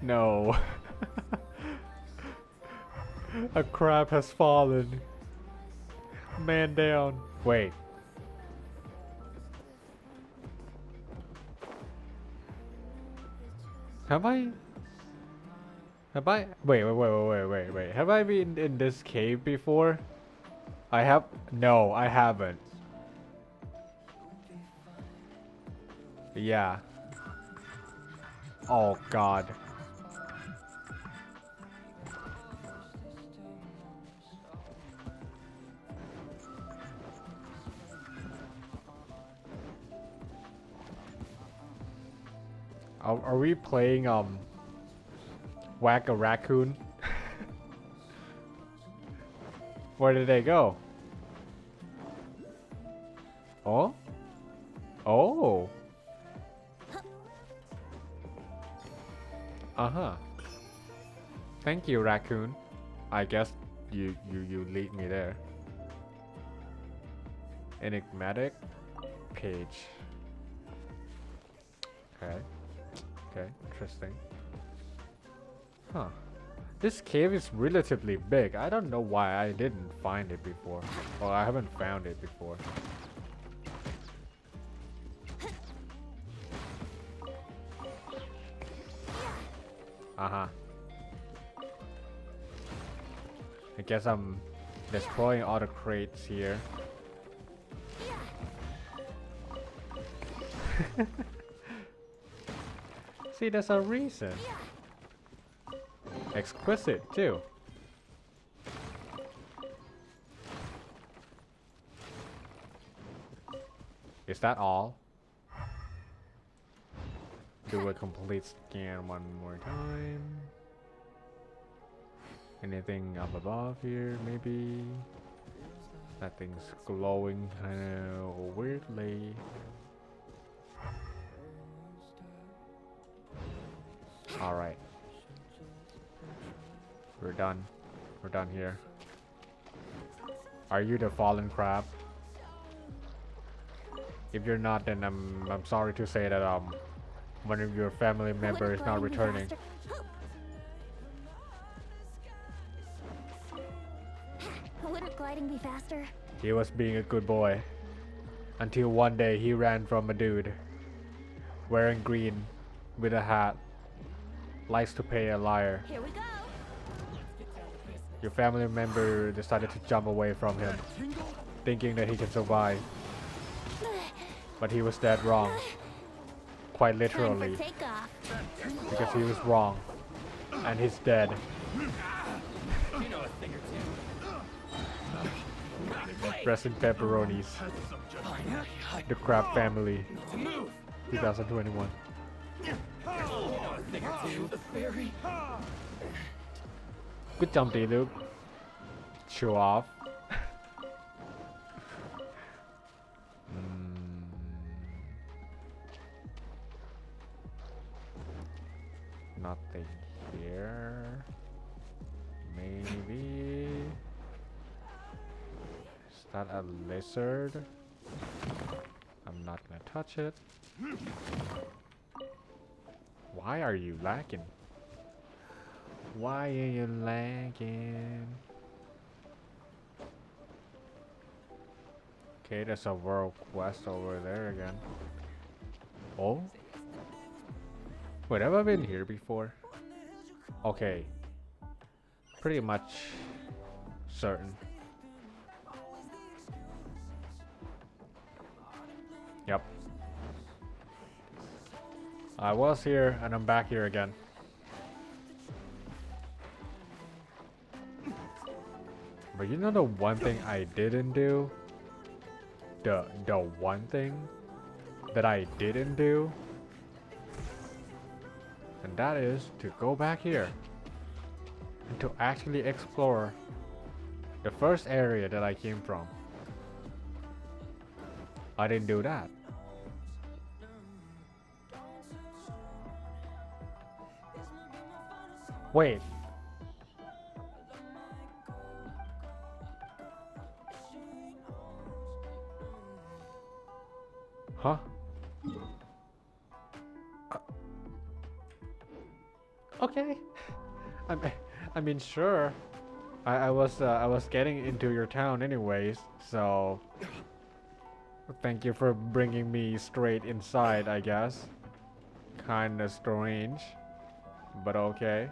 No. A crab has fallen. Man down. Wait. Have I? Wait. Have I been in this cave before? I have. No, I haven't. Yeah. Oh God. Are we playing Whack a Raccoon? Where did they go? Oh? Oh. Uh-huh. Thank you, Raccoon. I guess you lead me there. Enigmatic page. Okay. Okay, interesting. Huh. This cave is relatively big. I don't know why I didn't find it before. Well, I haven't found it before. Uh-huh. I guess I'm destroying all the crates here. See, there's a reason. Exquisite, too. Is that all? Do a complete scan one more time. Anything up above here, maybe? That thing's glowing kinda weirdly. Alright. We're done. We're done here. Are you the fallen crab? If you're not, then I'm sorry to say that one of your family member is not returning. Wouldn't gliding be faster? He was being a good boy. Until one day he ran from a dude. Wearing green. With a hat. Likes to pay a liar. Here we go. Your family member decided to jump away from him. Thinking that he can survive. But he was dead wrong. Quite literally. Because he was wrong. And he's dead. Rest in pepperonis. The Crab Family. 2021. Good jump, Luke. Show off. Nothing here. Maybe. Is that a lizard? I'm not gonna touch it. Why are you lagging? Why are you lagging? Okay, there's a world quest over there again. Oh? Wait, have I been here before? Okay. Pretty much certain. Yep. I was here and I'm back here again. But you know the one thing I didn't do? The one thing that I didn't do? And that is to go back here and to actually explore the first area that I came from. I didn't do that. Wait. Huh? Okay. I mean, sure. I was getting into your town anyways, so thank you for bringing me straight inside, I guess. Kinda strange, but okay.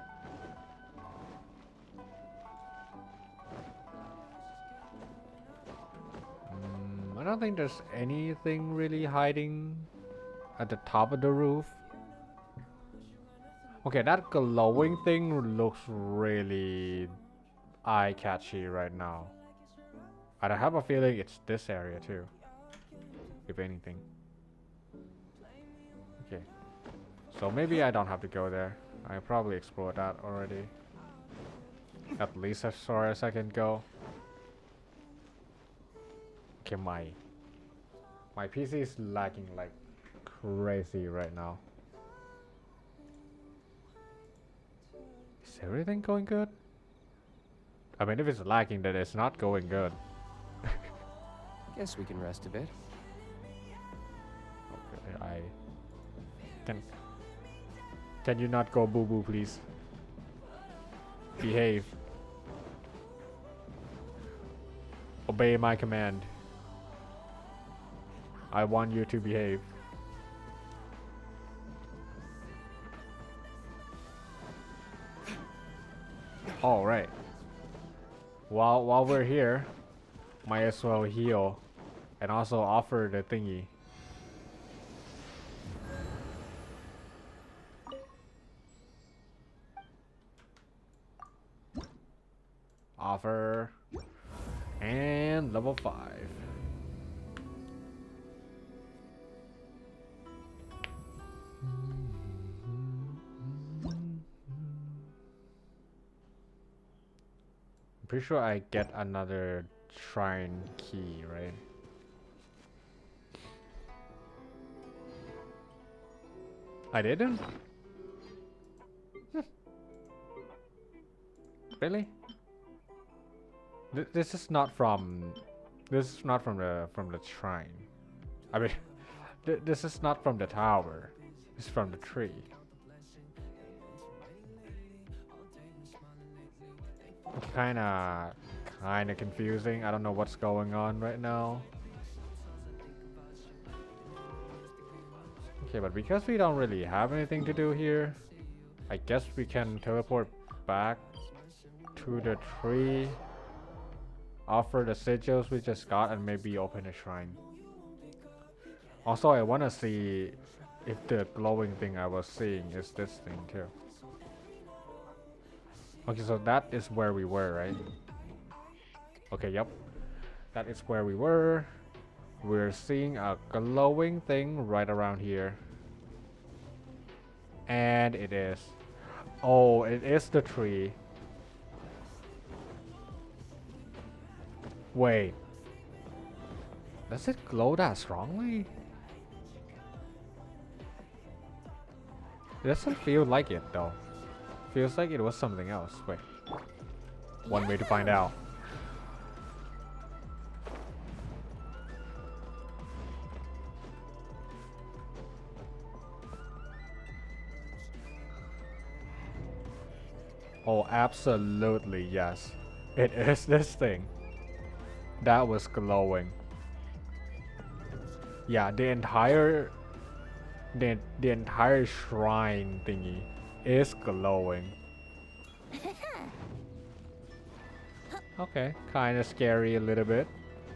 I don't think there's anything really hiding at the top of the roof. Okay, that glowing thing looks really eye-catchy right now. And I have a feeling it's this area too, if anything. Okay, so maybe I don't have to go there. I probably explored that already. At least as far as I can go. Okay, my PC is lagging like crazy right now. Is everything going good? I mean, if it's lagging, then it's not going good. Guess we can rest a bit. Okay, can you not go boo boo, please? Behave. Obey my command. I want you to behave. All right. While we're here, might as well heal, and also offer the thingy. Offer and level 5. Pretty sure I get another shrine key, right? I didn't? Really? This is not from the shrine. I mean, this is not from the tower. It's from the tree. Kinda confusing. I don't know what's going on right now. Okay, but because we don't really have anything to do here, I guess we can teleport back to the tree, offer the sigils we just got, and maybe open a shrine. Also, I want to see if the glowing thing I was seeing is this thing too. Okay, so that is where we were, right? Okay, yep. That is where we were. We're seeing a glowing thing right around here. And it is. Oh, it is the tree. Wait. Does it glow that strongly? It doesn't feel like it though. Feels like it was something else. Wait. One way to find out. Oh, absolutely yes. It is this thing. That was glowing. Yeah, the entire shrine thingy is glowing. Okay, kind of scary a little bit,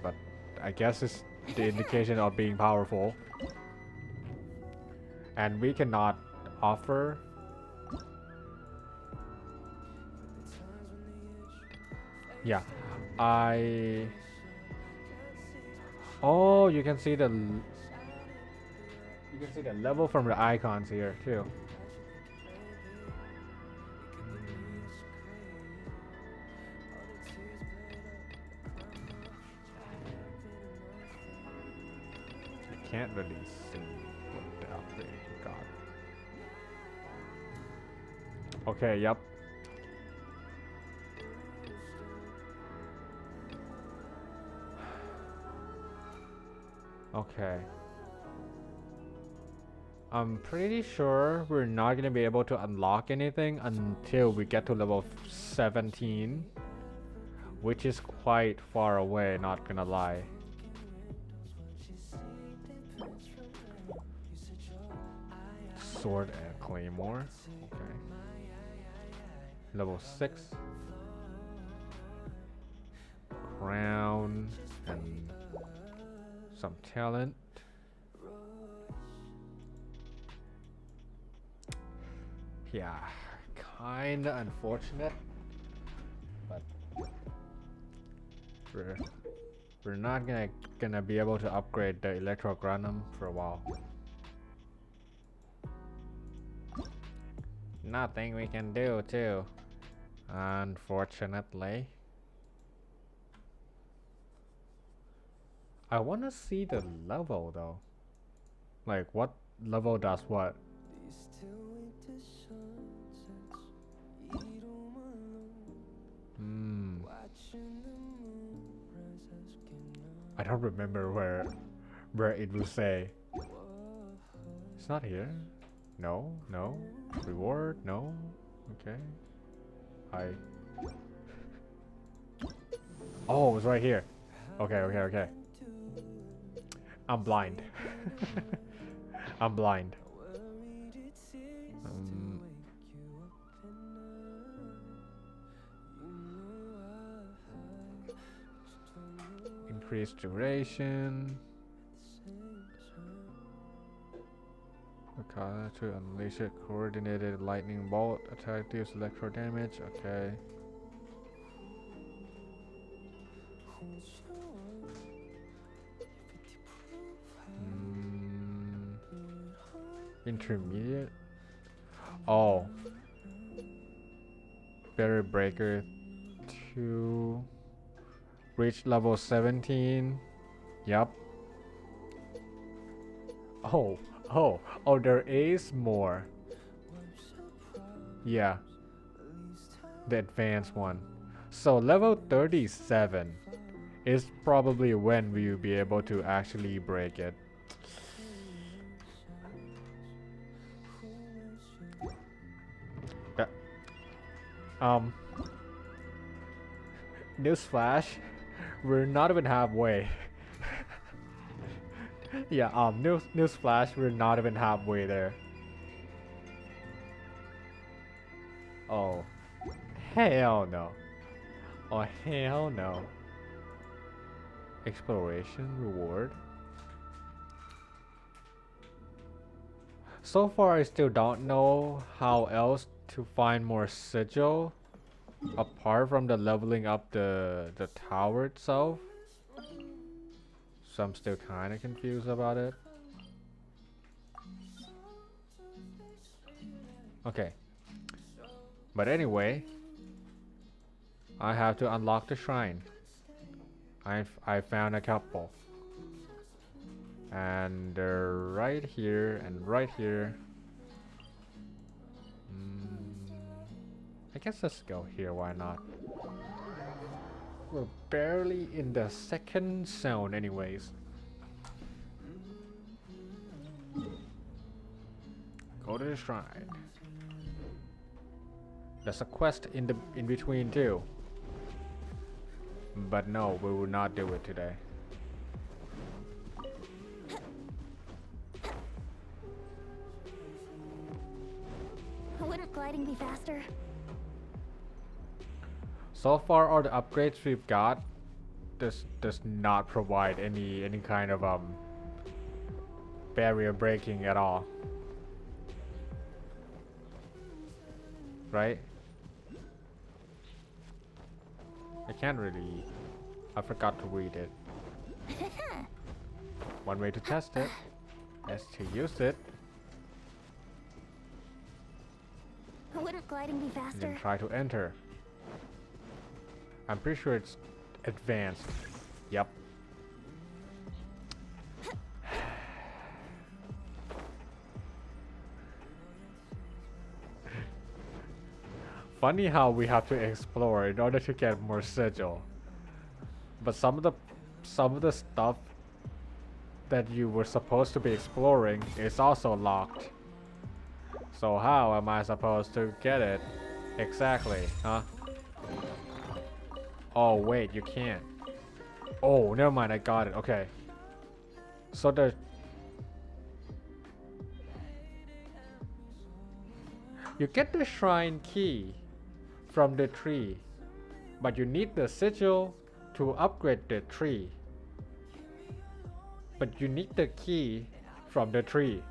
but I guess it's the indication of being powerful. And we cannot offer. Yeah, I. Oh, you can see the level from the icons here too. I can't really see what the upgrade you got. Okay, yep. Okay. I'm pretty sure we're not gonna be able to unlock anything until we get to level 17, which is quite far away, not gonna lie. Sword and claymore. Okay. Level 6. Crown and some talent. Yeah, kinda unfortunate, but we're not gonna be able to upgrade the electrogranum for a while. Nothing we can do too, unfortunately. I wanna see the level though. Like what level does what? I don't remember where it will say. It's not here. No, no. Reward, no. Okay. Oh, it's right here. Okay, okay, okay. I'm blind. I'm blind. Increased duration. Okay, to unleash a coordinated lightning bolt. Attack deals electro damage. Okay. Intermediate. Oh. Barrier breaker 2. Reach level 17. Yup. Oh, there is more. Yeah. The advanced one. So level 37 is probably when we will be able to actually break it. Newsflash, we're not even halfway. Yeah, newsflash, we're not even halfway there. Oh, hell no. Oh, hell no. Exploration reward. So far, I still don't know how else to find more sigil apart from the leveling up the tower itself. So I'm still kind of confused about it. Okay. But anyway, I have to unlock the shrine. I found a couple. And they're right here and right here. I guess let's go here, why not? We're barely in the second zone anyways. Go to the shrine. There's a quest in between too. But no, we will not do it today. Wouldn't gliding be faster? So far, all the upgrades we've got does not provide any kind of barrier breaking at all. Right? I can't really. I forgot to read it. One way to test it is to use it Wouldn't gliding be and faster? then try to enter. I'm pretty sure it's advanced. Yep. Funny how we have to explore in order to get more sigil. But some of the stuff that you were supposed to be exploring is also locked. So how am I supposed to get it? Exactly, huh? Oh wait, you can't. Oh, never mind, I got it. Okay. So you get the shrine key from the tree, but you need the sigil to upgrade the tree. But you need the key from the tree.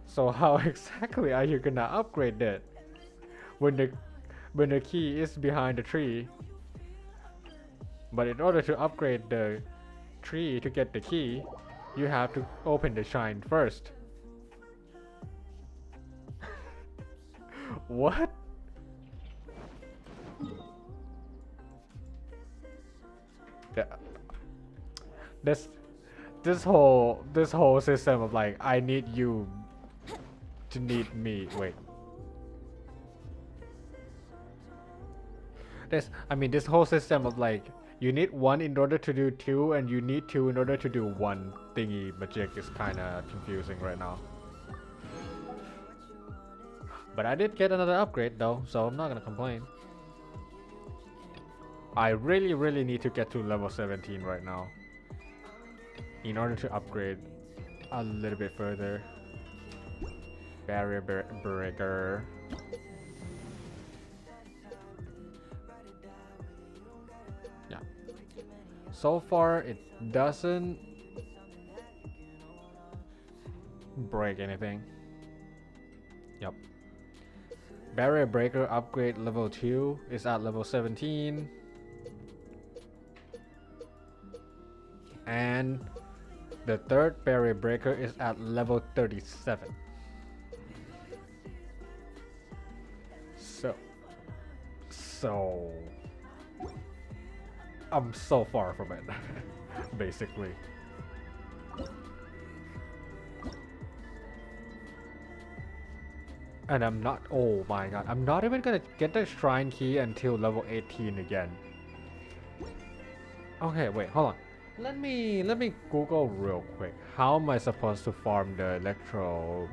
So how exactly are you gonna upgrade that when the key is behind the tree? But in order to upgrade the tree to get the key, you have to open the shrine first. What? This whole system of like, I need you to need me. Wait. This whole system of like, you need one in order to do two, and you need two in order to do one thingy magic is kind of confusing right now. But I did get another upgrade though, so I'm not gonna complain. I really need to get to level 17 right now in order to upgrade a little bit further. Barrier breaker. Yeah. So far, it doesn't break anything. Yep. Barrier breaker upgrade level 2 is at level 17. And the third barrier breaker is at level 37. So I'm so far from it, basically. And I'm not, oh my god, I'm not even gonna get the shrine key until level 18 again. Okay, wait, hold on. Let me Google real quick. How am I supposed to farm the electro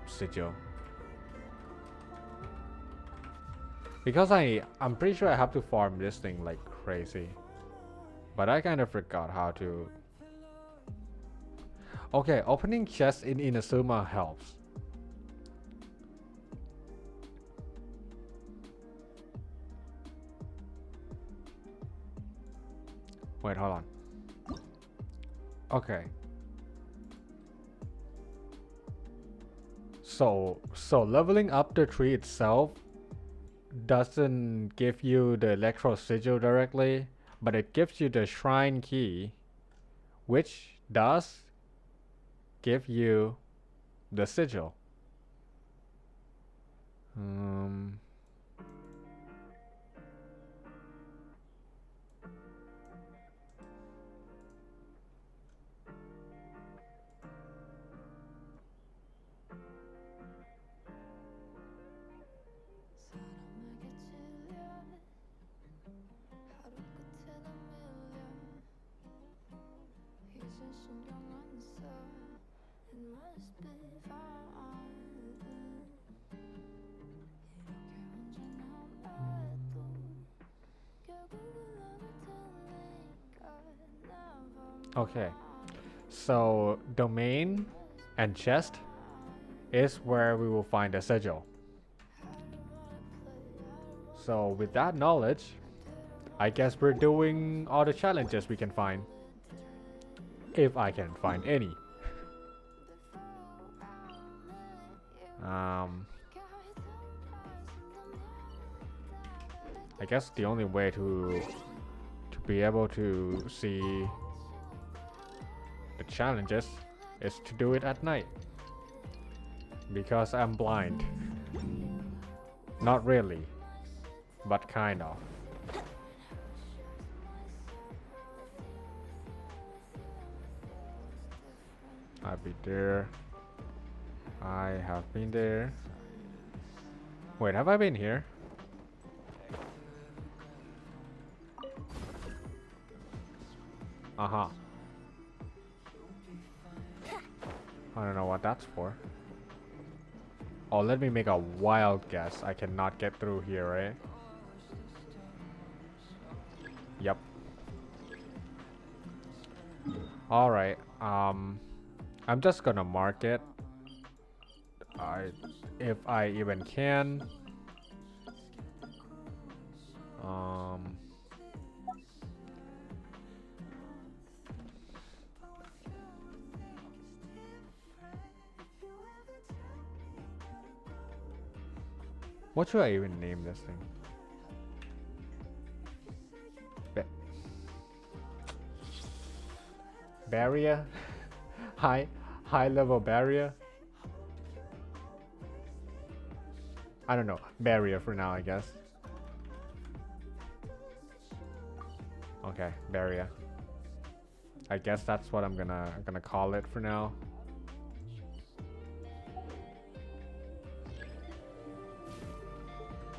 sigil? Because I'm pretty sure I have to farm this thing like crazy. But I kind of forgot how to. Okay, opening chests in INAZOOMER helps. Wait, hold on. Okay. So leveling up the tree itself doesn't give you the electro sigil directly, but it gives you the shrine key, which does give you the sigil. Okay, so domain and chest is where we will find the sigil. So with that knowledge, I guess we're doing all the challenges we can find. If I can find any. I guess the only way to be able to see the challenges is to do it at night. Because I'm blind. Not really, but kind of. I'll be there. I have been there. Wait, have I been here? Uh-huh. I don't know what that's for. Oh, let me make a wild guess. I cannot get through here, right? Yep. Alright, I'm just gonna mark it. If I even can. What should I even name this thing? Barrier? high level barrier? I don't know. Barrier for now, I guess. Okay, barrier. I guess that's what I'm gonna call it for now.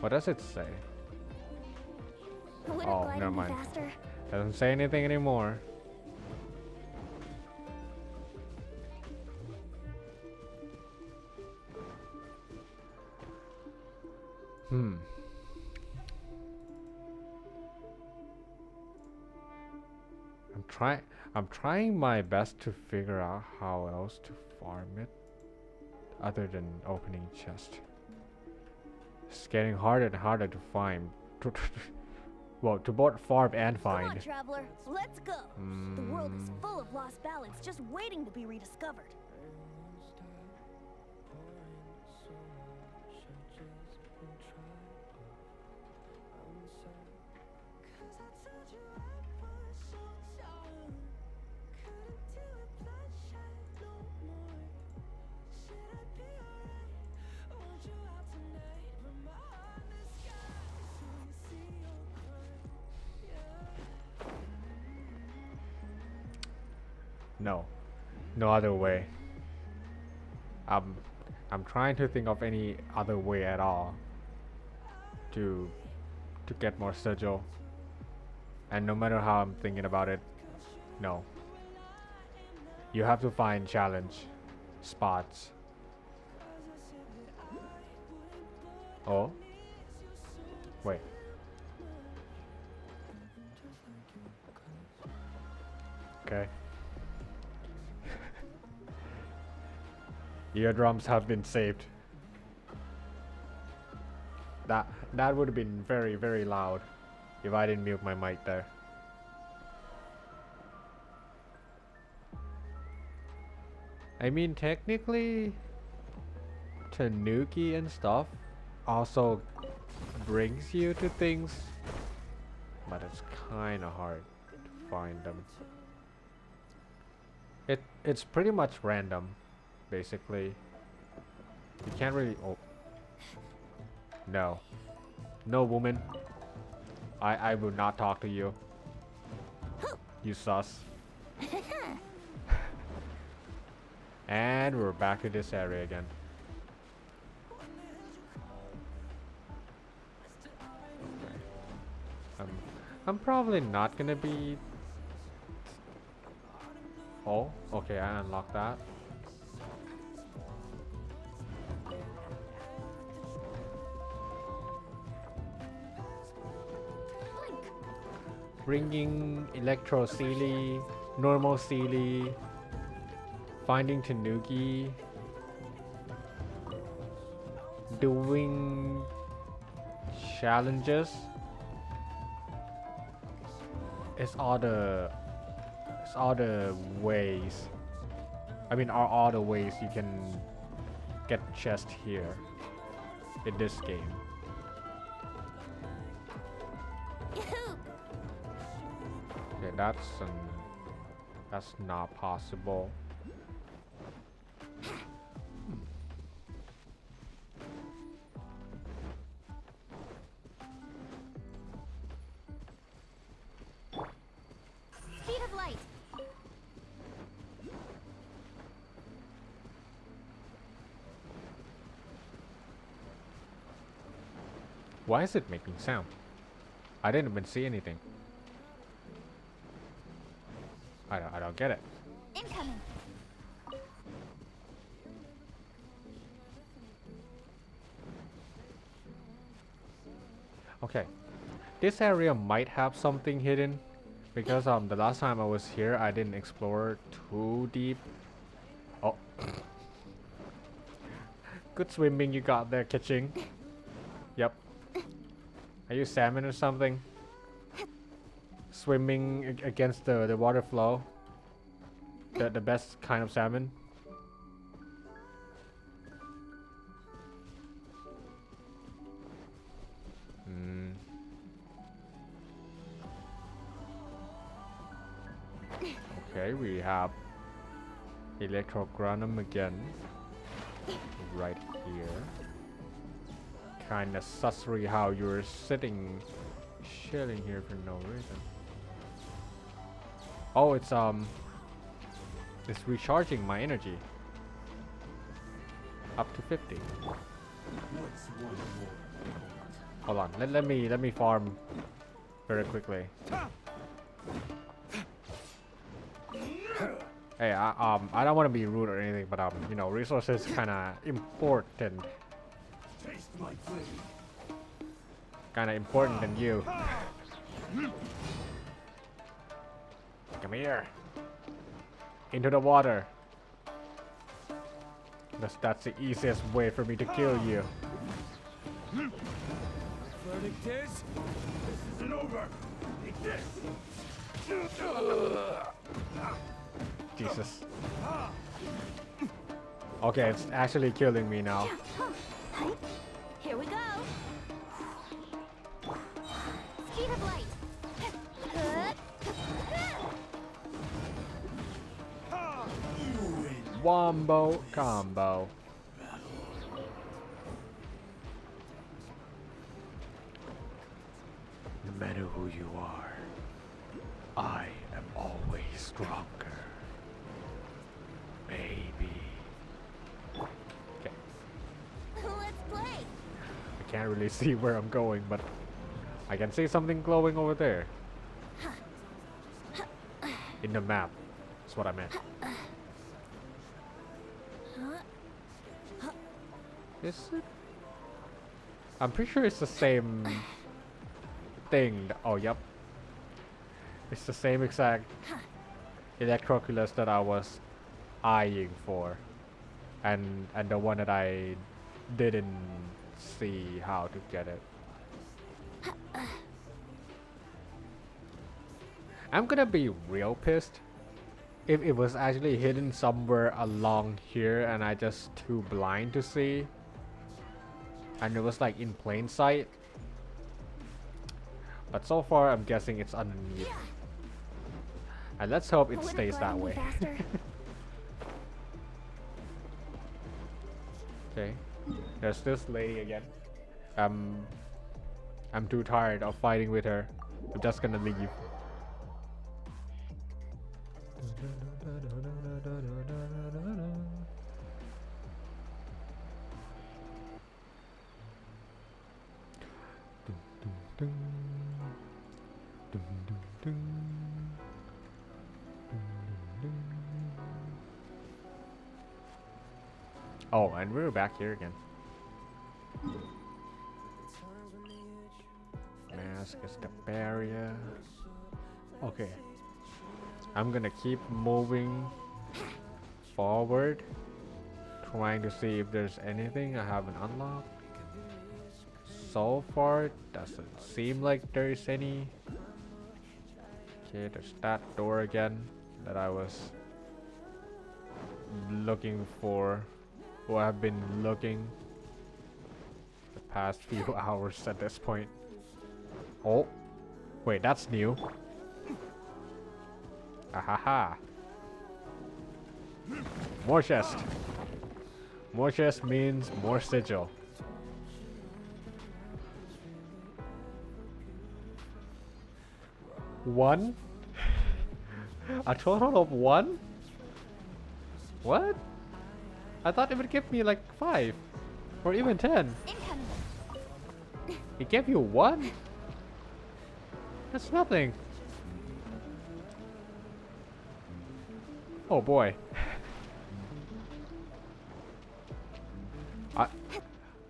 What does it say? Oh, never mind. Doesn't say anything anymore. I'm trying my best to figure out how else to farm it other than opening chest. It's getting harder and harder to find. Well, to both farm and find. Come on, traveler, let's go. The world is full of lost ballads just waiting to be rediscovered. No other way. I'm trying to think of any other way at all to get more sigil. And no matter how I'm thinking about it, no. You have to find challenge spots. Oh? Wait. Okay. Eardrums have been saved. That would have been very, very loud if I didn't mute my mic there. I mean, technically, Tanuki and stuff also brings you to things, but it's kind of hard to find them. It's pretty much random. Basically, you can't really. Oh, no, no, woman. I will not talk to you. You sus. And we're back to this area again. Okay. I'm probably not gonna be. Oh, okay. I unlocked that. Bringing Electro Sealy, Normal Sealy, finding Tanuki, doing challenges. It's all the ways. I mean, are all the ways you can get chest here in this game. Okay, that's not possible. Speed of light. Why is it making sound? I didn't even see anything. I don't get it. Incoming. Okay, this area might have something hidden because the last time I was here I didn't explore too deep. Oh, good swimming you got there, catching. Yep. Are you salmon or something? Swimming against the water flow. The best kind of salmon. Okay, we have electrogranum again. Right here. Kinda sussery how you're sitting chilling here for no reason. Oh, it's recharging my energy up to 50. Hold on, let me farm very quickly. Hey, I don't want to be rude or anything, but you know, resources kind of important. Kind of important than you. Come here. Into the water. That's the easiest way for me to kill you. Verdict is, this isn't over. Take this. Jesus. Okay, it's actually killing me now. Here we go. Speed of light. Wombo combo. No matter who you are, I am always stronger. Baby. Okay. Let's play. I can't really see where I'm going, but I can see something glowing over there. In the map. That's what I meant. Is it? I'm pretty sure it's the same thing. Oh, yep. It's the same exact electroculus that I was eyeing for. And the one that I didn't see how to get it. I'm gonna be real pissed if it was actually hidden somewhere along here and I just too blind to see. And it was like in plain sight. But so far I'm guessing it's underneath. And let's hope it stays that way. Okay. There's this lady again. I'm too tired of fighting with her. I'm just gonna leave. Oh, and we're back here again. Mask is the barrier. Okay. I'm gonna keep moving forward, trying to see if there's anything I haven't unlocked. so far doesn't seem like there's any. Okay, there's that door again that I was looking for. Or I've been looking the past few hours at this point. Oh, wait, that's new. Ahaha. More chest. More chest means more sigil. One? A total of one? What? I thought it would give me like 5 or even 10. Incoming. It gave you 1? That's nothing. Oh boy.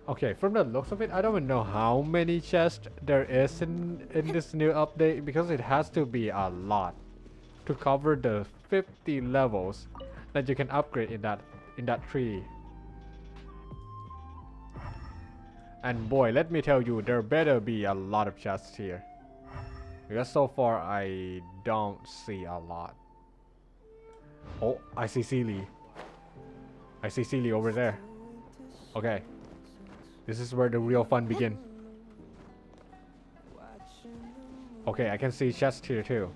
Okay, from the looks of it, I don't even know how many chests there is in this new update, because it has to be a lot to cover the 50 levels that you can upgrade in that tree. And boy, let me tell you, there better be a lot of chests here, because so far I don't see a lot. Oh, I see Sealy. I see Sealy over there. Okay. This is where the real fun begins. Okay, I can see chests here too.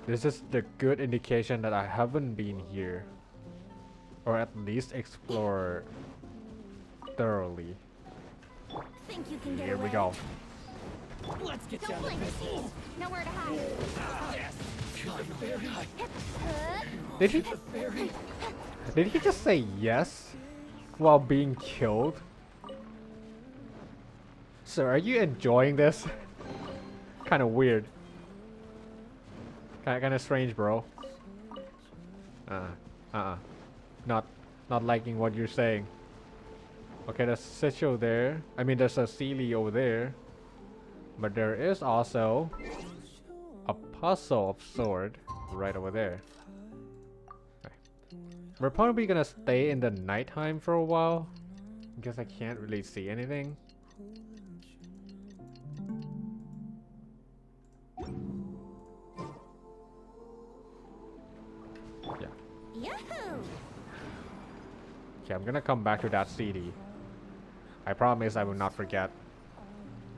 This is the good indication that I haven't been here, or at least explore thoroughly. Think you can get Here away? we go. Let's get Don't blink. Nowhere to hide. Did he just say yes while being killed? Sir, are you enjoying this? Kind of weird. Kind of strange, bro. Not liking what you're saying. Okay, there's Sitcho there. I mean, there's a Sealy over there. But there is also a puzzle of sword right over there. Okay. We're probably gonna stay in the nighttime for a while, because I can't really see anything. Yeah. Yahoo! Okay, I'm gonna come back to that CD. I promise I will not forget.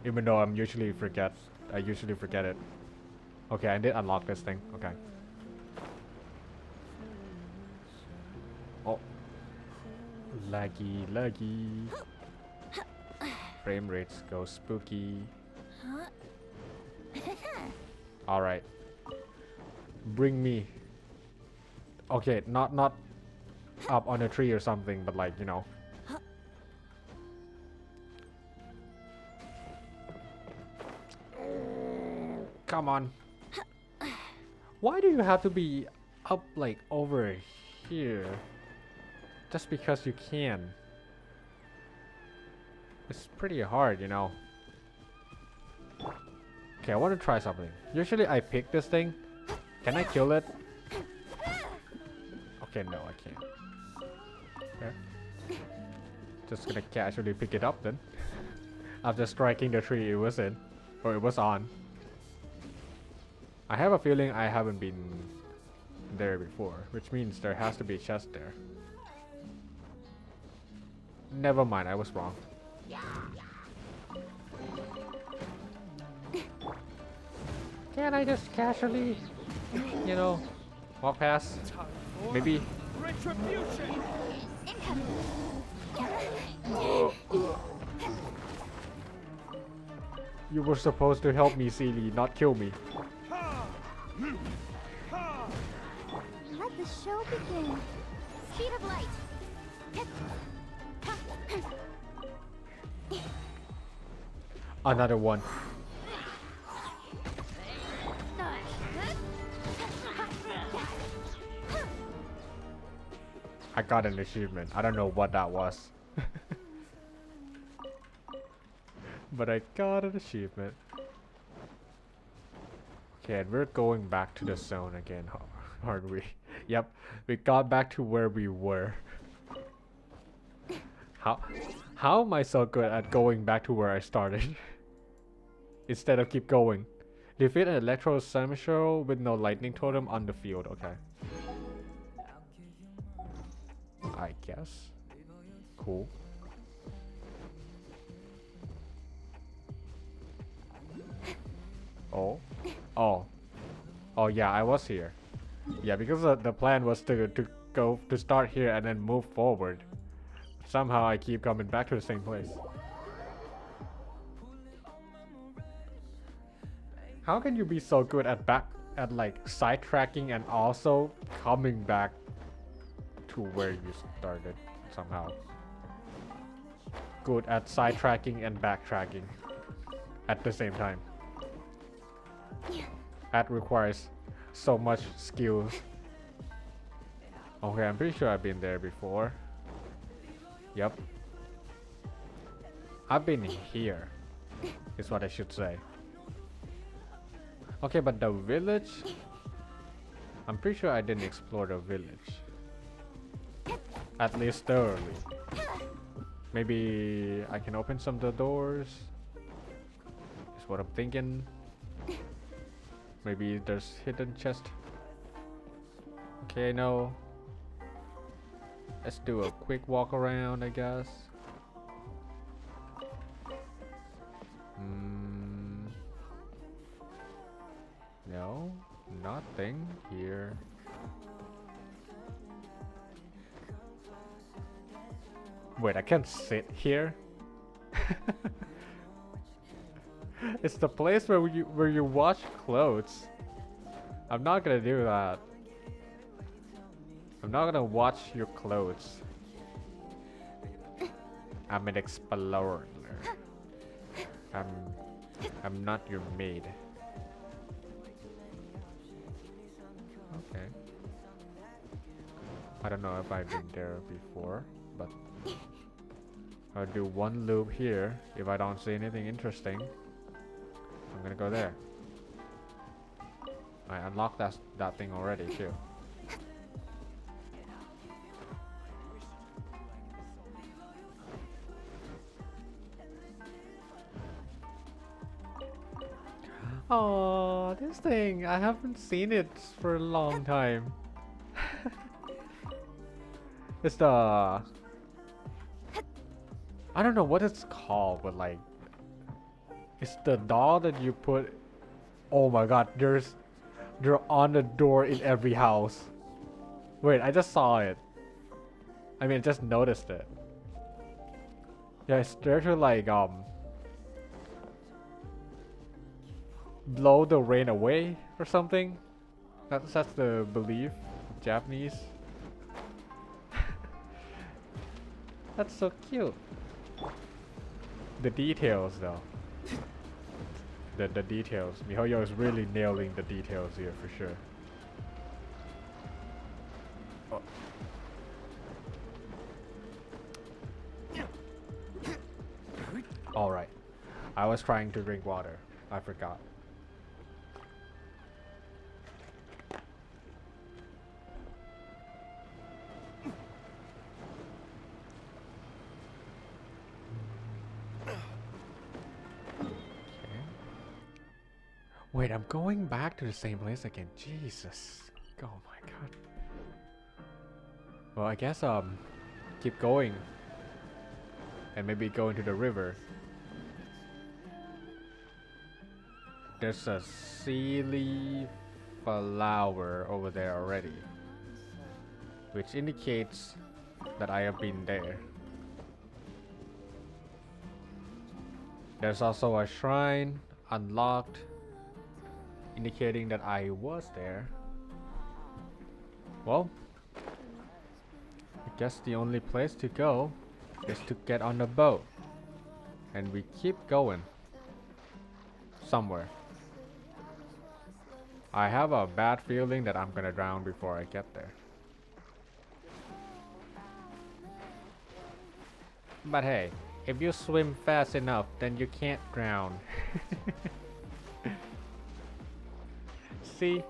Even though I usually forget it. Okay, I did unlock this thing. Okay. Oh. Laggy. Frame rates go spooky. Alright. Bring me. Okay, not up on a tree or something, but like, you know. Come on. Why do you have to be up like over here? Just because you can. It's pretty hard, you know. Okay, I want to try something. Usually I pick this thing. Can I kill it? Okay, no, I can't. Okay. Just gonna casually pick it up then. After striking the tree it was in. Or it was on. I have a feeling I haven't been there before, which means there has to be a chest there. Never mind, I was wrong. Can I just casually, you know, walk past? Maybe. Retribution! You were supposed to help me, Sealy, not kill me. Let the show begin. Speed of light. Another one. I got an achievement. I don't know what that was. But I got an achievement. Okay, and we're going back to the zone again, aren't we? Yep, we got back to where we were. How am I so good at going back to where I started? Instead of keep going. Defeat an electro semisharl with no lightning totem on the field. Okay. I guess. Cool. Oh. Oh. Oh yeah, I was here. Yeah, because the plan was to go to start here and then move forward. Somehow I keep coming back to the same place. How can you be so good at like sidetracking and also coming back to where you started somehow? Good at sidetracking and backtracking at the same time. That requires so much skills. Okay, I'm pretty sure I've been there before. Yep. I've been here, is what I should say. Okay, but the village... I'm pretty sure I didn't explore the village. At least thoroughly. Maybe I can open some of the doors. Is what I'm thinking. Maybe there's hidden chest. Okay, no. Let's do a quick walk around, I guess. No, nothing here. Wait, I can't sit here. It's the place where you wash clothes. I'm not gonna do that. I'm not gonna watch your clothes. I'm an explorer. I'm not your maid. Okay. I don't know if I've been there before, but I'll do one loop here. If I don't see anything interesting, I'm gonna go there. I unlocked that thing already too. Oh, this thing, I haven't seen it for a long time. It's the... I don't know what it's called, but like... It's the doll that you put... Oh my god, they're on the door in every house. Wait, I just saw it. I mean, I just noticed it. Yeah, it's there to like, blow the rain away or something. That's the belief of Japanese. That's so cute. The details though. The details. MiHoYo is really nailing the details here for sure. Oh. Alright. I was trying to drink water. I forgot. Wait, I'm going back to the same place again. Jesus. Oh my god. Well, I guess keep going. And maybe go into the river. There's a sea leaf flower over there already, which indicates that I have been there. There's also a shrine unlocked, indicating that I was there. Well, I guess the only place to go is to get on the boat. And we keep going. Somewhere. I have a bad feeling that I'm gonna drown before I get there. But hey, if you swim fast enough, then you can't drown. See?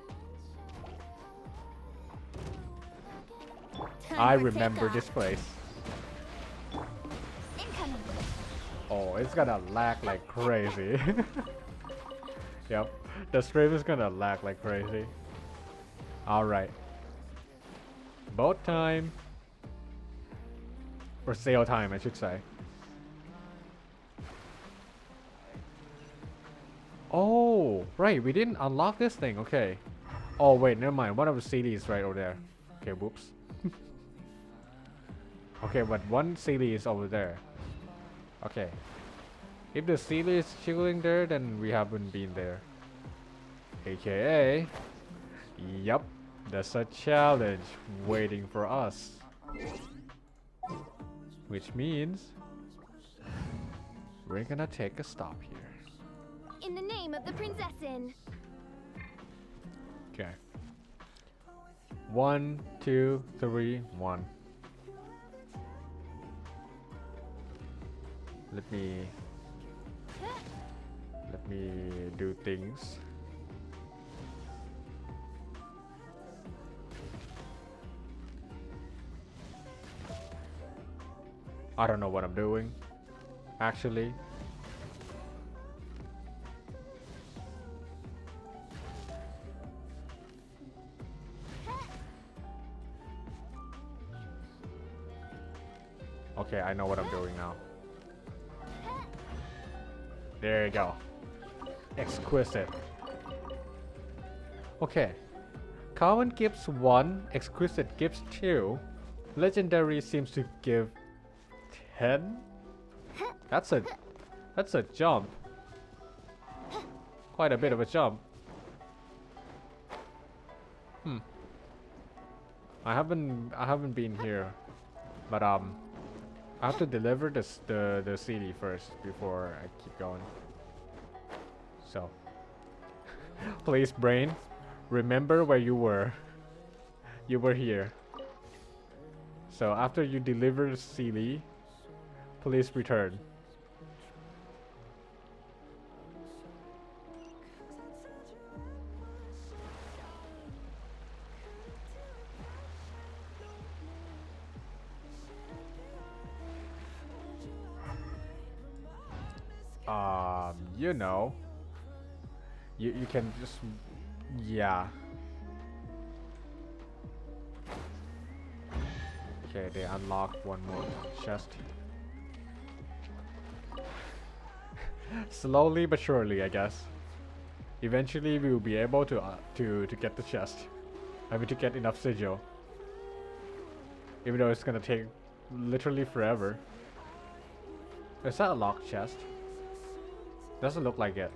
I remember this place. Incoming. Oh, it's gonna lag like crazy. Yep, the stream is gonna lag like crazy. Alright. Boat time. Or sail time, I should say. Oh, right, we didn't unlock this thing, okay. Oh, wait, never mind. One of the CDs right over there. Okay, whoops. Okay, but one CD is over there. Okay. If the CD is chilling there, then we haven't been there. AKA, yup, there's a challenge waiting for us. Which means we're gonna take a stop here. In the name of the Prinzessin. Okay. 1, 2, 3, 1. Let me do things. I don't know what I'm doing, actually. Okay, I know what I'm doing now. There you go. Exquisite. Okay. Common gives 1, exquisite gives 2. Legendary seems to give 10. That's a jump. Quite a bit of a jump. I haven't been here, but I have to deliver the CD first before I keep going. So, please, brain, remember where you were. You were here. So after you deliver the CD, please return. You know, you can just, yeah. Okay, they unlocked one more chest. Slowly but surely, I guess. Eventually, we will be able to get the chest. I mean, to get enough sigil. Even though it's gonna take literally forever. Is that a locked chest? Doesn't look like it.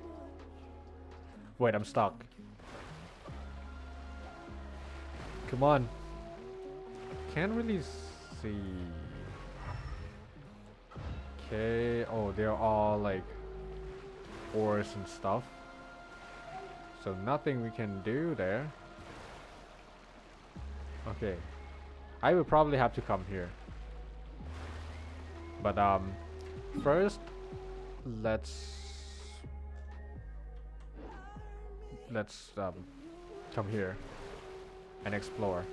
Wait, I'm stuck. Come on. Can't really see. Okay. Oh, they're all like ores and stuff. So nothing we can do there. Okay. I will probably have to come here. But first let's come here and explore.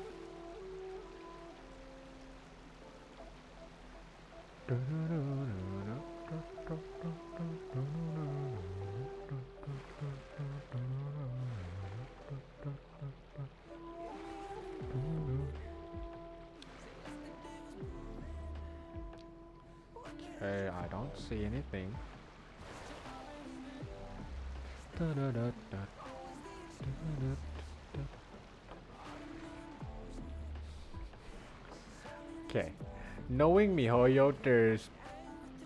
Okay, I don't see anything. Okay, knowing MiHoYo,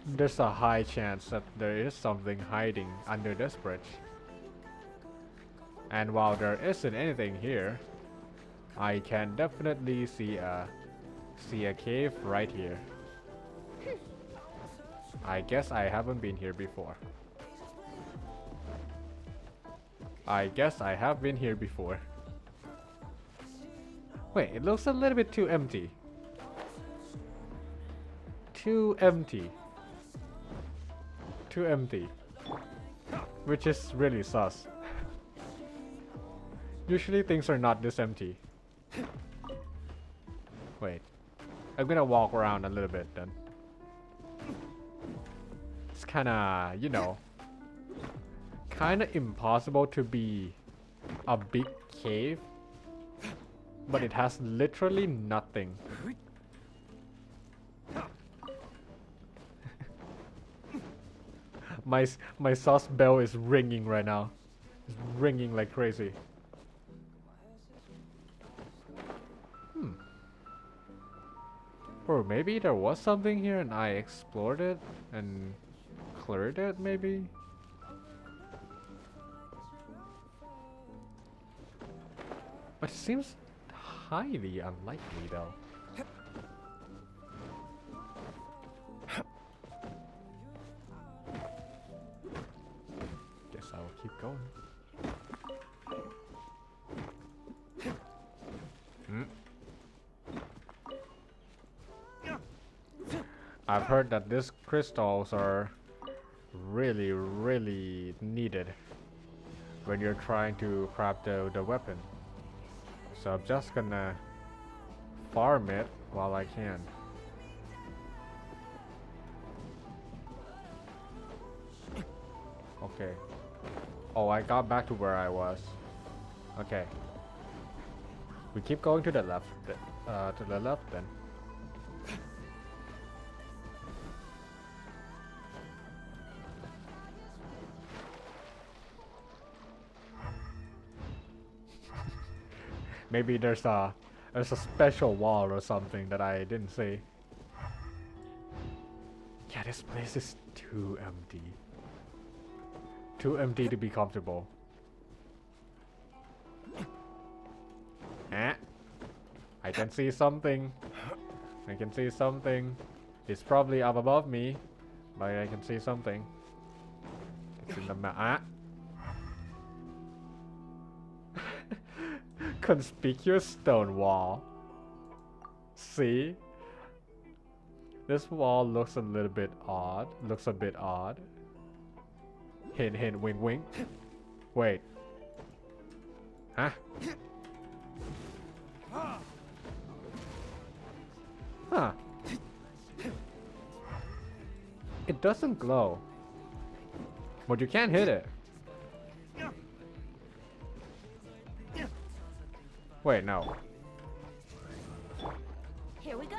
there's a high chance that there is something hiding under this bridge. And while there isn't anything here, I can definitely see a cave right here. I guess I haven't been here before. I guess I have been here before. Wait, it looks a little bit too empty. Too empty. Too empty. Which is really sus. Usually things are not this empty. Wait. I'm gonna walk around a little bit then. It's kinda, you know, kinda impossible to be a big cave, but it has literally nothing. My sauce bell is ringing right now. It's ringing like crazy. Or maybe there was something here and I explored it and cleared it, maybe? But it seems highly unlikely though. Guess I'll keep going. I've heard that these crystals are really needed when you're trying to craft the weapon. So I'm just gonna farm it while I can. Okay. Oh, I got back to where I was. Okay. We keep going to the left. To the left then. Maybe there's a special wall or something that I didn't see. Yeah, this place is too empty. Too empty to be comfortable. I can see something. I can see something. It's probably up above me, but I can see something. It's in the map. Conspicuous stone wall. See? This wall looks a little bit odd. Looks a bit odd. Hint, hint, wink, wink. Wait. Huh? Huh. It doesn't glow. But you can't hit it. Wait, no. Here we go.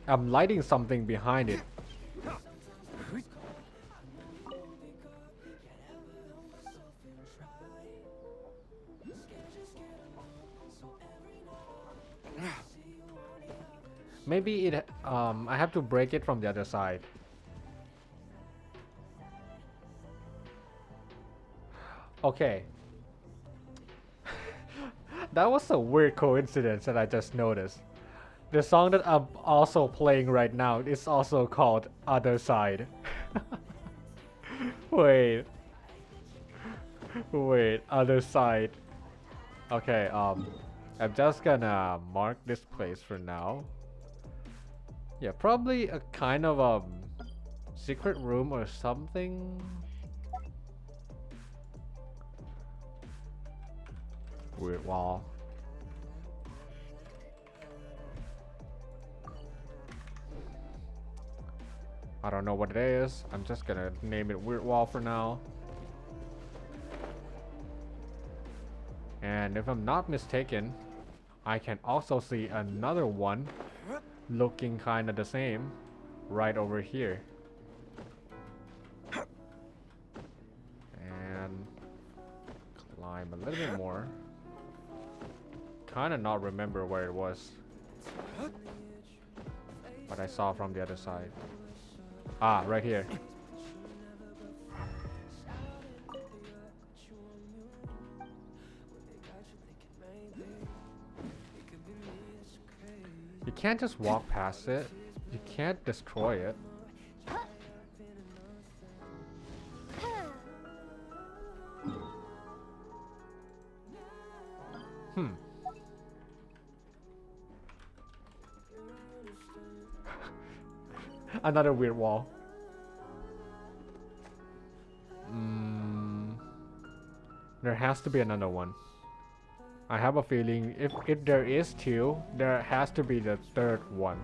I'm lighting something behind it. Maybe it I have to break it from the other side. Okay. That was a weird coincidence that I just noticed. The song that I'm also playing right now is also called Other Side. Wait. Wait, Other Side. Okay, I'm just gonna mark this place for now. Yeah, probably a kind of secret room or something. Weird wall. I don't know what it is. I'm just gonna name it Weird Wall for now. And if I'm not mistaken, I can also see another one looking kind of the same right over here. And climb a little bit more. Kind of not remember where it was, but I saw from the other side. Ah, right here. You can't just walk past it. You can't destroy it. Another weird wall. There has to be another one. I have a feeling if there is two, there has to be the third one.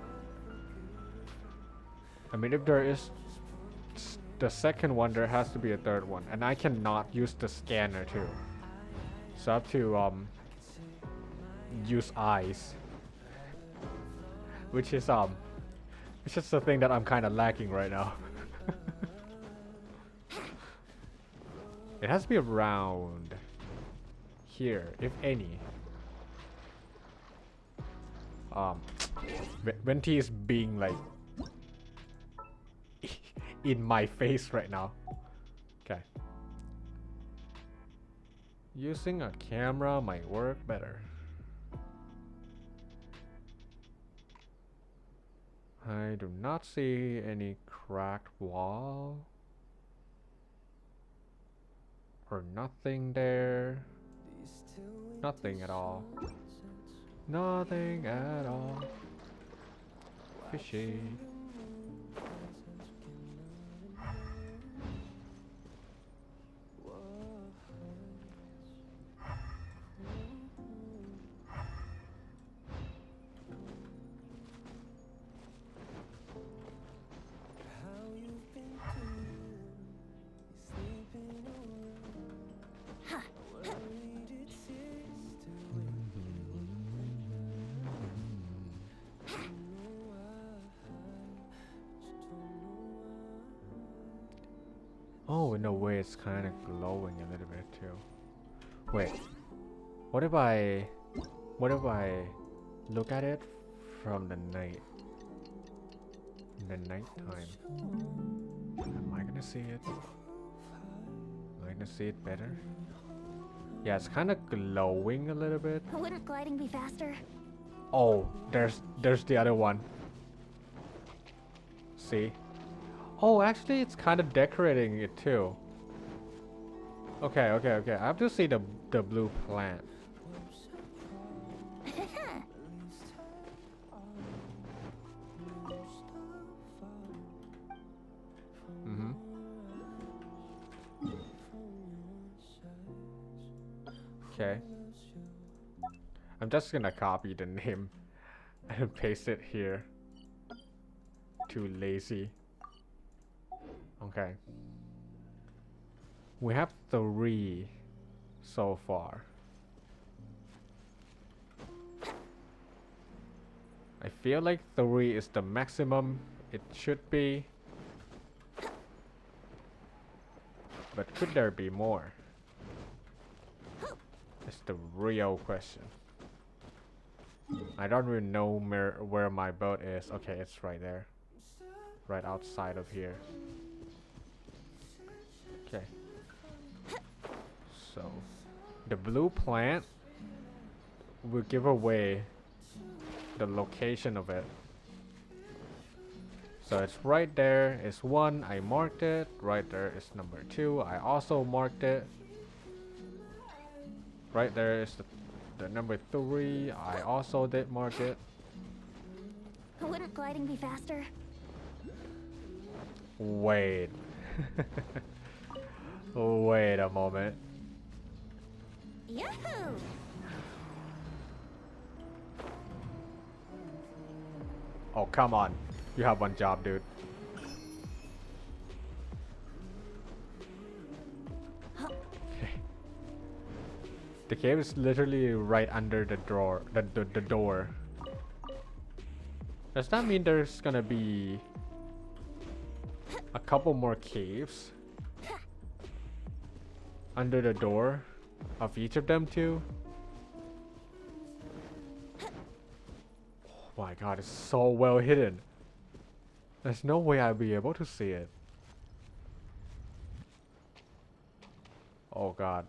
I mean, if there is the second one, there has to be a third one, and I cannot use the scanner too. So I have to use eyes, which is the thing that I'm kind of lacking right now. It has to be around here, if any. Venti is being like in my face right now. Okay. Using a camera might work better. I do not see any cracked wall. Or nothing there. Nothing at all. Nothing at all. Fishy. Oh, in a way it's kind of glowing a little bit too. Wait, what if I look at it from the night? In the nighttime, am I gonna see it? Am I gonna see it better? Yeah, it's kind of glowing a little bit. Wouldn't gliding be faster? Oh, there's the other one. See? Oh, actually, it's kind of decorating it too. Okay. I have to see the blue plant. Okay. I'm just gonna copy the name and paste it here. Too lazy. Okay. We have 3 so far. I feel like 3 is the maximum it should be. But could there be more? It's the real question. I don't really know where my boat is. Okay, it's right there. Right outside of here. Okay. So, the blue plant will give away the location of it. So it's right there is 1, I marked it. Right there is number 2, I also marked it. Right there is the number 3, I also did mark it. Wouldn't gliding be faster? Wait. Wait a moment. Yahoo! Oh, come on. You have one job, dude. The cave is literally right under the door. The door. Does that mean there's gonna be a couple more caves under the door of each of them too? Oh my god, it's so well hidden. There's no way I'll be able to see it. Oh god,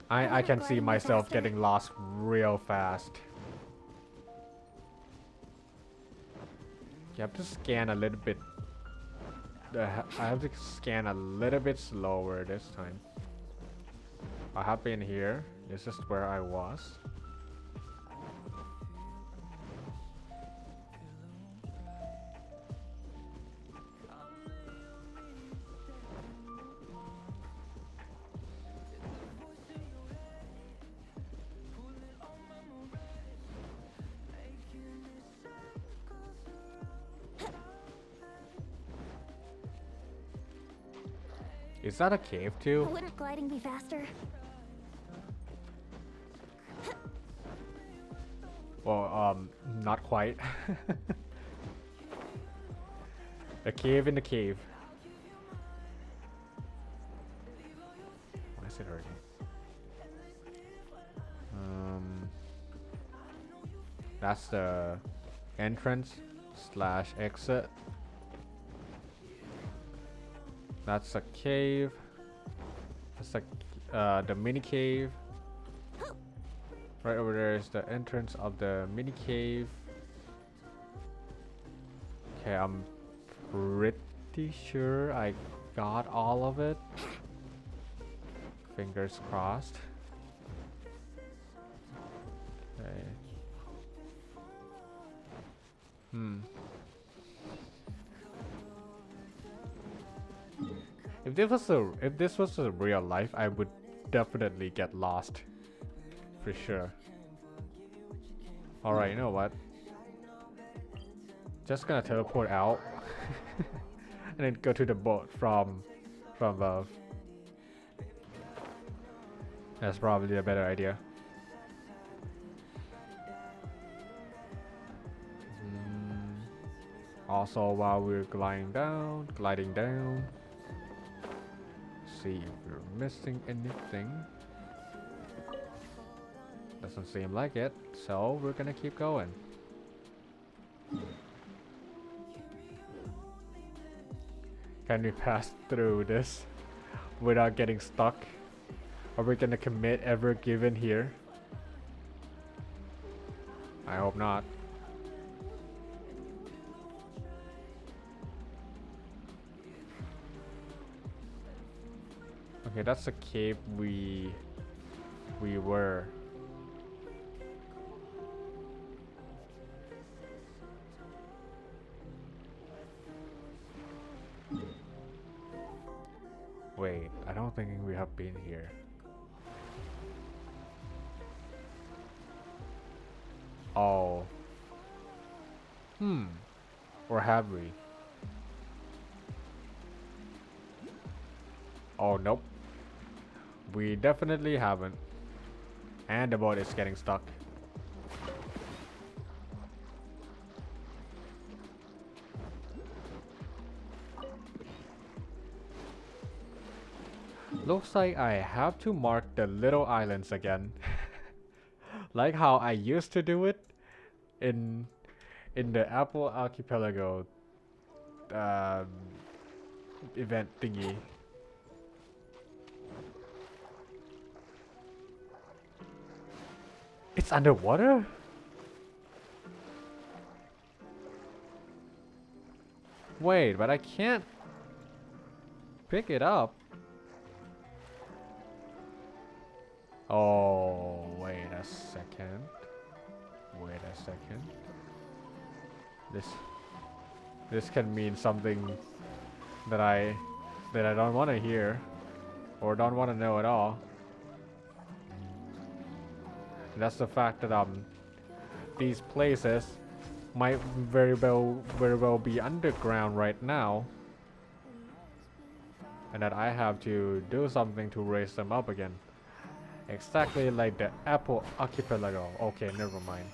I can see myself getting lost real fast. You have to scan a little bit. I have to scan a little bit slower this time. I have been here. This is where I was. Is that a cave too? Wouldn't gliding be faster? Well, not quite. A cave in the cave. Why is it hurting? That's the entrance slash exit. That's a cave. That's the mini cave. Right over there is the entrance of the mini cave. Okay, I'm pretty sure I got all of it. Fingers crossed. Okay. If this was a real life, I would definitely get lost. For sure. Alright, you know what? Just gonna teleport out. And then go to the boat from above. That's probably a better idea. Also, while we're gliding down, see if we're missing anything. Doesn't seem like it, so we're gonna keep going. Can we pass through this without getting stuck? Are we gonna commit ever given here? I hope not. Okay, that's the cave we were. Wait, I don't think we have been here. Oh. Or have we? Oh, nope. We definitely haven't. And the boat is getting stuck. Looks like I have to mark the little islands again. Like how I used to do it in the Apple Archipelago event thingy. It's underwater? Wait, but I can't pick it up. Oh, wait a second. Wait a second. This can mean something that I don't want to hear or don't want to know at all. And that's the fact that these places might very well be underground right now, and that I have to do something to raise them up again. Exactly like the Apple Archipelago. Okay, never mind.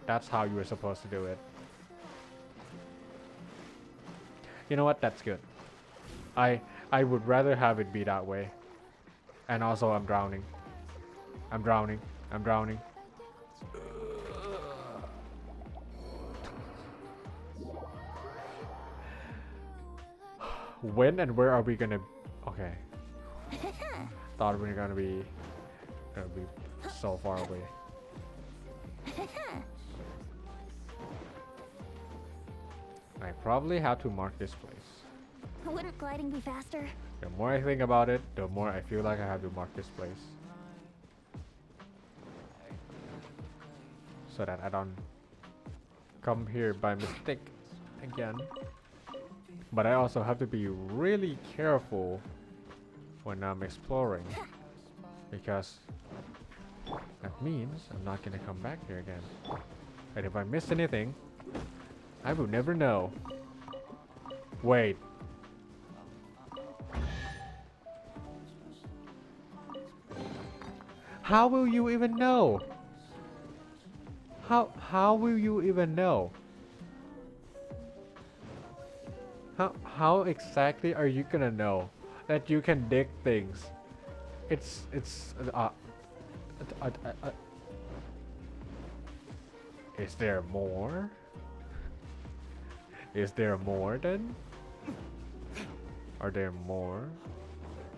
That's how you were supposed to do it. You know what? That's good. I would rather have it be that way. And also, I'm drowning. I'm drowning. I'm drowning. When and where are we gonna? Okay. Thought we were gonna be so far away. I probably have to mark this place. Wouldn't gliding be faster? The more I think about it, the more I feel like I have to mark this place. So that I don't come here by mistake again. But I also have to be really careful when I'm exploring, because that means I'm not gonna come back here again. And if I miss anything, I will never know. Wait. How will you even know? How will you even know? How exactly are you gonna know that you can dig things? It's is there more? Is there more then? Are there more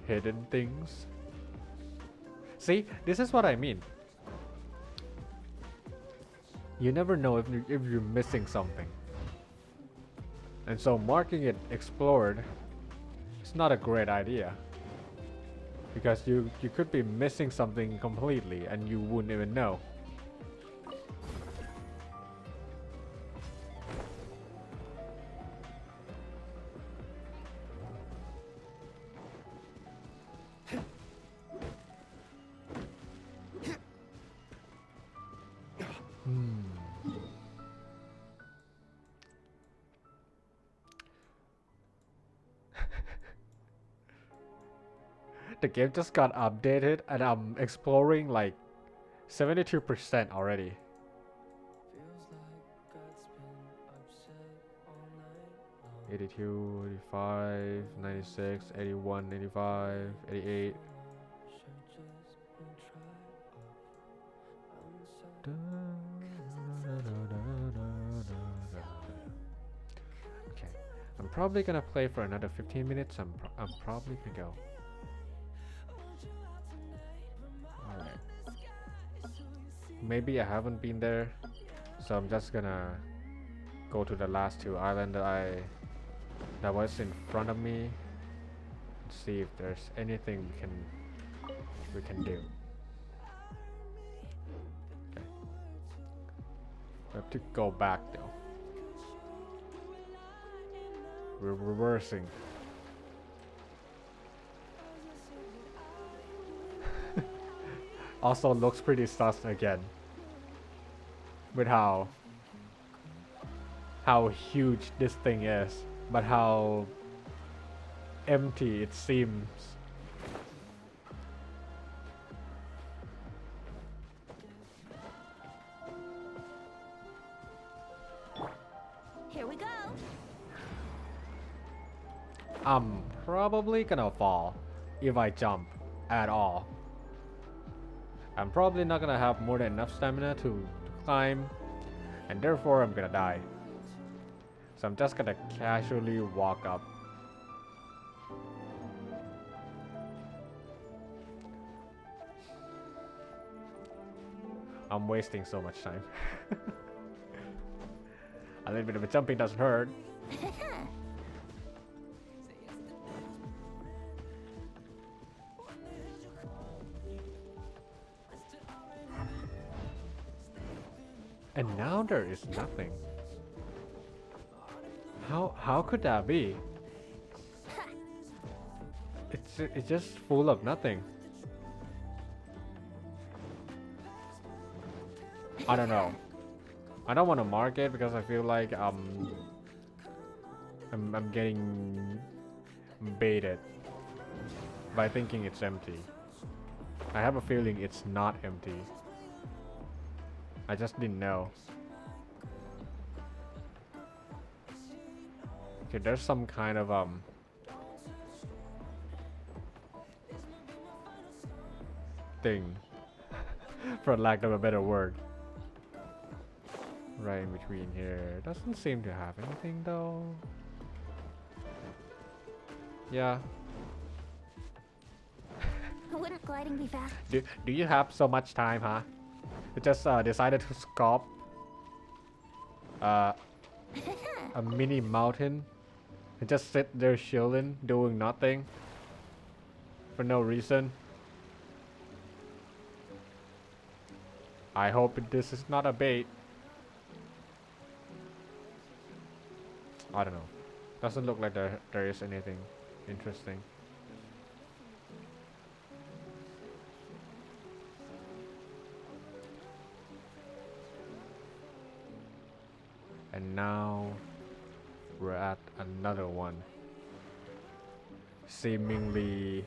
hidden things? See, this is what I mean. You never know if you're missing something. And so marking it explored is not a great idea. Because you could be missing something completely and you wouldn't even know. The game just got updated and I'm exploring like 72% already. Feels like God's been upset all night long. 82, 85, 96, 81, 85, 88. Should just been tried off. I'm so Okay, I'm probably gonna play for another 15 minutes. I'm probably gonna go. Alright. Maybe I haven't been there, so I'm just gonna go to the last two islands that was in front of me. See if there's anything we can do. Okay. We have to go back though. We're reversing. Also looks pretty sus again. With how huge this thing is, but how empty it seems. Here we go. I'm probably gonna fall if I jump at all. I'm probably not gonna have more than enough stamina to climb, and therefore I'm gonna die. So I'm just gonna casually walk up. I'm wasting so much time. A little bit of a jumping doesn't hurt. And now there is nothing. How could that be? It's just full of nothing. I don't know. I don't want to mark it because I feel like I'm getting baited by thinking it's empty. I have a feeling it's not empty. I just didn't know. Okay, there's some kind of thing, for lack of a better word, right in between here. Doesn't seem to have anything though. Yeah. Wouldn't gliding be fast? Do you have so much time, huh? You just decided to sculpt a mini mountain and just sit there chilling, doing nothing for no reason. I hope this is not a bait. I don't know. Doesn't look like there is anything interesting. And now we're at another one. Seemingly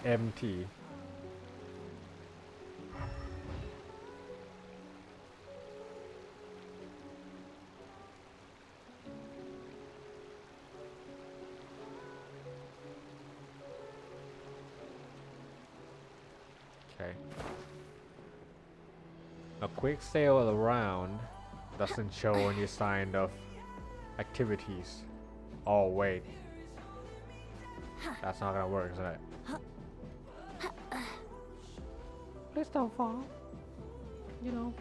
empty. Okay. A quick sail around doesn't show any sign of activities. Oh wait. That's not gonna work, isn't it? Please don't fall. You know.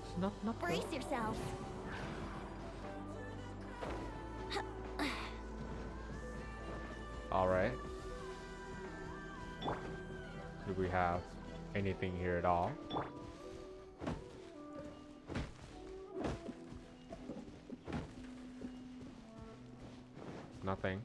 It's not Brace yourself. Alright. Do we have anything here at all? Nothing.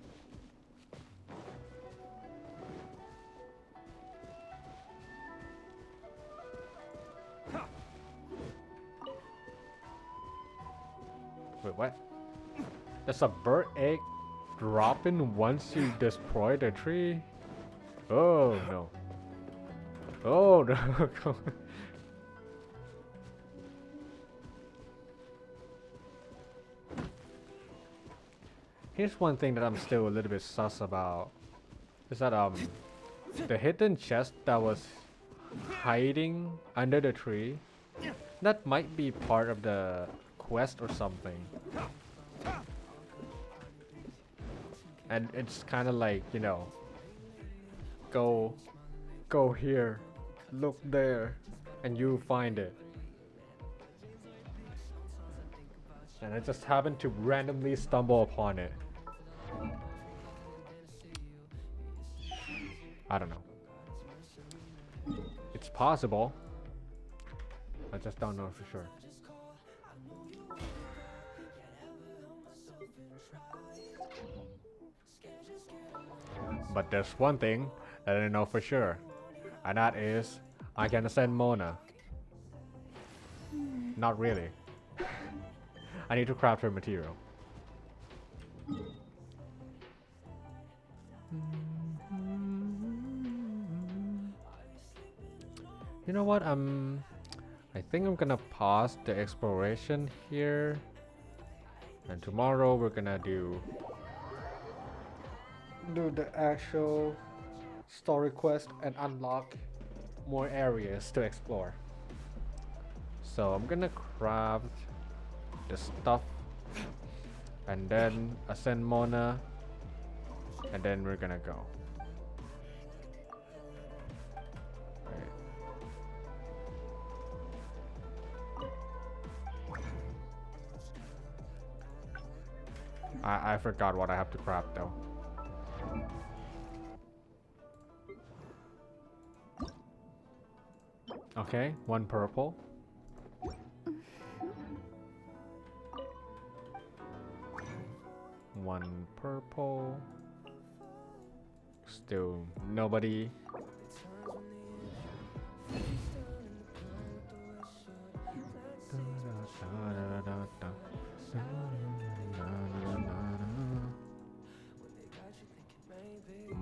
Wait, what? There's a bird egg dropping once you destroy the tree? Oh no. Oh no. Here's one thing that I'm still a little bit sus about. Is that the hidden chest that was hiding under the tree, that might be part of the quest or something. And it's kind of like, you know, go here, look there, and you find it. And I just happened to randomly stumble upon it. I don't know. It's possible. I just don't know for sure. But there's one thing that I know for sure, and that is I can ascend Mona. Not really. I need to craft her material. You know what? I think I'm gonna pause the exploration here, and tomorrow we're gonna do the actual story quest and unlock more areas to explore. So I'm gonna craft the stuff and then ascend Mona, and then we're gonna go. I forgot what I have to craft though. Okay, one purple. One purple. Still nobody.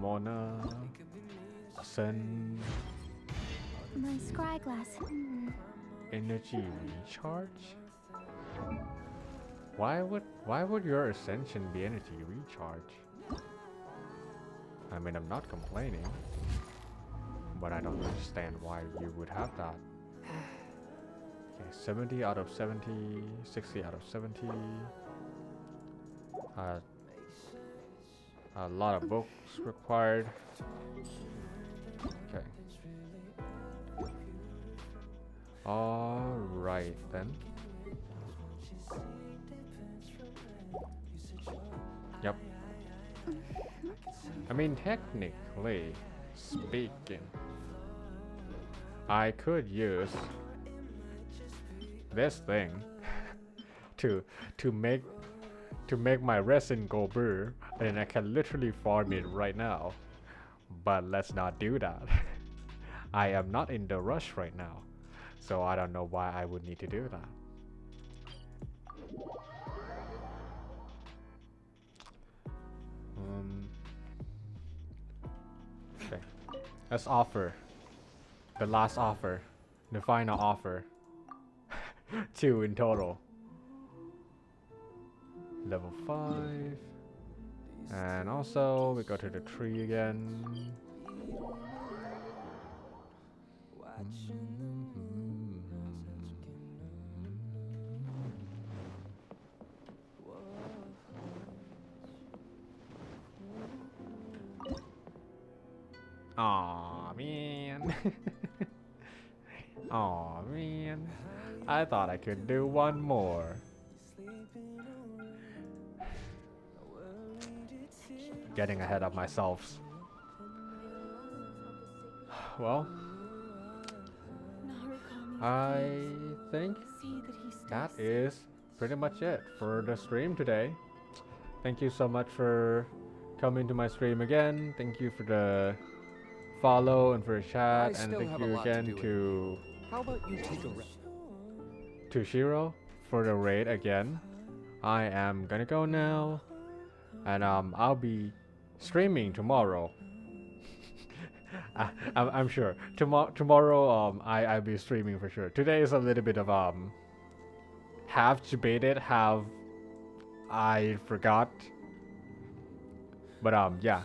Mona. Ascend. My scry glass. Energy recharge? Why would your ascension be energy recharge? I mean, I'm not complaining, but I don't understand why you would have that. Okay, 70 out of 70, 60 out of 70. A lot of books required. Okay. Alright then. Yep. I mean, technically speaking, I could use this thing to make my resin go brr, and then I can literally farm it right now. But let's not do that. I am not in the rush right now, so I don't know why I would need to do that. Okay, let's offer the last offer, the final offer. 2 in total. Level 5. And also we go to the tree again. Aw, man. Aw, man. I thought I could do one more. Getting ahead of myself. Well, I think that is pretty much it for the stream today. Thank you so much for coming to my stream again. Thank you for the follow and for the chat, and thank you again to How about you take a rest? to Shiro for the raid again. I am gonna go now, and I'll be streaming tomorrow. I'm sure tomorrow I'll be streaming for sure. Today is a little bit of half debated, half I forgot, but yeah,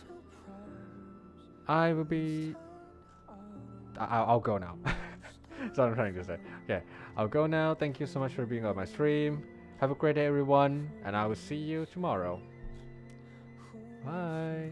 I will be. I'll go now. That's what I'm trying to say. Okay, I'll go now. Thank you so much for being on my stream. Have a great day, everyone, and I will see you tomorrow. Bye.